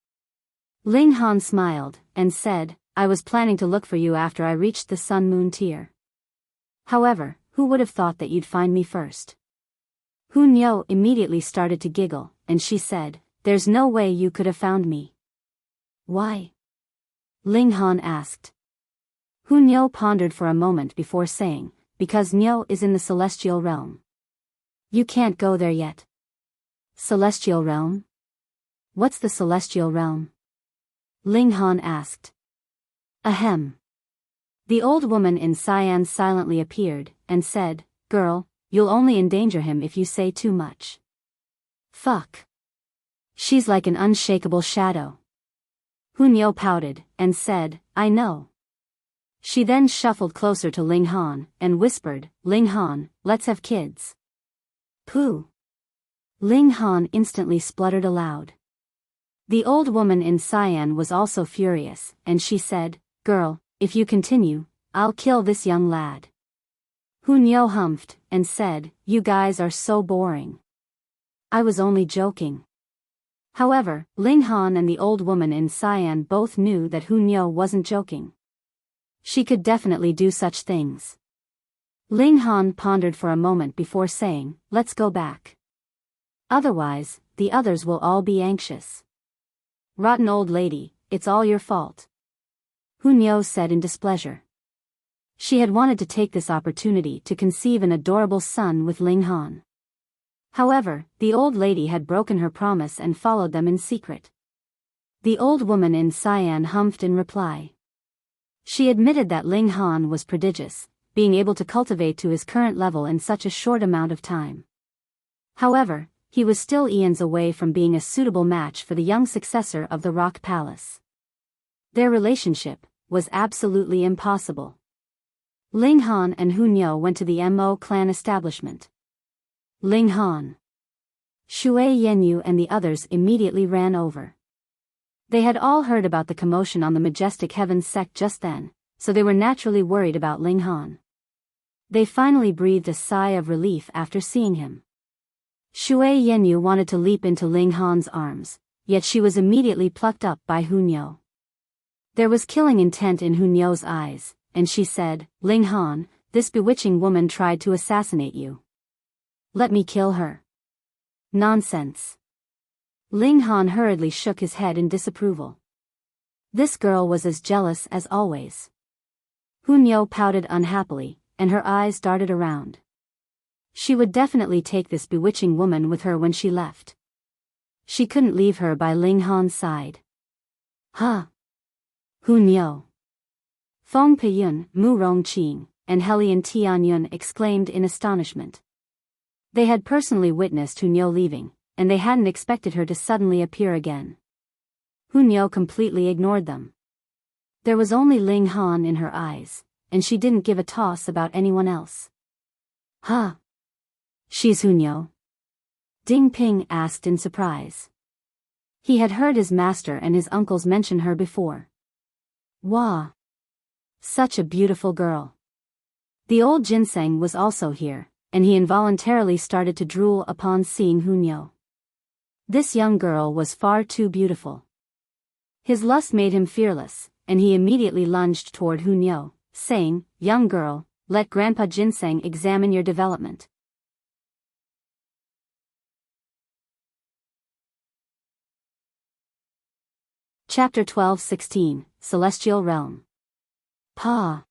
Ling Han smiled, and said, I was planning to look for you after I reached the Sun-Moon tier. However, who would have thought that you'd find me first? Niu immediately started to giggle, and she said, there's no way you could have found me. Why? Ling Han asked. Niu pondered for a moment before saying, because Niu is in the celestial realm. You can't go there yet. Celestial realm? What's the celestial realm? Ling Han asked. Ahem. The old woman in cyan silently appeared, and said, girl, you'll only endanger him if you say too much. Fuck. She's like an unshakable shadow. Niu pouted, and said, I know. She then shuffled closer to Ling Han, and whispered, Ling Han, let's have kids. Pooh. Ling Han instantly spluttered aloud. The old woman in cyan was also furious, and she said, girl, if you continue, I'll kill this young lad. Niu humphed, and said, you guys are so boring. I was only joking. However, Ling Han and the old woman in cyan both knew that Niu wasn't joking. She could definitely do such things. Ling Han pondered for a moment before saying, let's go back. Otherwise, the others will all be anxious. Rotten old lady, it's all your fault. Niu said in displeasure. She had wanted to take this opportunity to conceive an adorable son with Ling Han. However, the old lady had broken her promise and followed them in secret. The old woman in cyan humphed in reply. She admitted that Ling Han was prodigious, being able to cultivate to his current level in such a short amount of time. However, he was still eons away from being a suitable match for the young successor of the Rock Palace. Their relationship was absolutely impossible. Ling Han and Niu went to the Mo clan establishment. Ling Han. Shui Yenyu and the others immediately ran over. They had all heard about the commotion on the majestic heavens sect just then, so they were naturally worried about Ling Han. They finally breathed a sigh of relief after seeing him. Shui Yenyu wanted to leap into Ling Han's arms, yet she was immediately plucked up by Hunyo. There was killing intent in Hunyo's eyes, and she said, "Ling Han, this bewitching woman tried to assassinate you. Let me kill her." Nonsense. Ling Han hurriedly shook his head in disapproval. This girl was as jealous as always. Hunyo pouted unhappily, and her eyes darted around. She would definitely take this bewitching woman with her when she left. She couldn't leave her by Ling Han's side. Huh? Hunyo. Feng Piyun, Mu Rongqing, and Helian Tianyun exclaimed in astonishment. They had personally witnessed Hunyo leaving, and they hadn't expected her to suddenly appear again. Hunyo completely ignored them. There was only Ling Han in her eyes, and she didn't give a toss about anyone else. Huh? She's Hunyo? Ding Ping asked in surprise. He had heard his master and his uncles mention her before. Wah! Such a beautiful girl. The old ginseng was also here, and he involuntarily started to drool upon seeing Hunyo. This young girl was far too beautiful. His lust made him fearless, and he immediately lunged toward Hunyo, saying, "Young girl, let Grandpa Ginseng examine your development." Chapter 12-16, Celestial Realm. Pa.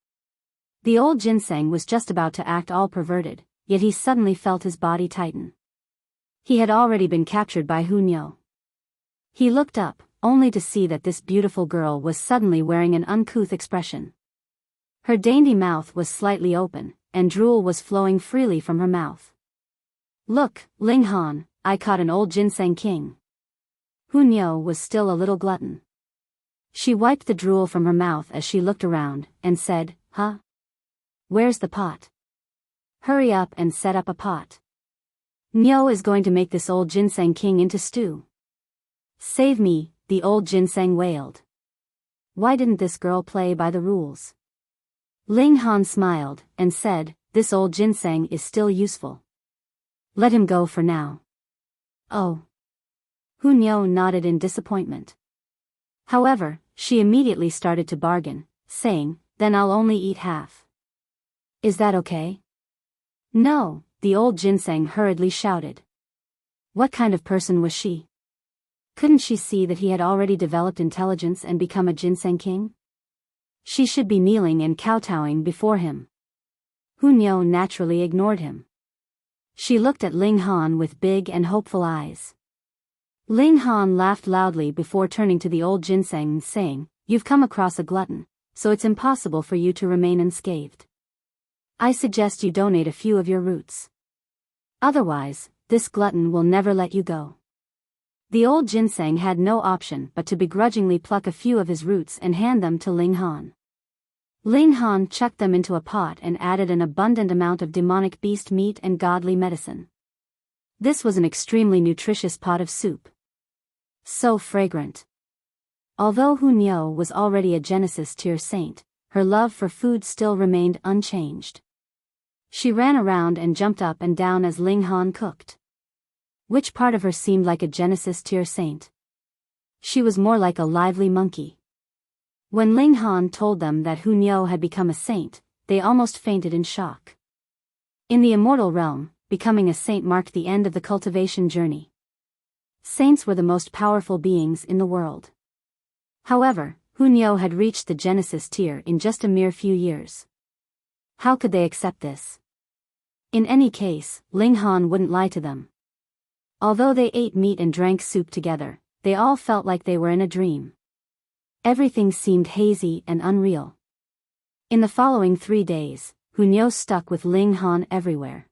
The old ginseng was just about to act all perverted, yet he suddenly felt his body tighten. He had already been captured by Hunyo. He looked up, only to see that this beautiful girl was suddenly wearing an uncouth expression. Her dainty mouth was slightly open, and drool was flowing freely from her mouth. "Look, Ling Han, I caught an old ginseng king." Hunyo was still a little glutton. She wiped the drool from her mouth as she looked around, and said, "Huh? Where's the pot? Hurry up and set up a pot. Nyo is going to make this old ginseng king into stew." "Save me," the old ginseng wailed. Why didn't this girl play by the rules? Ling Han smiled, and said, "This old ginseng is still useful. Let him go for now." "Oh." Hunyo nodded in disappointment. However, she immediately started to bargain, saying, "Then I'll only eat half. Is that okay?" "No," the old ginseng hurriedly shouted. What kind of person was she? Couldn't she see that he had already developed intelligence and become a ginseng king? She should be kneeling and kowtowing before him. Hunyo naturally ignored him. She looked at Ling Han with big and hopeful eyes. Ling Han laughed loudly before turning to the old ginseng, saying, "You've come across a glutton, so it's impossible for you to remain unscathed. I suggest you donate a few of your roots. Otherwise, this glutton will never let you go." The old ginseng had no option but to begrudgingly pluck a few of his roots and hand them to Ling Han. Ling Han chucked them into a pot and added an abundant amount of demonic beast meat and godly medicine. This was an extremely nutritious pot of soup. So fragrant. Although Hunyo was already a Genesis tier saint, her love for food still remained unchanged. She ran around and jumped up and down as Ling Han cooked. Which part of her seemed like a Genesis tier saint? She was more like a lively monkey. When Ling Han told them that Hunyo had become a saint, they almost fainted in shock. In the immortal realm, becoming a saint marked the end of the cultivation journey. Saints were the most powerful beings in the world. However, Hunyo had reached the Genesis tier in just a mere few years. How could they accept this? In any case, Ling Han wouldn't lie to them. Although they ate meat and drank soup together, they all felt like they were in a dream. Everything seemed hazy and unreal. In the following 3 days, Hunyo stuck with Ling Han everywhere.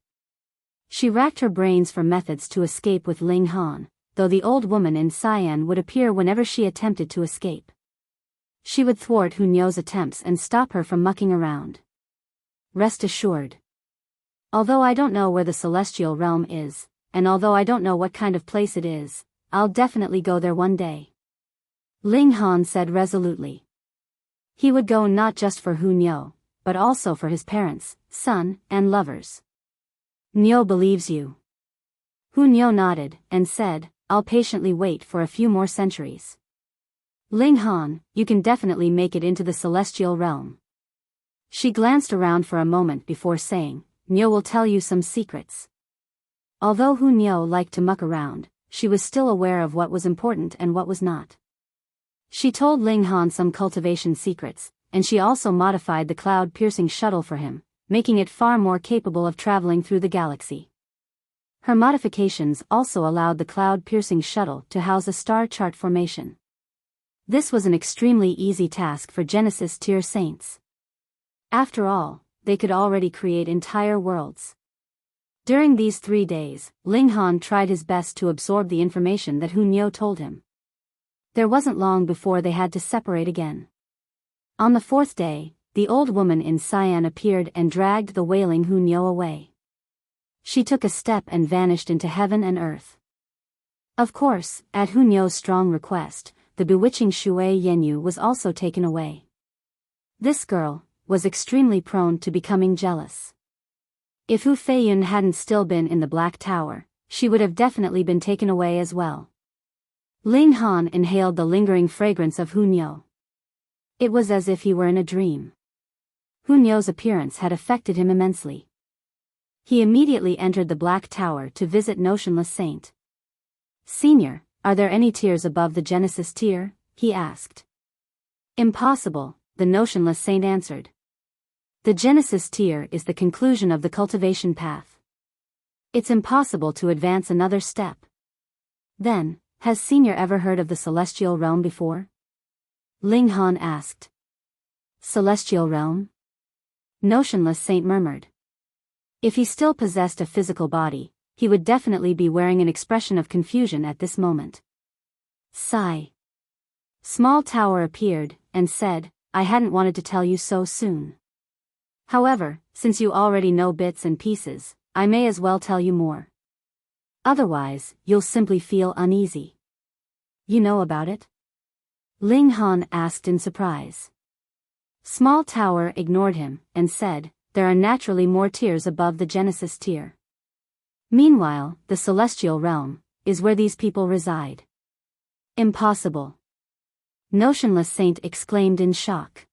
She racked her brains for methods to escape with Ling Han, though the old woman in cyan would appear whenever she attempted to escape. She would thwart Hunyo's attempts and stop her from mucking around. Rest assured. Although I don't know where the celestial realm is, and although I don't know what kind of place it is, I'll definitely go there one day. Ling Han said resolutely. He would go not just for Hu Niu, but also for his parents, son, and lovers. Niu believes you. Hu Niu nodded, and said, I'll patiently wait for a few more centuries. Ling Han, you can definitely make it into the celestial realm. She glanced around for a moment before saying, Niu will tell you some secrets. Although Hu Niu liked to muck around, she was still aware of what was important and what was not. She told Ling Han some cultivation secrets, and she also modified the cloud-piercing shuttle for him, making it far more capable of traveling through the galaxy. Her modifications also allowed the cloud-piercing shuttle to house a star chart formation. This was an extremely easy task for Genesis tier saints. After all, they could already create entire worlds. During these 3 days, Ling Han tried his best to absorb the information that Hu Niu told him. There wasn't long before they had to separate again. On the 4th day, the old woman in cyan appeared and dragged the wailing Hu Niu away. She took a step and vanished into heaven and earth. Of course, at Hu Niu's strong request, the bewitching Shui Yenyu was also taken away. This girl was extremely prone to becoming jealous. If Hu Feiyun hadn't still been in the Black Tower, she would have definitely been taken away as well. Ling Han inhaled the lingering fragrance of Hu Niu. It was as if he were in a dream. Hu Niu's appearance had affected him immensely. He immediately entered the Black Tower to visit Notionless Saint. Senior, are there any tiers above the Genesis tier? He asked. Impossible, the Notionless Saint answered. The Genesis tier is the conclusion of the cultivation path. It's impossible to advance another step. Then, has Senior ever heard of the Celestial Realm before? Ling Han asked. Celestial Realm? Notionless Saint murmured. If he still possessed a physical body, he would definitely be wearing an expression of confusion at this moment. Sigh. Small Tower appeared, and said, I hadn't wanted to tell you so soon. However, since you already know bits and pieces, I may as well tell you more. Otherwise, you'll simply feel uneasy. You know about it? Ling Han asked in surprise. Small Tower ignored him, and said, there are naturally more tiers above the Genesis tier. Meanwhile, the Celestial Realm is where these people reside. Impossible. Notionless Saint exclaimed in shock.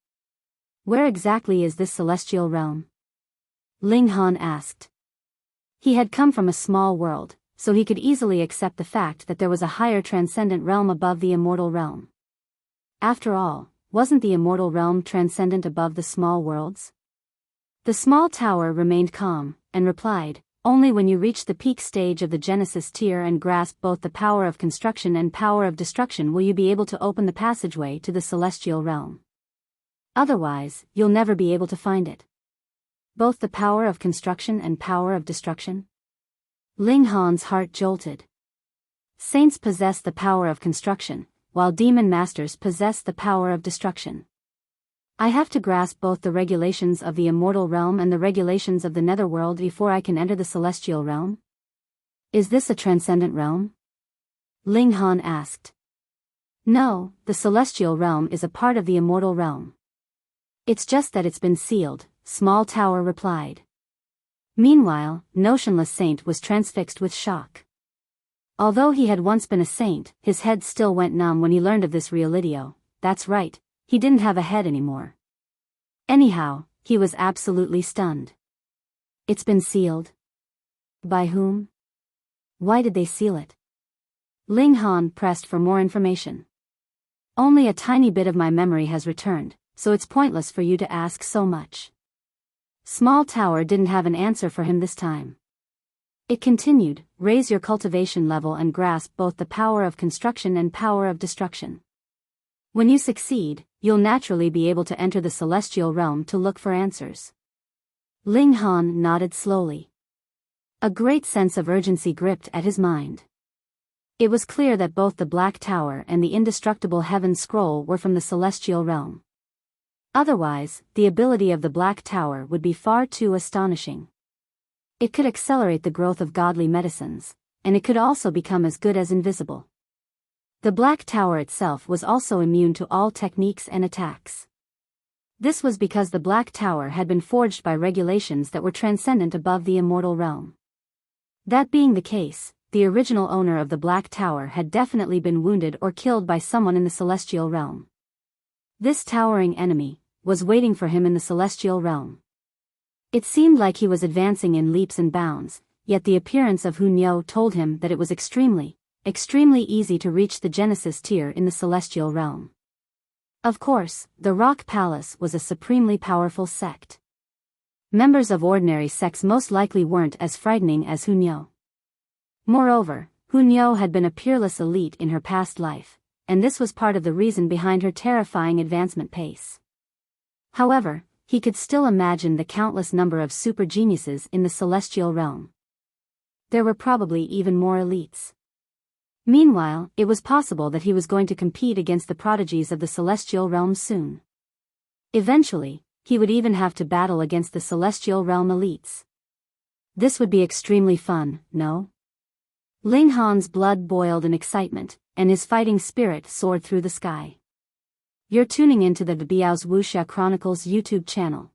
Where exactly is this Celestial Realm? Ling Han asked. He had come from a small world, so he could easily accept the fact that there was a higher transcendent realm above the immortal realm. After all, wasn't the immortal realm transcendent above the small worlds? The Small Tower remained calm, and replied, only when you reach the peak stage of the Genesis tier and grasp both the power of construction and power of destruction will you be able to open the passageway to the Celestial Realm. Otherwise, you'll never be able to find it. Both the power of construction and power of destruction? Ling Han's heart jolted. Saints possess the power of construction, while demon masters possess the power of destruction. I have to grasp both the regulations of the immortal realm and the regulations of the netherworld before I can enter the celestial realm? Is this a transcendent realm? Ling Han asked. No, the celestial realm is a part of the immortal realm. It's just that it's been sealed, Small Tower replied. Meanwhile, Notionless Saint was transfixed with shock. Although he had once been a saint, his head still went numb when he learned of this realidio. That's right, he didn't have a head anymore. Anyhow, he was absolutely stunned. It's been sealed? By whom? Why did they seal it? Ling Han pressed for more information. Only a tiny bit of my memory has returned, so it's pointless for you to ask so much. Small Tower didn't have an answer for him this time. It continued, raise your cultivation level and grasp both the power of construction and power of destruction. When you succeed, you'll naturally be able to enter the celestial realm to look for answers. Ling Han nodded slowly. A great sense of urgency gripped at his mind. It was clear that both the Black Tower and the indestructible Heaven Scroll were from the celestial realm. Otherwise, the ability of the Black Tower would be far too astonishing. It could accelerate the growth of godly medicines, and it could also become as good as invisible. The Black Tower itself was also immune to all techniques and attacks. This was because the Black Tower had been forged by regulations that were transcendent above the immortal realm. That being the case, the original owner of the Black Tower had definitely been wounded or killed by someone in the celestial realm. This towering enemy was waiting for him in the celestial realm. It seemed like he was advancing in leaps and bounds, yet the appearance of Hunyo told him that it was extremely easy to reach the Genesis tier in the celestial realm. Of course, the Rock Palace was a supremely powerful sect. Members of ordinary sects most likely weren't as frightening as Hunyo. Moreover, Hunyo had been a peerless elite in her past life, and this was part of the reason behind her terrifying advancement pace. However, he could still imagine the countless number of super geniuses in the celestial realm. There were probably even more elites. Meanwhile, it was possible that he was going to compete against the prodigies of the celestial realm soon. Eventually, he would even have to battle against the celestial realm elites. This would be extremely fun, no? Ling Han's blood boiled in excitement, and his fighting spirit soared through the sky. You're tuning into the Biyao's Wuxia Chronicles YouTube channel.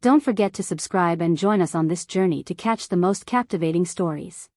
Don't forget to subscribe and join us on this journey to catch the most captivating stories.